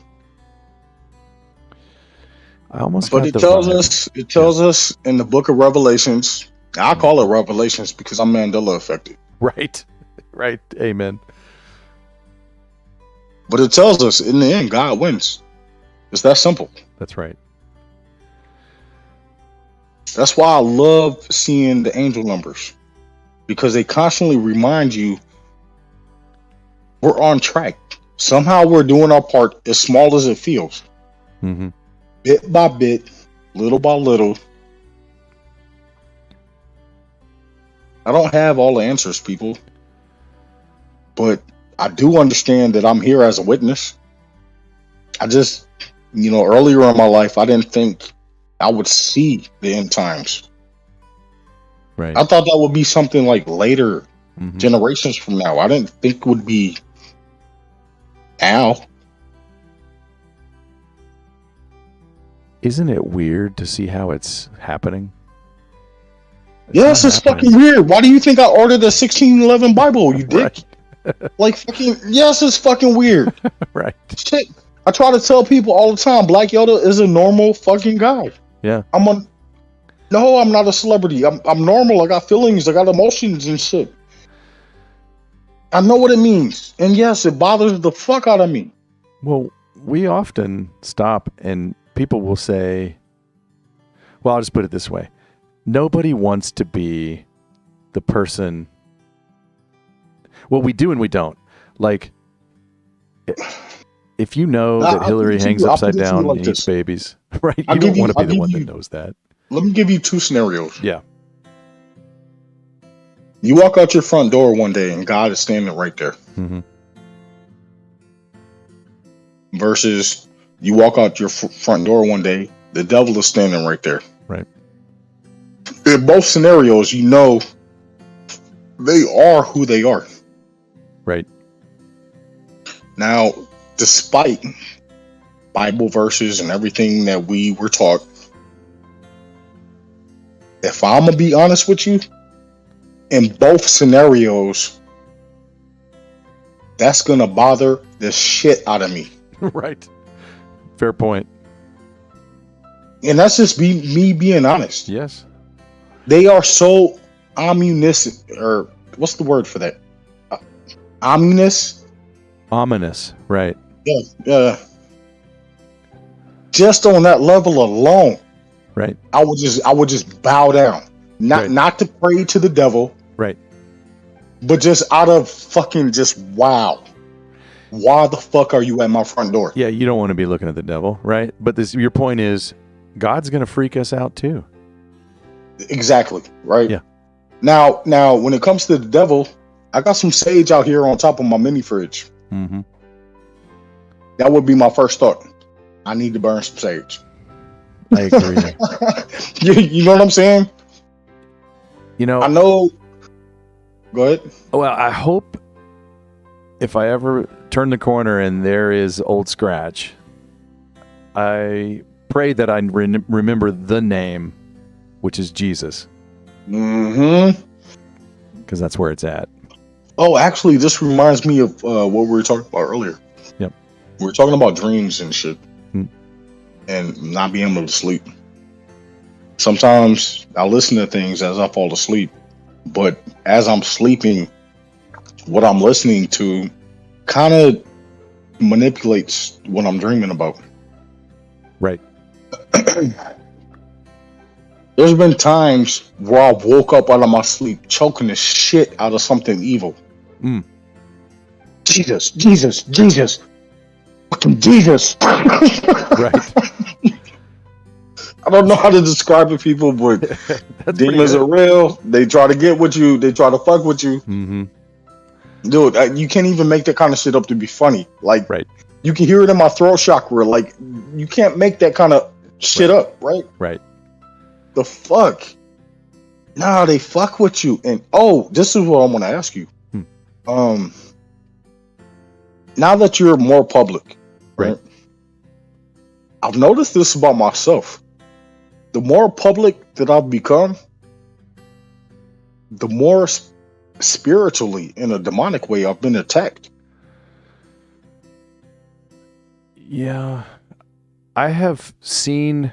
[SPEAKER 8] It tells us in the book of Revelations. I call it Revelations because I'm Mandela affected.
[SPEAKER 1] Right. Amen.
[SPEAKER 8] But it tells us in the end, God wins. It's that simple.
[SPEAKER 1] That's right.
[SPEAKER 8] That's why I love seeing the angel numbers, because they constantly remind you we're on track. Somehow we're doing our part, as small as it feels.
[SPEAKER 1] Mm-hmm.
[SPEAKER 8] Bit by bit, little by little. I don't have all the answers, people. But I do understand that I'm here as a witness. I just, earlier in my life, I didn't think I would see the end times.
[SPEAKER 1] Right.
[SPEAKER 8] I thought that would be something like later, generations from now. I didn't think it would be now.
[SPEAKER 1] Isn't it weird to see how it's happening?
[SPEAKER 8] Yes, it's fucking weird. Why do you think I ordered a 1611 Bible, you dick?
[SPEAKER 1] Right.
[SPEAKER 8] Like, fucking, yes, it's fucking weird.
[SPEAKER 1] Right.
[SPEAKER 8] Shit. I try to tell people all the time, Black Yoda is a normal fucking guy.
[SPEAKER 1] Yeah.
[SPEAKER 8] No, I'm not a celebrity. I'm normal. I got feelings. I got emotions and shit. I know what it means. And yes, it bothers the fuck out of me.
[SPEAKER 1] Well, we often stop and people will say, well, I'll just put it this way. Nobody wants to be the person. Well, we do and we don't. Like, if you know that Hillary hangs upside down and eats babies, right? You don't want to be the one that knows that.
[SPEAKER 8] Let me give you two scenarios.
[SPEAKER 1] Yeah.
[SPEAKER 8] You walk out your front door one day and God is standing right there.
[SPEAKER 1] Mm-hmm.
[SPEAKER 8] Versus you walk out your front door one day, the devil is standing right there.
[SPEAKER 1] Right.
[SPEAKER 8] In both scenarios, you know they are who they are.
[SPEAKER 1] Right.
[SPEAKER 8] Now, despite Bible verses and everything that we were taught, if I'm gonna be honest with you, in both scenarios, that's gonna bother the shit out of me.
[SPEAKER 1] Right. Fair point.
[SPEAKER 8] And that's just me being honest.
[SPEAKER 1] Yes.
[SPEAKER 8] They are so ominous, or what's the word for that? Ominous?
[SPEAKER 1] Ominous, right.
[SPEAKER 8] Yeah. Just on that level alone,
[SPEAKER 1] right.
[SPEAKER 8] I would just bow down. Not to pray to the devil.
[SPEAKER 1] Right.
[SPEAKER 8] But just out of fucking just wow. Why the fuck are you at my front door?
[SPEAKER 1] Yeah, you don't want to be looking at the devil, right? But your point is, God's going to freak us out too.
[SPEAKER 8] Exactly, right?
[SPEAKER 1] Yeah.
[SPEAKER 8] Now, when it comes to the devil, I got some sage out here on top of my mini fridge.
[SPEAKER 1] Mm-hmm.
[SPEAKER 8] That would be my first thought. I need to burn some sage.
[SPEAKER 1] I agree.
[SPEAKER 8] You know what I'm saying?
[SPEAKER 1] You know,
[SPEAKER 8] I know. Go ahead.
[SPEAKER 1] Well, I hope if I ever turn the corner and there is Old Scratch, I pray that I remember the name, which is Jesus.
[SPEAKER 8] Mm-hmm.
[SPEAKER 1] Because that's where it's at.
[SPEAKER 8] Oh, actually, this reminds me of what we were talking about earlier.
[SPEAKER 1] Yep.
[SPEAKER 8] We were talking about dreams and shit. And not being able to sleep. Sometimes I listen to things as I fall asleep. But as I'm sleeping, what I'm listening to kind of manipulates what I'm dreaming about.
[SPEAKER 1] Right.
[SPEAKER 8] There's been times where I woke up out of my sleep choking the shit out of something evil. Jesus. Fucking Jesus.
[SPEAKER 1] Right.
[SPEAKER 8] I don't know how to describe it, people, but demons are real. They try to get with you. They try to fuck with you.
[SPEAKER 1] Mm-hmm.
[SPEAKER 8] Dude, you can't even make that kind of shit up to be funny. Like,
[SPEAKER 1] right.
[SPEAKER 8] You can hear it in my throat chakra. Like, you can't make that kind of shit up, right?
[SPEAKER 1] Right.
[SPEAKER 8] The fuck? Nah, they fuck with you. And this is what I want to ask you. Now that you're more public, right? I've noticed this about myself. The more public that I've become, the more spiritually, in a demonic way, I've been attacked.
[SPEAKER 1] Yeah. I have seen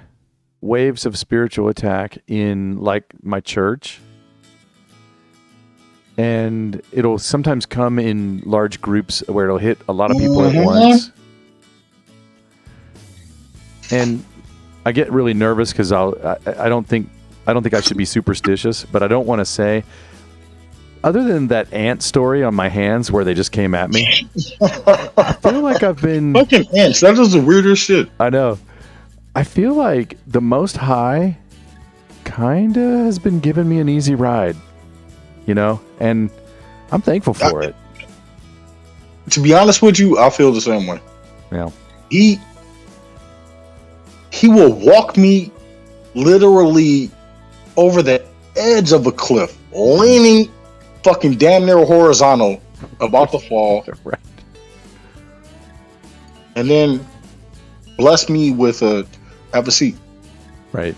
[SPEAKER 1] waves of spiritual attack in, like, my church. And it'll sometimes come in large groups where it'll hit a lot of people at once. And I get really nervous because I don't think I should be superstitious, but I don't want to say, other than that ant story on my hands where they just came at me, I feel like I've been
[SPEAKER 8] fucking ants. That is the weirdest shit.
[SPEAKER 1] I know. I feel like the Most High kinda has been giving me an easy ride, you know, and I'm thankful for it.
[SPEAKER 8] To be honest with you, I feel the same way.
[SPEAKER 1] Yeah.
[SPEAKER 8] He will walk me literally over the edge of a cliff, leaning fucking damn near horizontal, about to fall.
[SPEAKER 1] Right.
[SPEAKER 8] And then bless me with a have a seat.
[SPEAKER 1] Right.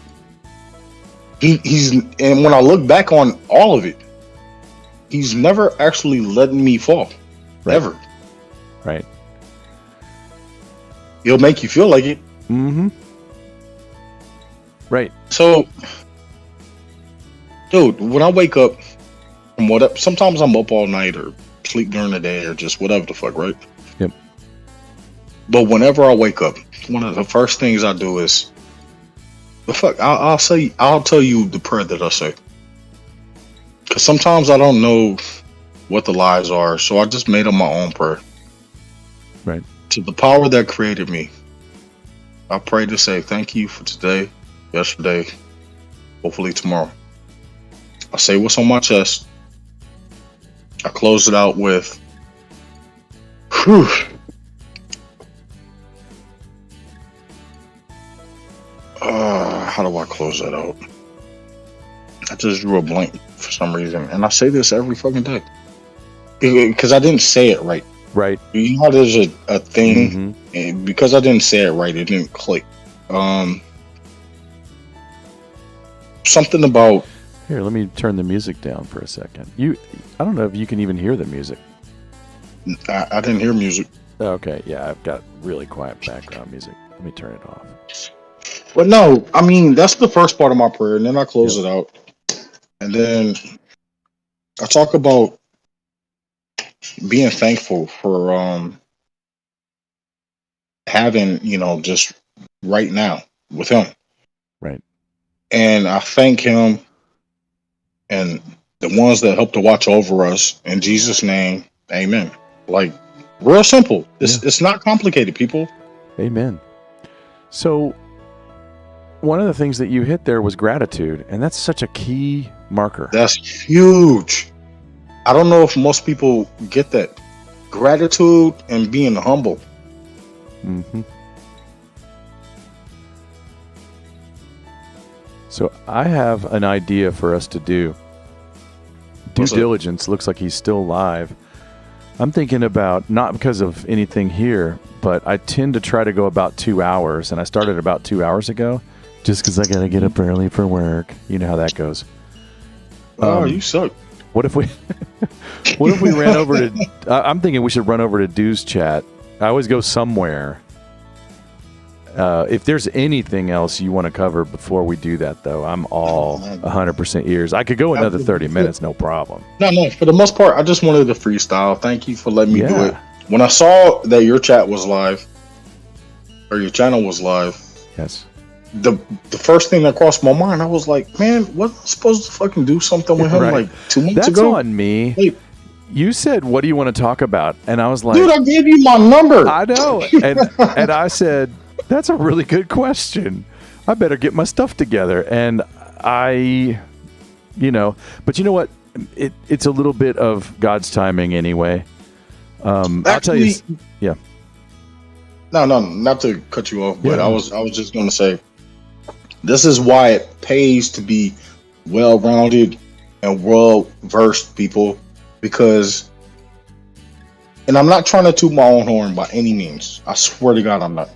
[SPEAKER 8] He's and when I look back on all of it, he's never actually letting me fall.
[SPEAKER 1] Right.
[SPEAKER 8] Ever.
[SPEAKER 1] Right.
[SPEAKER 8] He'll make you feel like it.
[SPEAKER 1] Mm-hmm. Right.
[SPEAKER 8] So, dude, when I wake up from whatever, sometimes I'm up all night or sleep during the day or just whatever the fuck, right?
[SPEAKER 1] Yep.
[SPEAKER 8] But whenever I wake up, one of the first things I do is, the fuck, I'll tell you the prayer that I say. Because sometimes I don't know what the lies are, so I just made up my own prayer.
[SPEAKER 1] Right.
[SPEAKER 8] To the power that created me, I pray to say thank you for today, yesterday, hopefully tomorrow. I say what's on my chest. I close it out with, whew. How do I close that out? I just drew a blank for some reason, and I say this every fucking day because I didn't say it right.
[SPEAKER 1] Right.
[SPEAKER 8] You know how there's a thing,
[SPEAKER 1] Mm-hmm.
[SPEAKER 8] and because I didn't say it right, it didn't click. Something about
[SPEAKER 1] Here, let me turn the music down for a second. I don't know if you can even hear the music.
[SPEAKER 8] I didn't hear music.
[SPEAKER 1] Okay, yeah, I've got really quiet background music. Let me turn it off.
[SPEAKER 8] But no, I mean, that's the first part of my prayer, and then I close it out. And then I talk about being thankful for having, just right now with him.
[SPEAKER 1] Right.
[SPEAKER 8] And I thank him and the ones that help to watch over us. In Jesus' name, amen. Like, real simple. It's not complicated, people.
[SPEAKER 1] Amen. So, one of the things that you hit there was gratitude, and that's such a key marker.
[SPEAKER 8] That's huge. I don't know if most people get that. Gratitude and being humble.
[SPEAKER 1] Mm-hmm. So I have an idea for us to do. Due
[SPEAKER 8] What's that?
[SPEAKER 1] diligence looks like he's still alive. I'm thinking about, not because of anything here, but I tend to try to go about 2 hours, and I started about 2 hours ago, just because I got to get up early for work. You know how that goes.
[SPEAKER 8] You suck.
[SPEAKER 1] What if we ran over to I'm thinking we should run over to Due's chat. I always go somewhere. If there's anything else you want to cover before we do that, though, I'm all 100% ears. I could go another 30 minutes, no problem.
[SPEAKER 8] No, for the most part, I just wanted to freestyle. Thank you for letting me do
[SPEAKER 1] Yeah.
[SPEAKER 8] it. When I saw that your chat was live, or your channel was live,
[SPEAKER 1] Yes.
[SPEAKER 8] the first thing that crossed my mind, I was like, man, wasn't I supposed to fucking do something with him
[SPEAKER 1] Right.
[SPEAKER 8] like 2 months
[SPEAKER 1] That's
[SPEAKER 8] ago?
[SPEAKER 1] on me.
[SPEAKER 8] Hey,
[SPEAKER 1] You said, "What do you want to talk about?" And I was like,
[SPEAKER 8] dude, I gave you my number.
[SPEAKER 1] I know. And I said, "That's a really good question. I better get my stuff together." And but you know what? It's a little bit of God's timing anyway. I'll tell you. Yeah.
[SPEAKER 8] No, not to cut you off, but
[SPEAKER 1] Yeah.
[SPEAKER 8] I was just gonna say, this is why it pays to be well-rounded and well-versed people, because, and I'm not trying to toot my own horn by any means. I swear to God, I'm not.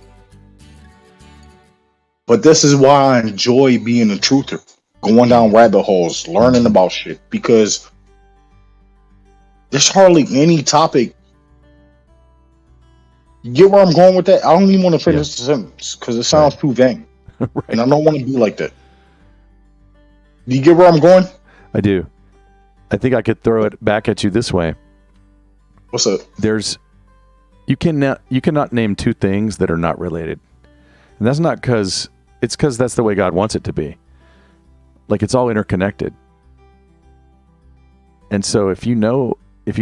[SPEAKER 8] But this is why I enjoy being a truther, going down rabbit holes, learning about shit, because there's hardly any topic. You get where I'm going with that? I don't even want to finish the sentence because it sounds too vain.
[SPEAKER 1] Right.
[SPEAKER 8] And I don't want to be like that. Do you get where I'm going?
[SPEAKER 1] I do. I think I could throw it back at you this way.
[SPEAKER 8] What's up?
[SPEAKER 1] You cannot name two things that are not related. And that's not because that's the way God wants it to be. Like, it's all interconnected. And so if you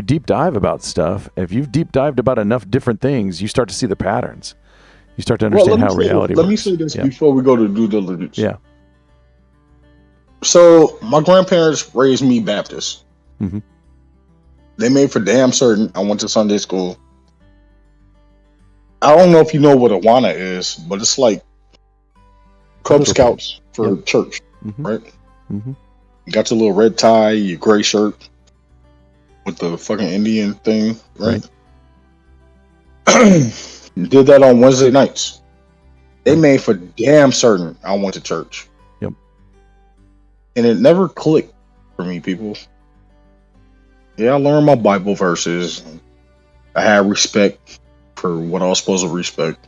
[SPEAKER 1] deep dive about stuff, if you've deep dived about enough different things, you start to see the patterns. You start to understand how reality works.
[SPEAKER 8] Let me say this before we go to due diligence.
[SPEAKER 1] Yeah.
[SPEAKER 8] So my grandparents raised me Baptist.
[SPEAKER 1] Mm-hmm.
[SPEAKER 8] They made for damn certain I went to Sunday school. I don't know if you know what Awana is, but it's like Cub Scouts for church, right?
[SPEAKER 1] Mm-hmm.
[SPEAKER 8] You got your little red tie, your gray shirt with the fucking Indian thing, right? Did that on Wednesday nights. They made for damn certain I went to church.
[SPEAKER 1] Yep.
[SPEAKER 8] And it never clicked for me, people. Yeah, I learned my Bible verses. I had respect for what I was supposed to respect.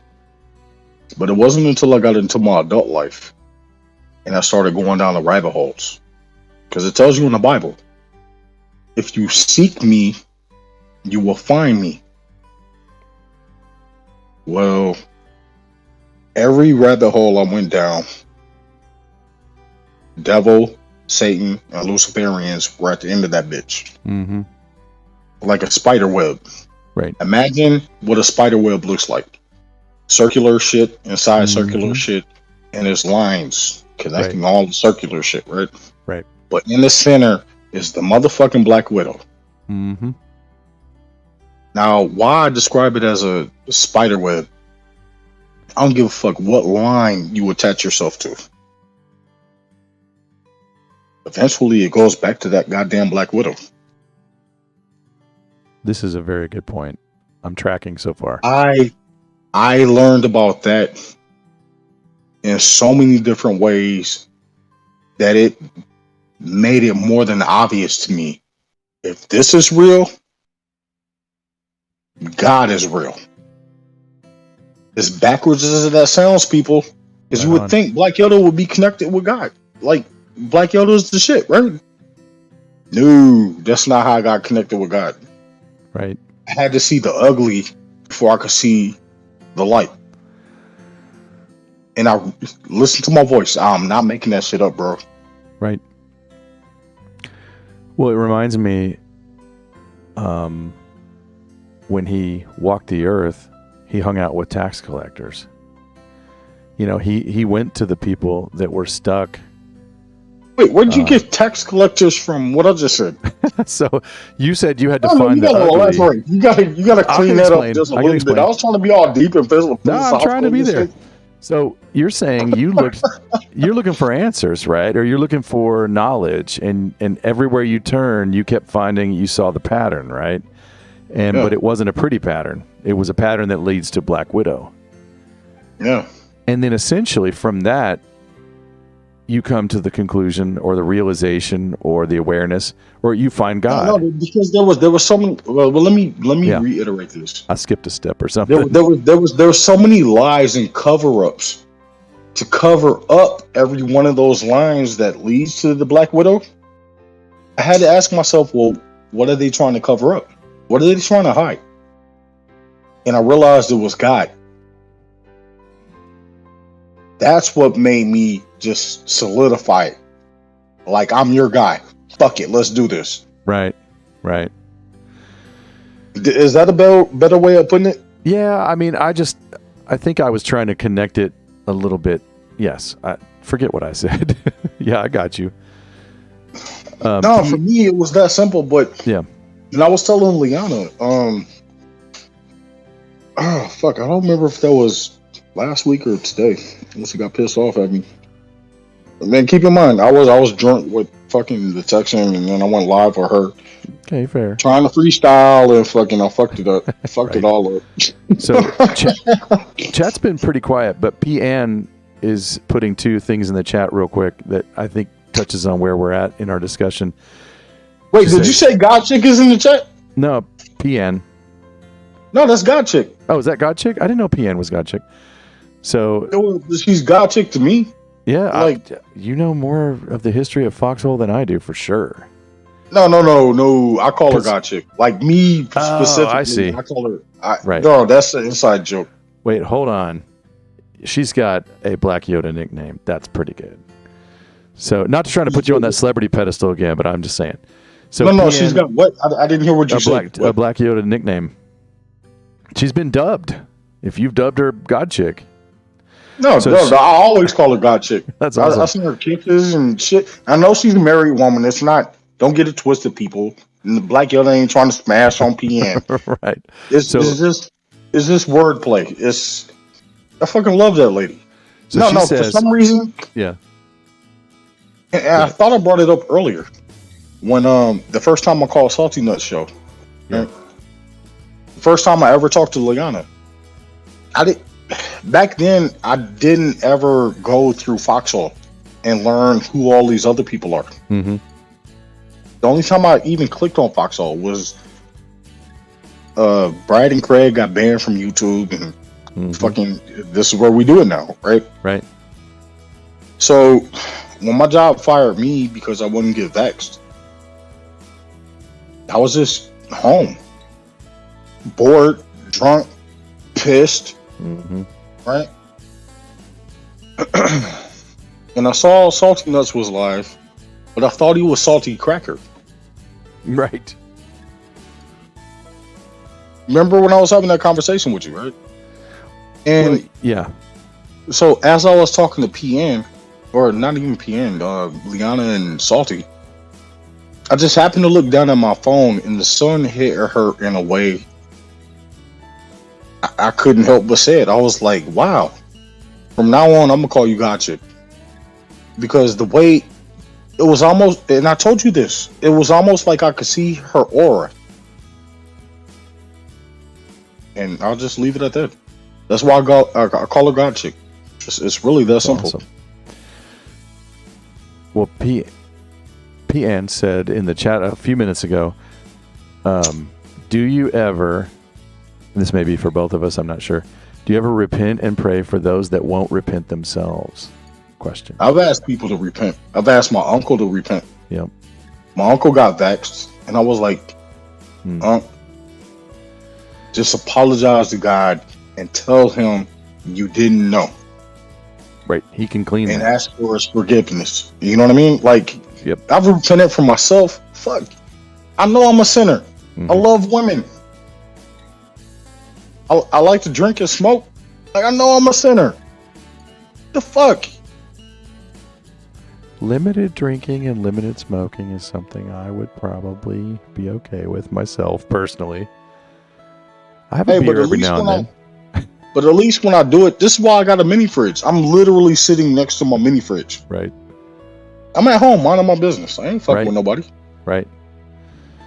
[SPEAKER 8] But it wasn't until I got into my adult life and I started going down the rabbit holes. Because it tells you in the Bible, if you seek me, you will find me. Well, every rabbit hole I went down, devil, Satan, and Luciferians were at the end of that bitch.
[SPEAKER 1] Mm-hmm.
[SPEAKER 8] Like a spider web.
[SPEAKER 1] Right.
[SPEAKER 8] Imagine what a spider web looks like. Circular shit inside circular shit, and there's lines connecting all the circular shit, right?
[SPEAKER 1] Right.
[SPEAKER 8] But in the center is the motherfucking Black Widow.
[SPEAKER 1] Mm-hmm.
[SPEAKER 8] Now, why I describe it as a spider web, I don't give a fuck what line you attach yourself to. Eventually, it goes back to that goddamn Black Widow.
[SPEAKER 1] This is a very good point. I'm tracking so far.
[SPEAKER 8] I learned about that in so many different ways that it made it more than obvious to me. If this is real, God is real. As backwards as that sounds, people, because you would think Black Yoda would be connected with God. Like, Black Yoda is the shit, right? No, that's not how I got connected with God.
[SPEAKER 1] Right.
[SPEAKER 8] I had to see the ugly before I could see the light. And I listen to my voice. I'm not making that shit up, bro.
[SPEAKER 1] Right. Well, it reminds me, when he walked the earth, he hung out with tax collectors. You know, he went to the people that were stuck.
[SPEAKER 8] Wait, where'd you get tax collectors from? What I just said.
[SPEAKER 1] So you said you had to find the ugly.
[SPEAKER 8] You gotta clean that up just a little bit. I was trying to be all deep and physical.
[SPEAKER 1] No, I'm trying to be there. So you're saying you're looking for answers, right? Or you're looking for knowledge, and everywhere you turn, you kept finding you saw the pattern, right? But it wasn't a pretty pattern. It was a pattern that leads to Black Widow.
[SPEAKER 8] Yeah.
[SPEAKER 1] And then essentially from that, you come to the conclusion or the realization or the awareness, or you find God.
[SPEAKER 8] No, because there was so many. Well, let me reiterate this.
[SPEAKER 1] I skipped a step or something.
[SPEAKER 8] There was so many lies and cover-ups to cover up every one of those lines that leads to the Black Widow. I had to ask myself, well, what are they trying to cover up? What are they trying to hide? And I realized it was God. That's what made me just solidify it. Like, I'm your guy. Fuck it, let's do this.
[SPEAKER 1] Right.
[SPEAKER 8] Is that a better way of putting it?
[SPEAKER 1] Yeah, I mean, I think I was trying to connect it a little bit. Yes, I forget what I said. Yeah, I got you.
[SPEAKER 8] No, for me, it was that simple, but
[SPEAKER 1] yeah.
[SPEAKER 8] And I was telling Liana, oh, fuck, I don't remember if that was last week or today. Unless he got pissed off at me. But man, keep in mind, I was drunk with fucking the texting, and then I went live with her.
[SPEAKER 1] Okay, fair.
[SPEAKER 8] Trying to freestyle, and fucking I fucked it up. Fucked it all up.
[SPEAKER 1] So chat's been pretty quiet, but P. Ann is putting two things in the chat real quick that I think touches on where we're at in our discussion.
[SPEAKER 8] Wait, did you say God Chick is in the chat?
[SPEAKER 1] No, P. Ann.
[SPEAKER 8] No, that's God Chick.
[SPEAKER 1] Oh, is that God Chick? I didn't know P. Ann was God Chick. So
[SPEAKER 8] she's God Chick to me.
[SPEAKER 1] Yeah, you know more of the history of Foxhole than I do, for sure.
[SPEAKER 8] No. I call her God Chick. Like me specifically.
[SPEAKER 1] I see.
[SPEAKER 8] I call her.
[SPEAKER 1] Right.
[SPEAKER 8] No, that's an inside joke.
[SPEAKER 1] Wait, hold on. She's got a Black Yoda nickname. That's pretty good. So, not to try to put you on that celebrity pedestal again, but I'm just saying. So
[SPEAKER 8] no, she's got what? I didn't hear what you said.
[SPEAKER 1] A Black Yoda nickname. She's been dubbed. If you've dubbed her God Chick.
[SPEAKER 8] No, I always call her God Chick.
[SPEAKER 1] That's awesome.
[SPEAKER 8] I've seen her kisses and shit. I know she's a married woman. It's not. Don't get it twisted, people. And the Black Yoda ain't trying to smash on PN.
[SPEAKER 1] Right.
[SPEAKER 8] It's just wordplay. I fucking love that lady.
[SPEAKER 1] So
[SPEAKER 8] no, for some reason.
[SPEAKER 1] Yeah.
[SPEAKER 8] And I thought I brought it up earlier when the first time I called Salty Nut Show. Yeah. The first time I ever talked to Liana, back then I didn't ever go through Foxhole and learn who all these other people are.
[SPEAKER 1] Mm-hmm.
[SPEAKER 8] The only time I even clicked on Foxhole was Brad and Craig got banned from YouTube, and fucking this is where we do it now, right?
[SPEAKER 1] Right.
[SPEAKER 8] So when my job fired me because I wouldn't get vexed, I was just home, bored, drunk, pissed, right? And I saw Salty Nuts was live, but I thought he was Salty Cracker.
[SPEAKER 1] Right.
[SPEAKER 8] Remember when I was having that conversation with you, right? And
[SPEAKER 1] well, yeah.
[SPEAKER 8] So as I was talking to PN, or not even PN, Liana and Salty, I just happened to look down at my phone and the sun hit her in a way I couldn't help but say it. I was like, wow, from now on, I'm going to call you Gotcha. Because the way it was almost, and I told you this, it was almost like I could see her aura. And I'll just leave it at that. That's why I call her God Chick. It's really that simple.
[SPEAKER 1] Awesome. Well, PN said in the chat a few minutes ago, do you ever, this may be for both of us, I'm not sure, do you ever repent and pray for those that won't repent themselves? Question.
[SPEAKER 8] I've asked people to repent. I've asked my uncle to repent.
[SPEAKER 1] Yep.
[SPEAKER 8] My uncle got vexed, and I was like, just apologize to God and tell him you didn't know.
[SPEAKER 1] Right. He can clean
[SPEAKER 8] and
[SPEAKER 1] that.
[SPEAKER 8] ask for his forgiveness. You know what I mean? Like,
[SPEAKER 1] yep.
[SPEAKER 8] I've repented for myself. Fuck. I know I'm a sinner. I love women. I like to drink and smoke. Like, I know I'm a sinner. The fuck?
[SPEAKER 1] Limited drinking and limited smoking is something I would probably be okay with myself personally. I have a beer every now and then.
[SPEAKER 8] But at least when I do it, this is why I got a mini fridge. I'm literally sitting next to my mini fridge.
[SPEAKER 1] Right.
[SPEAKER 8] I'm at home, minding my business. I ain't fucking with nobody.
[SPEAKER 1] Right.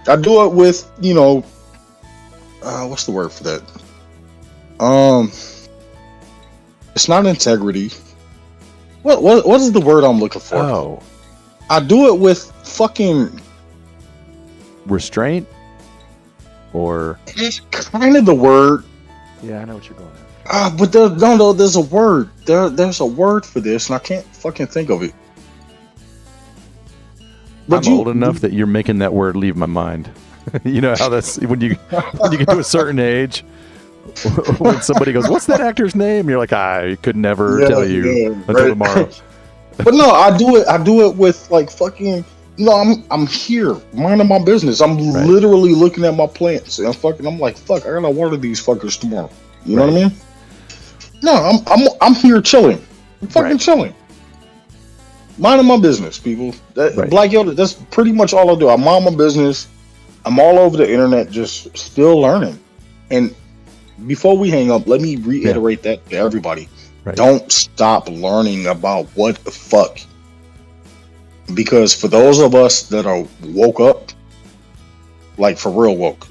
[SPEAKER 8] I do it with, what's the word for that? It's not integrity. What is the word I'm looking for?
[SPEAKER 1] Oh.
[SPEAKER 8] I do it with fucking
[SPEAKER 1] restraint, or
[SPEAKER 8] it's kind of the word.
[SPEAKER 1] Yeah, I know what you're going at.
[SPEAKER 8] But there's a word. There's a word for this, and I can't fucking think of it.
[SPEAKER 1] But I'm old enough that you're making that word leave my mind. You know how that's when you get to a certain age, when somebody goes, "What's that actor's name?" You're like, I could never tell you until tomorrow.
[SPEAKER 8] But no, I do it with like fucking. I'm here minding my business. I'm literally looking at my plants and I'm like, fuck, I gotta water these fuckers tomorrow. You know what I mean? No, I'm here chilling. I'm fucking chilling. Minding my business, people. Black Yoda, that's pretty much all I do. I mind my business. I'm all over the internet, just still learning. And before we hang up, let me reiterate that to everybody.
[SPEAKER 1] Right.
[SPEAKER 8] Don't stop learning about what the fuck. Because for those of us that are woke up, like for real woke,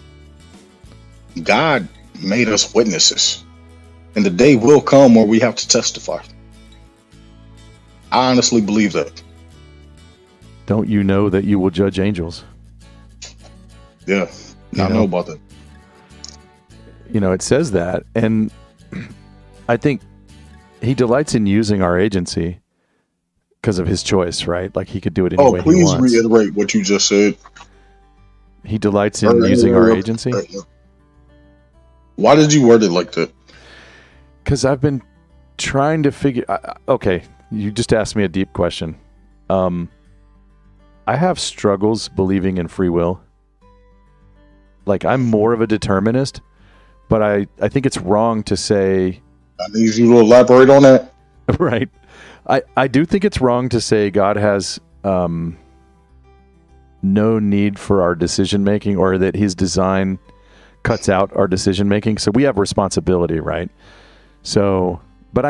[SPEAKER 8] God made us witnesses. And the day will come where we have to testify. I honestly believe that.
[SPEAKER 1] Don't you know that you will judge angels?
[SPEAKER 8] Yeah, I know about that.
[SPEAKER 1] It says that, and I think he delights in using our agency because of his choice, right? Like he could do it any way he wants.
[SPEAKER 8] Oh, please reiterate what you just said.
[SPEAKER 1] He delights in using our agency.
[SPEAKER 8] Why did you word it like that?
[SPEAKER 1] Because I've been trying to figure. Okay, you just asked me a deep question. I have struggles believing in free will. Like, I'm more of a determinist, but I think it's wrong to say.
[SPEAKER 8] I need you to elaborate on that.
[SPEAKER 1] Right. I do think it's wrong to say God has no need for our decision making, or that his design cuts out our decision making. So we have responsibility, right? So, but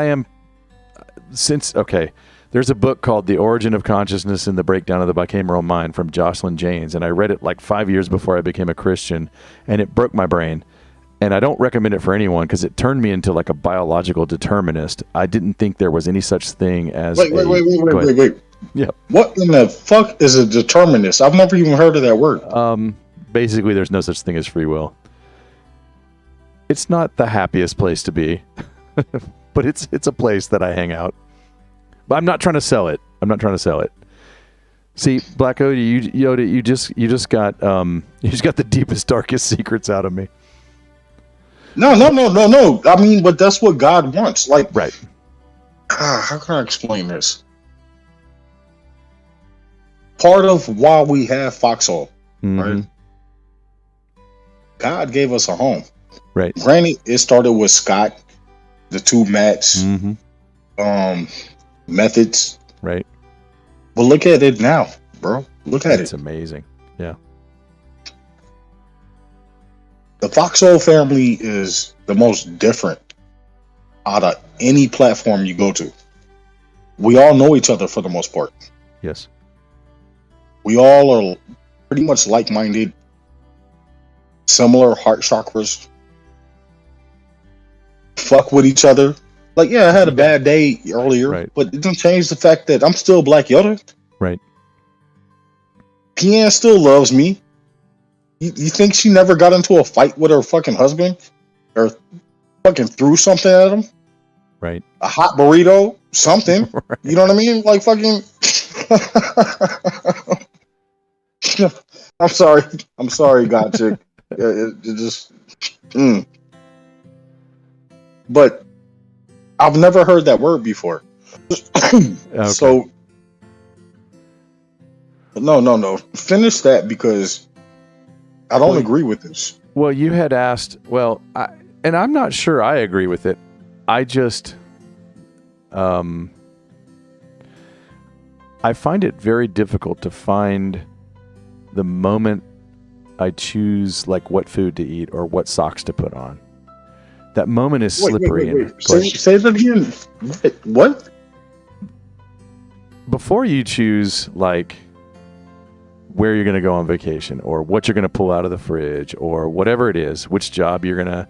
[SPEAKER 1] there's a book called The Origin of Consciousness and the Breakdown of the Bicameral Mind from Jocelyn Janes, and I read it like 5 years before I became a Christian, and it broke my brain. And I don't recommend it for anyone because it turned me into like a biological determinist. I didn't think there was any such thing as
[SPEAKER 8] wait.
[SPEAKER 1] Yeah.
[SPEAKER 8] What in the fuck is a determinist? I've never even heard of that word.
[SPEAKER 1] Basically, there's no such thing as free will. It's not the happiest place to be, but it's a place that I hang out. But I'm not trying to sell it. See, Black Yoda, you just got the deepest, darkest secrets out of me.
[SPEAKER 8] No. I mean, but that's what God wants. Like,
[SPEAKER 1] right.
[SPEAKER 8] How can I explain this? Part of why we have Foxhole, right? God gave us a home.
[SPEAKER 1] Right.
[SPEAKER 8] Granted, it started with Scott, the two Matts, methods.
[SPEAKER 1] Right.
[SPEAKER 8] But look at it now, bro. Look at it.
[SPEAKER 1] It's amazing. Yeah.
[SPEAKER 8] The Foxhole family is the most different out of any platform you go to. We all know each other for the most part.
[SPEAKER 1] Yes.
[SPEAKER 8] We all are pretty much like-minded, similar heart chakras. Fuck with each other. Like, yeah, I had a bad day earlier, but it doesn't change the fact that I'm still Black Yoda.
[SPEAKER 1] Right.
[SPEAKER 8] Pian still loves me. You think she never got into a fight with her fucking husband? Or fucking threw something at him?
[SPEAKER 1] Right.
[SPEAKER 8] A hot burrito? Something. Right. You know what I mean? Like fucking... I'm sorry, God chick. It just... But I've never heard that word before. Okay. So... No. Finish that because I don't agree with this.
[SPEAKER 1] Well, you had asked, and I'm not sure I agree with it. I just, I find it very difficult to find the moment I choose like what food to eat or what socks to put on. That moment is slippery.
[SPEAKER 8] Wait. Say that again. What?
[SPEAKER 1] Before you choose like where you're going to go on vacation or what you're going to pull out of the fridge or whatever it is, which job you're going to,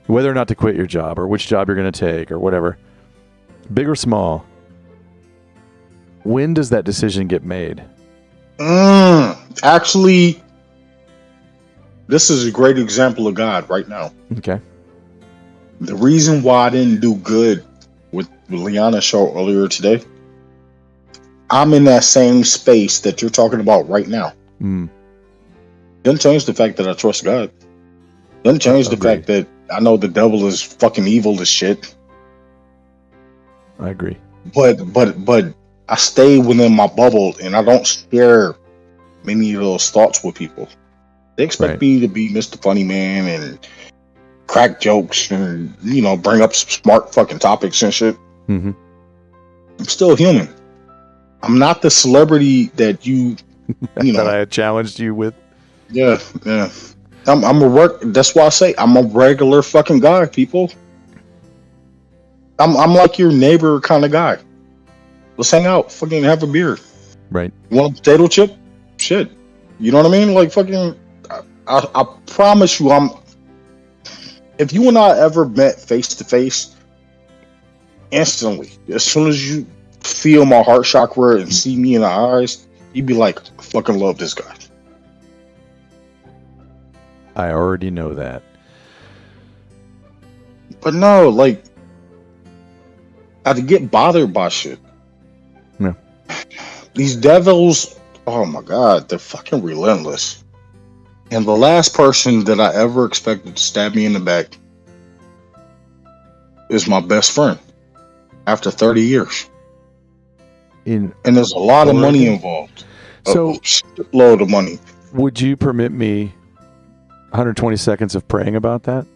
[SPEAKER 1] whether or not to quit your job or which job you're going to take or whatever, big or small, when does that decision get made?
[SPEAKER 8] Actually, this is a great example of God right now.
[SPEAKER 1] Okay.
[SPEAKER 8] The reason why I didn't do good with Liana's show earlier today, I'm in that same space that you're talking about right now. Doesn't change the fact that I trust God. Doesn't change the fact that I know the devil is fucking evil as shit.
[SPEAKER 1] I agree.
[SPEAKER 8] But I stay within my bubble and I don't share many of those thoughts with people. They expect me to be Mr. Funny Man and crack jokes and, bring up some smart fucking topics and shit. I'm still human. I'm not the celebrity that you
[SPEAKER 1] that I had challenged you with.
[SPEAKER 8] Yeah. That's why I say I'm a regular fucking guy, people. I'm like your neighbor kind of guy. Let's hang out, fucking have a beer.
[SPEAKER 1] Right.
[SPEAKER 8] You want a potato chip? Shit. You know what I mean? Like fucking I promise you if you and I ever met face to face, instantly, as soon as you feel my heart chakra and see me in the eyes, you'd be like, I fucking love this guy.
[SPEAKER 1] I already know that.
[SPEAKER 8] But no, like, I get bothered by shit.
[SPEAKER 1] Yeah.
[SPEAKER 8] These devils, oh my God, they're fucking relentless. And the last person that I ever expected to stab me in the back is my best friend after 30 years. And there's a lot of money involved.
[SPEAKER 1] So,
[SPEAKER 8] a shitload of money.
[SPEAKER 1] Would you permit me 120 seconds of praying about that?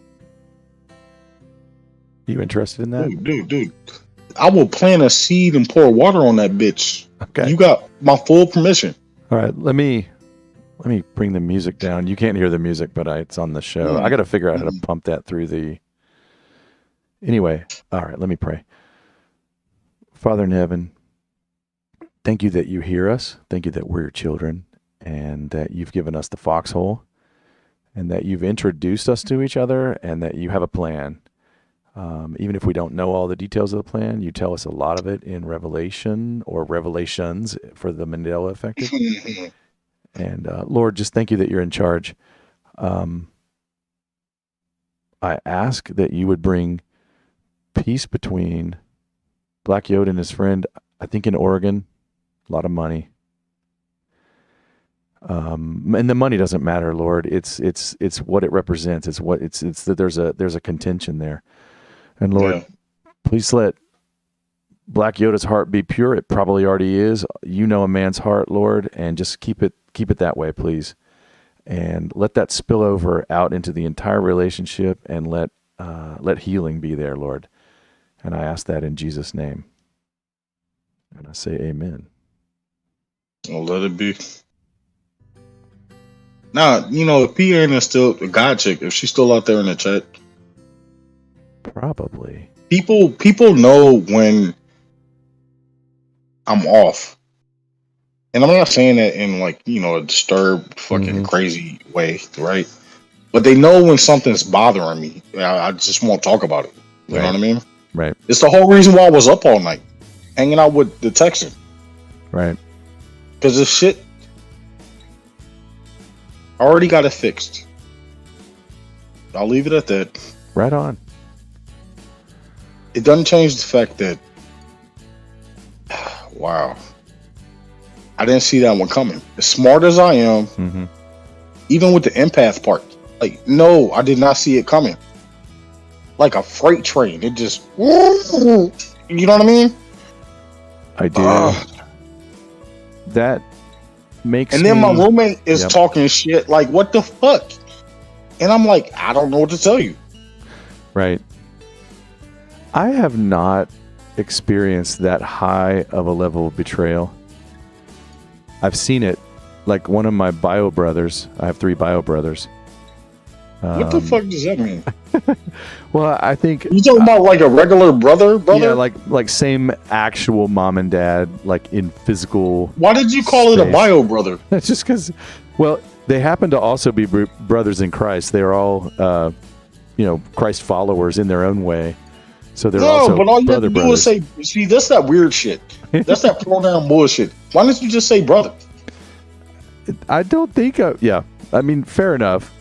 [SPEAKER 1] You interested in that?
[SPEAKER 8] Dude. I will plant a seed and pour water on that bitch.
[SPEAKER 1] Okay.
[SPEAKER 8] You got my full permission.
[SPEAKER 1] All right, let me bring the music down. You can't hear the music, but it's on the show. I got to figure out how to pump that through the... Anyway, all right, let me pray. Father in heaven, thank you that you hear us. Thank you that we're your children and that you've given us the foxhole and that you've introduced us to each other, and that you have a plan. Even if we don't know all the details of the plan, you tell us a lot of it in Revelation or Revelations for the Mandela effect. And Lord, just thank you that you're in charge. I ask that you would bring peace between Black Yoda and his friend, I think in Oregon, a lot of money. And the money doesn't matter, Lord. It's what it represents. It's that there's a contention there. And Lord, please let Black Yoda's heart be pure. It probably already is. You know a man's heart, Lord, and just keep it that way, please. And let that spill over out into the entire relationship, and let healing be there, Lord. And I ask that in Jesus' name. And I say amen.
[SPEAKER 8] Well, let it be. Now, if PN is still a God chick, if she's still out there in the chat,
[SPEAKER 1] probably.
[SPEAKER 8] People know when I'm off. And I'm not saying that in a disturbed, fucking crazy way, right? But they know when something's bothering me. I just won't talk about it. You know what I mean?
[SPEAKER 1] Right.
[SPEAKER 8] It's the whole reason why I was up all night, hanging out with the Texan.
[SPEAKER 1] Right.
[SPEAKER 8] Because this shit, I already got it fixed. I'll leave it at that.
[SPEAKER 1] Right on.
[SPEAKER 8] It doesn't change the fact that, wow, I didn't see that one coming. As smart as I am, even with the empath part, no, I did not see it coming. Like a freight train, it just, you know what I mean?
[SPEAKER 1] I do. That makes
[SPEAKER 8] and then my roommate is talking shit like, what the fuck? And I'm like, I don't know what to tell you.
[SPEAKER 1] Right. I have not experienced that high of a level of betrayal. I've seen it, like one of my bio brothers. I have 3 bio brothers.
[SPEAKER 8] What the fuck does that mean?
[SPEAKER 1] Well, I think
[SPEAKER 8] you talking about like a regular brother?
[SPEAKER 1] Yeah, like same actual mom and dad, like in physical.
[SPEAKER 8] Why did you call it a bio brother?
[SPEAKER 1] That's just because, well, they happen to also be brothers in Christ. They're all, Christ followers in their own way. So they're also
[SPEAKER 8] but all you have to do
[SPEAKER 1] brothers.
[SPEAKER 8] is say, see, that's that weird shit. That's that pronoun bullshit. Why don't you just say brother?
[SPEAKER 1] I don't think, I mean, fair enough.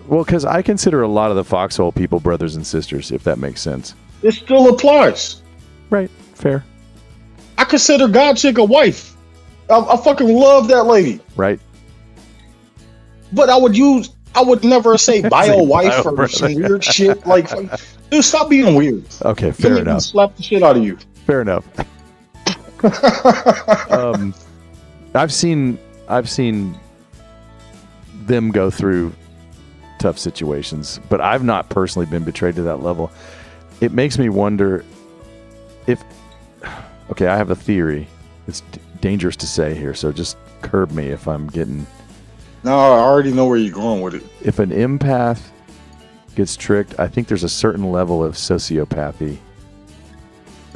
[SPEAKER 1] Well, because I consider a lot of the Foxhole people brothers and sisters, if that makes sense.
[SPEAKER 8] It still applies.
[SPEAKER 1] Right. Fair.
[SPEAKER 8] I consider God chick a wife. I fucking love that lady.
[SPEAKER 1] Right.
[SPEAKER 8] But I would never say bio wife or some weird shit. Like, dude, stop being weird.
[SPEAKER 1] Okay, fair enough.
[SPEAKER 8] Slap the shit out of you.
[SPEAKER 1] Fair enough. I've seen them go through tough situations, but I've not personally been betrayed to that level. It makes me wonder if, okay, I have a theory. It's dangerous to say here, so just curb me if I'm getting.
[SPEAKER 8] No, I already know where you're going with it.
[SPEAKER 1] If an empath gets tricked, I think there's a certain level of sociopathy.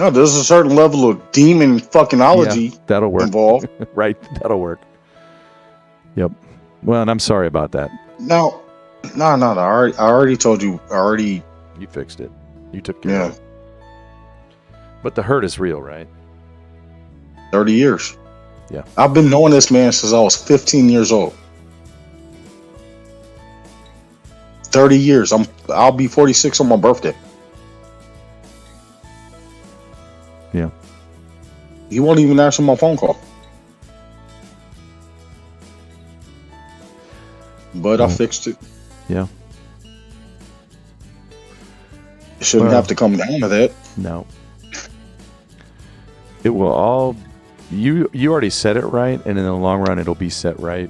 [SPEAKER 8] No, there's a certain level of demon fuckingology
[SPEAKER 1] that'll work.
[SPEAKER 8] Involved.
[SPEAKER 1] Right, that'll work. Yep. Well, and I'm sorry about that.
[SPEAKER 8] No. I already told you.
[SPEAKER 1] You fixed it. You took care of it. But the hurt is real, right?
[SPEAKER 8] 30 years.
[SPEAKER 1] Yeah.
[SPEAKER 8] I've been knowing this man since I was 15 years old. 30 years. I'll be 46 on my birthday.
[SPEAKER 1] Yeah.
[SPEAKER 8] He won't even answer my phone call. But I fixed it.
[SPEAKER 1] Yeah.
[SPEAKER 8] It shouldn't have to come down to that.
[SPEAKER 1] No. It will all. You already said it right, and in the long run, it'll be set right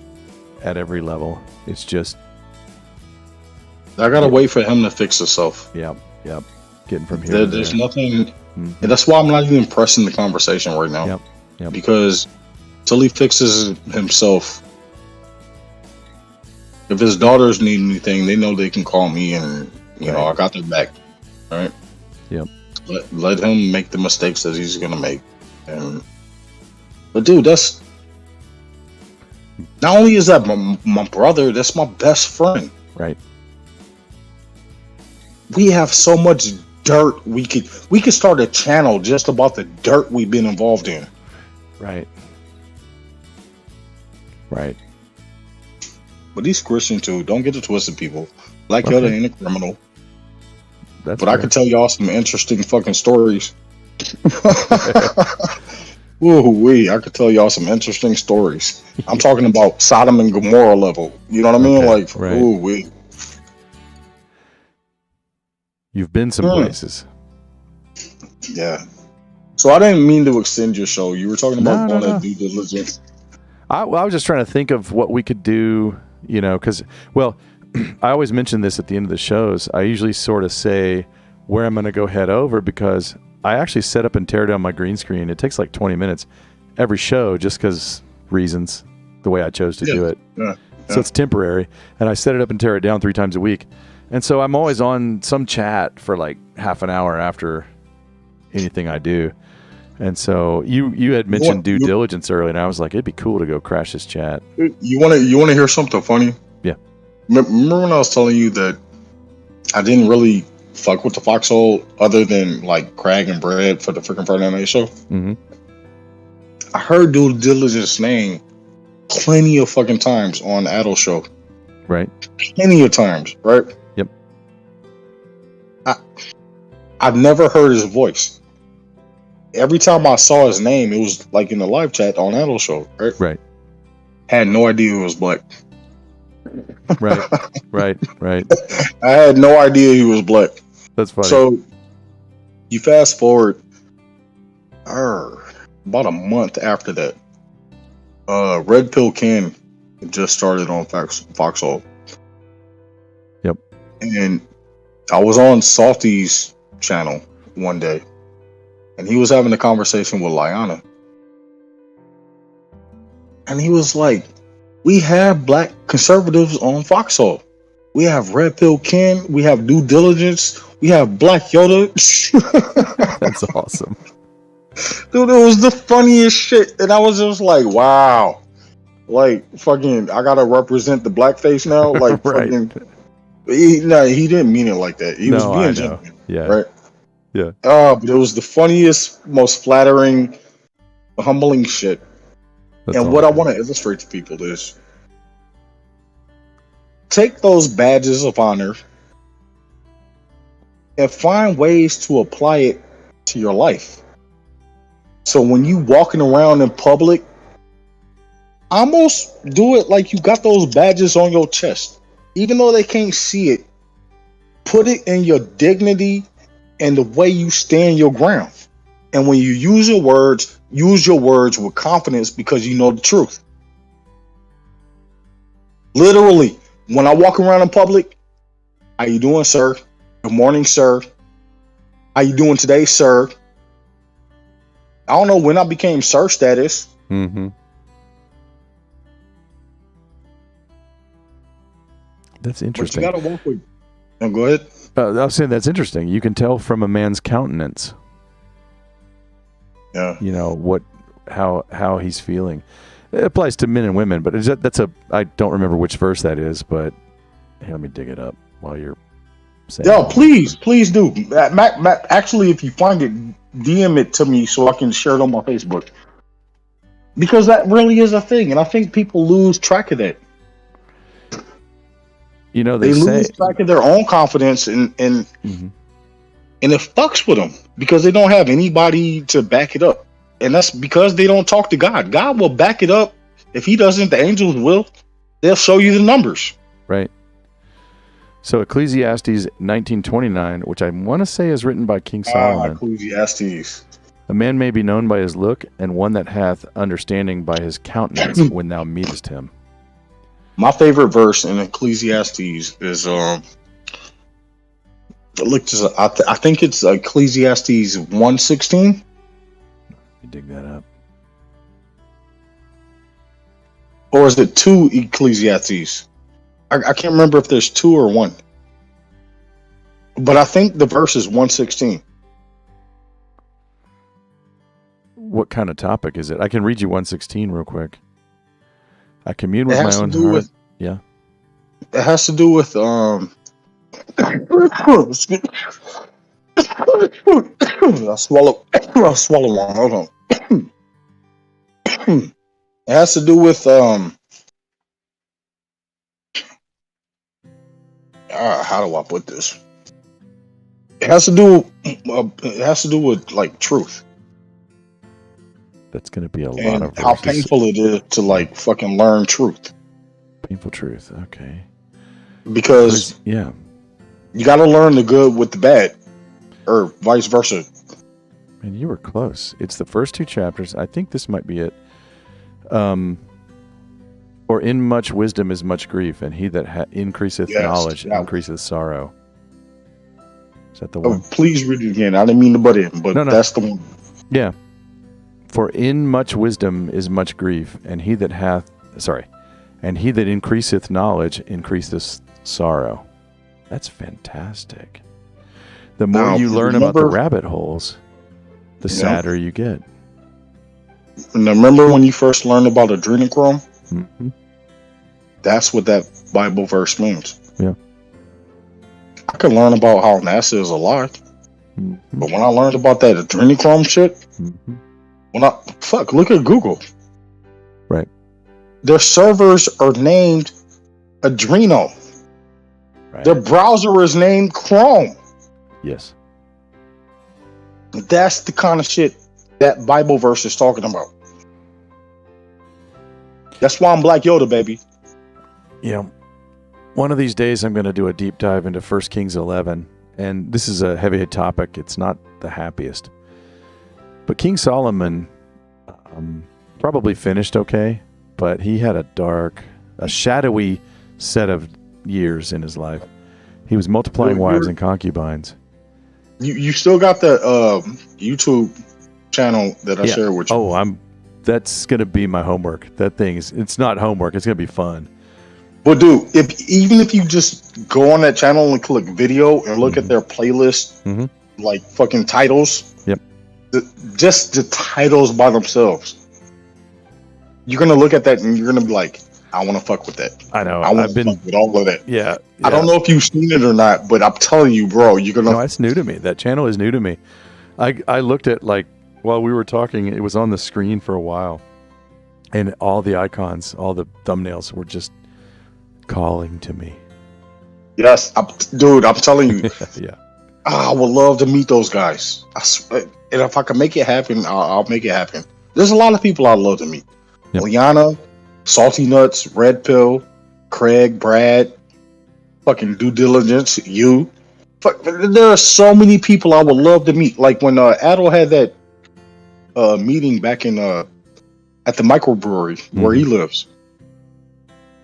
[SPEAKER 1] at every level. It's just.
[SPEAKER 8] I gotta wait for him to fix himself.
[SPEAKER 1] Yep. Getting from here.
[SPEAKER 8] There's nothing. And that's why I'm not even pressing the conversation right now.
[SPEAKER 1] Yep.
[SPEAKER 8] Because till he fixes himself. If his daughters need anything, they know they can call me, and I got their back. All right.
[SPEAKER 1] Yep.
[SPEAKER 8] Let him make the mistakes that he's gonna make. But dude, Not only is that my brother, that's my best friend.
[SPEAKER 1] Right.
[SPEAKER 8] We have so much dirt. We could start a channel just about the dirt we've been involved in.
[SPEAKER 1] Right. Right.
[SPEAKER 8] But he's Christian too. Don't get it twisted, people. Black Yoda ain't a criminal.
[SPEAKER 1] That's
[SPEAKER 8] but I could tell y'all some interesting fucking stories. Ooh-wee, I could tell y'all some interesting stories. I'm talking about Sodom and Gomorrah level. You know what I mean? Like,
[SPEAKER 1] right.
[SPEAKER 8] ooh-wee.
[SPEAKER 1] You've been some places.
[SPEAKER 8] Yeah. So I didn't mean to extend your show. You were talking about going to due diligence.
[SPEAKER 1] I was just trying to think of what we could do, you know, because, well, I always mention this at the end of the shows. I usually sort of say where I'm going to go head over because I actually set up and tear down my green screen. It takes like 20 minutes every show just because reasons, the way I chose to do it.
[SPEAKER 8] Yeah.
[SPEAKER 1] So it's temporary. And I set it up and tear it down 3 times a week. And so I'm always on some chat for like half an hour after anything I do. And so you had mentioned due diligence earlier, and I was like, it'd be cool to go crash this chat.
[SPEAKER 8] You want to hear something funny?
[SPEAKER 1] Yeah.
[SPEAKER 8] Remember when I was telling you that I didn't really fuck with the Foxhole other than like Craig and Brad for the freaking Friday Night Show?
[SPEAKER 1] Mm-hmm.
[SPEAKER 8] I heard due diligence name plenty of fucking times on Adel Show.
[SPEAKER 1] Right.
[SPEAKER 8] Plenty of times, right?
[SPEAKER 1] Yep.
[SPEAKER 8] I've never heard his voice. Every time I saw his name, it was like in the live chat on Adel Show, right?
[SPEAKER 1] Right.
[SPEAKER 8] Had no idea he was black.
[SPEAKER 1] Right. Right.
[SPEAKER 8] I had no idea he was black.
[SPEAKER 1] That's funny.
[SPEAKER 8] So you fast forward about a month after that. Red Pill Ken just started on Foxhole.
[SPEAKER 1] Yep.
[SPEAKER 8] And I was on Salty's channel one day, and he was having a conversation with Liana. And he was like, we have black conservatives on Foxhole. We have Red Pill Ken. We have Due Diligence. We have Black Yoda.
[SPEAKER 1] That's awesome.
[SPEAKER 8] Dude, it was the funniest shit. And I was just like, wow. Like, fucking, I gotta represent the blackface now? Like,
[SPEAKER 1] right.
[SPEAKER 8] fucking. He didn't mean it like that. He was being genuine.
[SPEAKER 1] Yeah.
[SPEAKER 8] Right?
[SPEAKER 1] Yeah.
[SPEAKER 8] But it was the funniest, most flattering, humbling shit.
[SPEAKER 1] That's
[SPEAKER 8] and
[SPEAKER 1] awesome.
[SPEAKER 8] what I want to illustrate to people is take those badges of honor and find ways to apply it to your life. So when you walking around in public, almost do it like you got those badges on your chest. Even though they can't see it, put it in your dignity and the way you stand your ground. And when you use your words with confidence because you know the truth. Literally, when I walk around in public, how you doing, sir? Good morning, sir. How you doing today, sir? I don't know when I became sir status.
[SPEAKER 1] Mm-hmm. That's interesting.
[SPEAKER 8] But you gotta walk with. No, go ahead.
[SPEAKER 1] I was saying that's interesting. You can tell from a man's countenance.
[SPEAKER 8] Yeah.
[SPEAKER 1] You know how he's feeling. It applies to men and women, but I don't remember which verse that is, but here, let me dig it up while you're saying.
[SPEAKER 8] Yo, please do. Matt, actually, if you find it, DM it to me so I can share it on my Facebook. Because that really is a thing, and I think people lose track of that.
[SPEAKER 1] You know,
[SPEAKER 8] they lose track of their own confidence, and
[SPEAKER 1] mm-hmm.
[SPEAKER 8] and it fucks with them because they don't have anybody to back it up. And that's because they don't talk to God. God will back it up. If he doesn't, the angels will. They'll show you the numbers.
[SPEAKER 1] Right. So Ecclesiastes 19:29, which I want to say is written by King Solomon.
[SPEAKER 8] Ecclesiastes.
[SPEAKER 1] A man may be known by his look, and one that hath understanding by his countenance when thou meetest him.
[SPEAKER 8] My favorite verse in Ecclesiastes is I think it's Ecclesiastes 1:16.
[SPEAKER 1] You dig that up.
[SPEAKER 8] Or is it 2 Ecclesiastes? I can't remember if there's 2 or 1. But I think the verse is 1:16.
[SPEAKER 1] What kind of topic is it? I can read you 1:16 real quick. I commune with
[SPEAKER 8] It
[SPEAKER 1] my
[SPEAKER 8] has to
[SPEAKER 1] own
[SPEAKER 8] do
[SPEAKER 1] heart.
[SPEAKER 8] with
[SPEAKER 1] Yeah.
[SPEAKER 8] it has to do with I swallow one. Hold on. It has to do with how do I put this? It has to do with like truth
[SPEAKER 1] That's going to be a lot
[SPEAKER 8] and
[SPEAKER 1] of
[SPEAKER 8] how
[SPEAKER 1] verses.
[SPEAKER 8] painful it is to like fucking learn truth.
[SPEAKER 1] Painful truth. Okay.
[SPEAKER 8] Because
[SPEAKER 1] Yeah.
[SPEAKER 8] you got to learn the good with the bad, or vice versa.
[SPEAKER 1] And you were close. It's the first 2 chapters. I think this might be it. For in much wisdom is much grief, and he that increaseth
[SPEAKER 8] Yes,
[SPEAKER 1] knowledge
[SPEAKER 8] that one.
[SPEAKER 1] increaseth sorrow. Is that the
[SPEAKER 8] Oh,
[SPEAKER 1] one?
[SPEAKER 8] please read it again. I didn't mean to butt in, but
[SPEAKER 1] No.
[SPEAKER 8] that's the one.
[SPEAKER 1] Yeah. For in much wisdom is much grief, and he that increaseth knowledge increaseth sorrow. That's fantastic. The more
[SPEAKER 8] Now,
[SPEAKER 1] you learn about the
[SPEAKER 8] remember-
[SPEAKER 1] rabbit holes, the sadder you get.
[SPEAKER 8] And remember when you first learned about adrenochrome?
[SPEAKER 1] Mm-hmm.
[SPEAKER 8] That's what that Bible verse means.
[SPEAKER 1] Yeah.
[SPEAKER 8] I could learn about how NASA is a lie,
[SPEAKER 1] Mm-hmm.
[SPEAKER 8] but when I learned about that adrenochrome shit,
[SPEAKER 1] Mm-hmm.
[SPEAKER 8] look at Google.
[SPEAKER 1] Right.
[SPEAKER 8] Their servers are named Adreno.
[SPEAKER 1] Right.
[SPEAKER 8] Their browser is named Chrome.
[SPEAKER 1] Yes.
[SPEAKER 8] That's the kind of shit that Bible verse is talking about. That's why I'm Black Yoda, baby.
[SPEAKER 1] You know, one of these days I'm going to do a deep dive into 1 Kings 11, and this is a heavy topic. It's not the happiest. But King Solomon probably finished okay, but he had a shadowy set of years in his life. He was multiplying wives and concubines.
[SPEAKER 8] You still got the YouTube channel that I shared with you.
[SPEAKER 1] Oh, that's going to be my homework. It's not homework. It's going to be fun.
[SPEAKER 8] But dude, even if you just go on that channel and click video and look at their playlist, like fucking titles.
[SPEAKER 1] Yep.
[SPEAKER 8] Just the titles by themselves. You're gonna look at that and you're gonna be like, I want to fuck with that.
[SPEAKER 1] I know.
[SPEAKER 8] I want to fuck with all of that.
[SPEAKER 1] Yeah.
[SPEAKER 8] I don't know if you've seen it or not, but I'm telling you, bro, you're gonna.
[SPEAKER 1] No, it's new to me. That channel is new to me. I looked at, like, while we were talking, it was on the screen for a while, and all the icons, all the thumbnails were just calling to me.
[SPEAKER 8] Yes, dude, I'm telling you.
[SPEAKER 1] Yeah.
[SPEAKER 8] I would love to meet those guys. I swear, and if I can make it happen, I'll make it happen. There's a lot of people I'd love to meet.
[SPEAKER 1] Yep.
[SPEAKER 8] Liana, Salty Nuts, Red Pill, Craig, Brad, fucking Due Diligence, you. There are so many people I would love to meet. Like when Adel had that meeting back in at the microbrewery where he lives.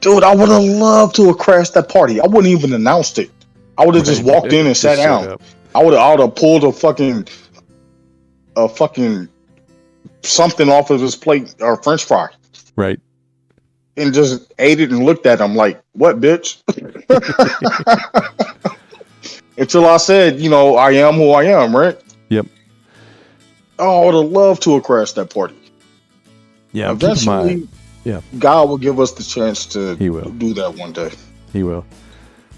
[SPEAKER 8] Dude, I would have loved to have crashed that party. I wouldn't even announced it. I would have just walked in and sat down. I would have pulled a fucking something off of his plate or French fry.
[SPEAKER 1] Right.
[SPEAKER 8] And just ate it and looked at him like, what, bitch? Until I said, I am who I am, right?
[SPEAKER 1] Yep.
[SPEAKER 8] Oh, I would have loved to have crashed that party.
[SPEAKER 1] Yeah.
[SPEAKER 8] Eventually, God will give us the chance to do that one day.
[SPEAKER 1] He will.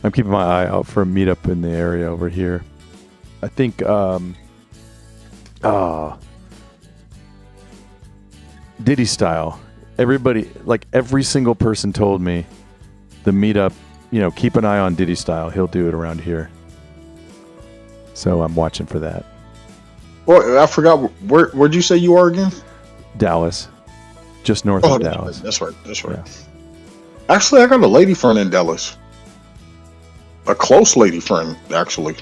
[SPEAKER 1] I'm keeping my eye out for a meetup in the area over here. I think, Diddy style. Everybody, like every single person told me the meetup, keep an eye on Diddy style. He'll do it around here. So I'm watching for that.
[SPEAKER 8] Well, I forgot, where'd you say you are again?
[SPEAKER 1] Dallas. Just north of Dallas.
[SPEAKER 8] That's right.
[SPEAKER 1] Yeah.
[SPEAKER 8] Actually, I got a lady friend in Dallas. A close lady friend, actually.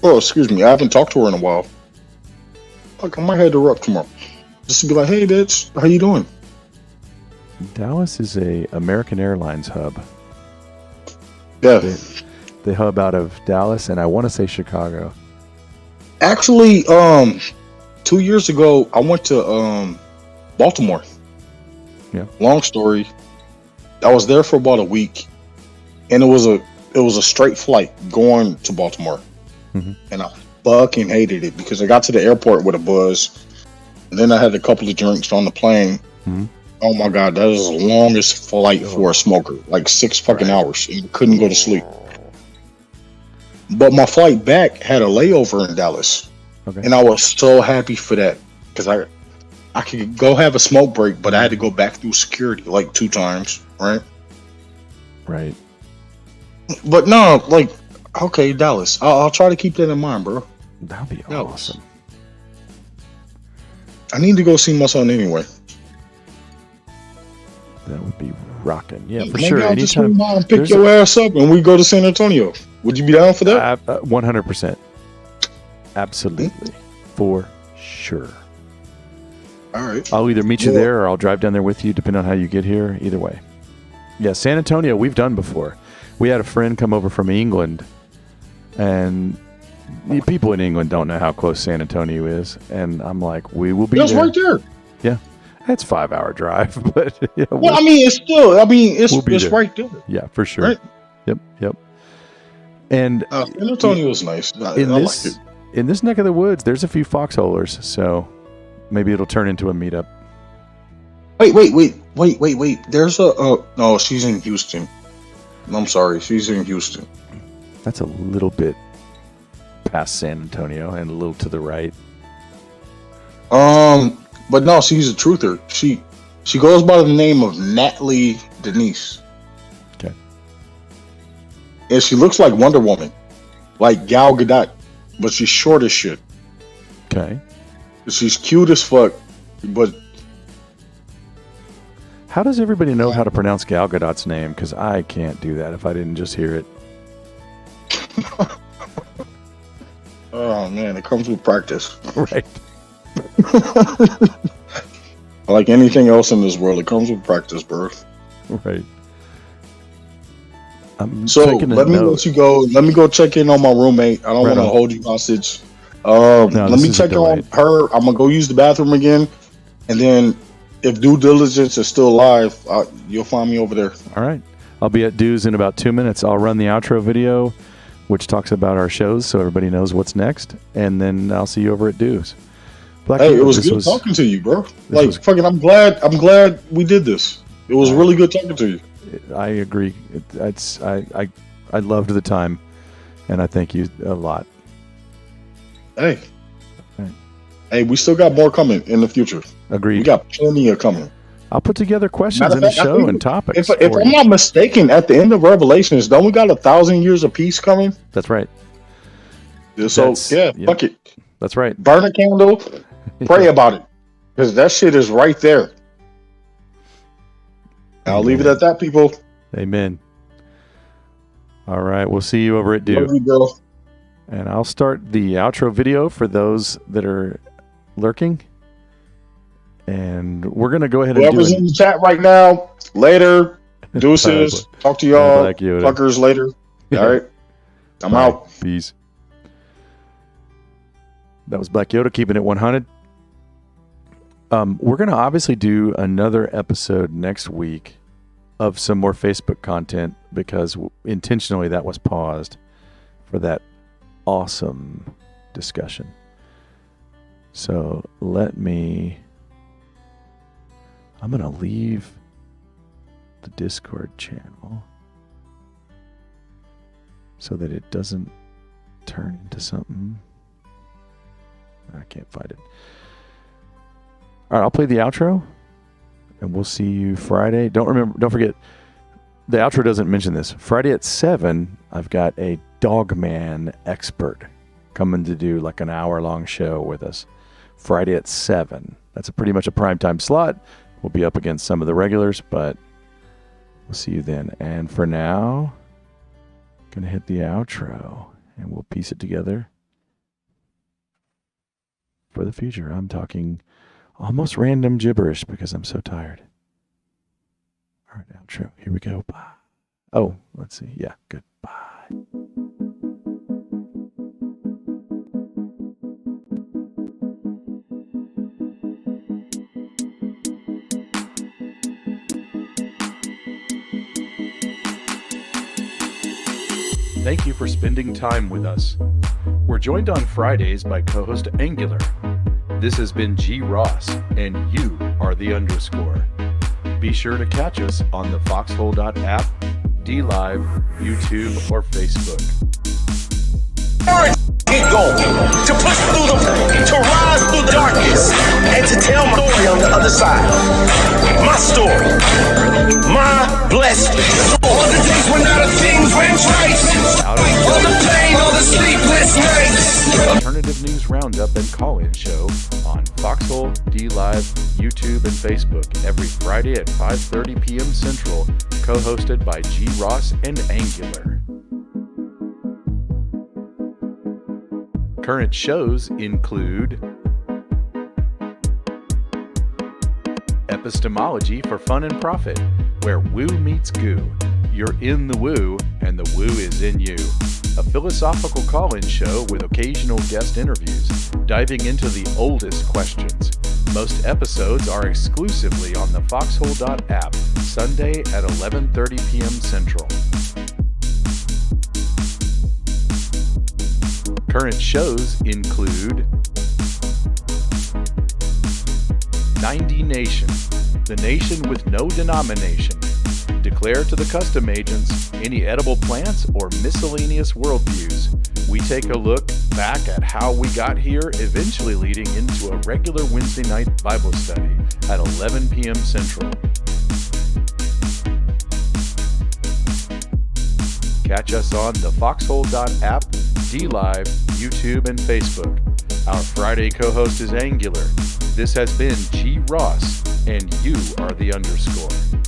[SPEAKER 8] Excuse me. I haven't talked to her in a while. Like, I might head her up tomorrow. Just to be like, hey, bitch, how you doing?
[SPEAKER 1] Dallas is a American Airlines hub.
[SPEAKER 8] Yeah.
[SPEAKER 1] They hub out of Dallas, and I want to say Chicago.
[SPEAKER 8] Actually, 2 years ago, I went to Baltimore.
[SPEAKER 1] Yeah.
[SPEAKER 8] Long story. I was there for about a week, and it was a straight flight going to Baltimore, and I fucking hated it because I got to the airport with a buzz, and then I had a couple of drinks on the plane, Oh my god, that is the longest flight for a smoker. Like 6 fucking hours. You couldn't go to sleep. But my flight back had a layover in Dallas.
[SPEAKER 1] Okay.
[SPEAKER 8] And I was so happy for that. Because I could go have a smoke break, but I had to go back through security like 2 times, right?
[SPEAKER 1] Right.
[SPEAKER 8] But no, like, okay, Dallas. I'll try to keep that in mind, bro.
[SPEAKER 1] That'd be
[SPEAKER 8] Dallas.
[SPEAKER 1] awesome.
[SPEAKER 8] I need to go see my son anyway.
[SPEAKER 1] That would be rocking. Yeah, for
[SPEAKER 8] Maybe
[SPEAKER 1] sure.
[SPEAKER 8] I'll just swing
[SPEAKER 1] Anytime.
[SPEAKER 8] by and pick
[SPEAKER 1] there's
[SPEAKER 8] your ass up and we go to San Antonio. Would you be down for that?
[SPEAKER 1] 100%. Absolutely. For sure.
[SPEAKER 8] All right.
[SPEAKER 1] I'll either meet you there or I'll drive down there with you, depending on how you get here. Either way. Yeah, San Antonio, we've done before. We had a friend come over from England, and people in England don't know how close San Antonio is. And I'm like, we will be
[SPEAKER 8] That's
[SPEAKER 1] there.
[SPEAKER 8] right there.
[SPEAKER 1] Yeah. It's 5-hour drive, but yeah,
[SPEAKER 8] Well, I mean, it's
[SPEAKER 1] we'll be
[SPEAKER 8] it's
[SPEAKER 1] there.
[SPEAKER 8] right there.
[SPEAKER 1] Yeah, for sure.
[SPEAKER 8] Right?
[SPEAKER 1] Yep. And
[SPEAKER 8] San Antonio's nice. I like it.
[SPEAKER 1] in this neck of the woods, there's a few foxholers, so maybe it'll turn into a meetup.
[SPEAKER 8] Wait. There's no, she's in Houston. I'm sorry, she's in Houston.
[SPEAKER 1] That's a little bit past San Antonio and a little to the right.
[SPEAKER 8] But no, she's a truther. She goes by the name of Natalie Denise.
[SPEAKER 1] Okay.
[SPEAKER 8] And she looks like Wonder Woman, like Gal Gadot, but she's short as shit.
[SPEAKER 1] Okay.
[SPEAKER 8] She's cute as fuck, but
[SPEAKER 1] How does everybody know how to pronounce Gal Gadot's name? Because I can't do that if I didn't just hear it.
[SPEAKER 8] oh man, it comes with practice.
[SPEAKER 1] Right.
[SPEAKER 8] Like anything else in this world, it comes with practice, bro.
[SPEAKER 1] Right. I'm
[SPEAKER 8] So
[SPEAKER 1] taking a
[SPEAKER 8] let me
[SPEAKER 1] note.
[SPEAKER 8] let you go. Let me go check in on my roommate. I don't
[SPEAKER 1] Right
[SPEAKER 8] want to
[SPEAKER 1] on.
[SPEAKER 8] hold you hostage. Let
[SPEAKER 1] this
[SPEAKER 8] me
[SPEAKER 1] is a
[SPEAKER 8] check on
[SPEAKER 1] delight.
[SPEAKER 8] her. I'm gonna go use the bathroom again, and then if due diligence is still alive, you'll find me over there.
[SPEAKER 1] All right. I'll be at Dues in about 2 minutes. I'll run the outro video, which talks about our shows so everybody knows what's next. And then I'll see you over at Dues. Black
[SPEAKER 8] Hey,
[SPEAKER 1] Eagle,
[SPEAKER 8] it was
[SPEAKER 1] this
[SPEAKER 8] good talking to you, bro. Like
[SPEAKER 1] was-
[SPEAKER 8] fucking, I'm glad we did this. It was really good talking to you.
[SPEAKER 1] I agree. I loved the time, and I thank you a lot.
[SPEAKER 8] Hey,
[SPEAKER 1] Right.
[SPEAKER 8] hey, we still got more coming in the future. We
[SPEAKER 1] Agreed.
[SPEAKER 8] got plenty of coming.
[SPEAKER 1] I'll put together questions
[SPEAKER 8] Matter
[SPEAKER 1] in
[SPEAKER 8] of
[SPEAKER 1] the
[SPEAKER 8] fact, I
[SPEAKER 1] show
[SPEAKER 8] think
[SPEAKER 1] and topics.
[SPEAKER 8] If
[SPEAKER 1] for
[SPEAKER 8] I'm
[SPEAKER 1] you.
[SPEAKER 8] not mistaken, at the end of Revelations, don't we got 1,000 years of peace coming?
[SPEAKER 1] That's right.
[SPEAKER 8] So
[SPEAKER 1] That's-
[SPEAKER 8] yeah,
[SPEAKER 1] yep.
[SPEAKER 8] fuck it.
[SPEAKER 1] That's right.
[SPEAKER 8] Burn a candle, pray about it, because that shit is right there. I'll leave it at that, people.
[SPEAKER 1] Amen. All right. We'll see you over at Dues.
[SPEAKER 8] Love you, girl.
[SPEAKER 1] And I'll start the outro video for those that are lurking. And we're going to go ahead and
[SPEAKER 8] Whoever's
[SPEAKER 1] do
[SPEAKER 8] in the chat right now, later. Deuces.
[SPEAKER 1] Bye.
[SPEAKER 8] Talk to y'all
[SPEAKER 1] Black Yoda.
[SPEAKER 8] fuckers later. All right. I'm
[SPEAKER 1] Bye.
[SPEAKER 8] out.
[SPEAKER 1] Peace. That was Black Yoda keeping it 100. We're going to obviously do another episode next week of some more Facebook content because intentionally that was paused for that awesome discussion. So I'm going to leave the Discord channel so that it doesn't turn into something. I can't find it. All right, I'll play the outro, and we'll see you Friday. Don't forget, the outro doesn't mention this. Friday at 7, I've got a Dogman expert coming to do like an hour-long show with us. Friday at 7. That's pretty much a primetime slot. We'll be up against some of the regulars, but we'll see you then. And for now, going to hit the outro, and we'll piece it together for the future. I'm talking almost random gibberish because I'm so tired. All right, outro. Here we go. Bye. Oh, let's see. Yeah, good. Bye. Thank you for spending time with us. We're joined on Fridays by co-host Angular. This has been G. Ross, and you are the underscore. Be sure to catch us on the foxhole.app, DLive, YouTube, or Facebook.
[SPEAKER 10] Get going, to push through to rise through the darkness, and to tell my story on the other side. My story, my blessing. All the days when not a things went right. All the pain, all the sleepless nights.
[SPEAKER 1] Alternative News Roundup and Call-In Show on Foxhole, DLive, YouTube, and Facebook every Friday at 5:30 p.m. Central, co-hosted by G. Ross and Angular. Current shows include Epistemology for Fun and Profit, where woo meets goo. You're in the woo, and the woo is in you. A philosophical call-in show with occasional guest interviews, diving into the oldest questions. Most episodes are exclusively on the foxhole.app, Sunday at 11:30 p.m. Central. Current shows include 9dNation, the nation with no denomination. Declare to the custom agents any edible plants or miscellaneous worldviews. We take a look back at how we got here, eventually leading into a regular Wednesday night Bible study at 11 p.m. Central. Catch us on the foxhole.app, DLive, YouTube, and Facebook. Our Friday co-host is Angular. This has been G. Ross, and you are the underscore.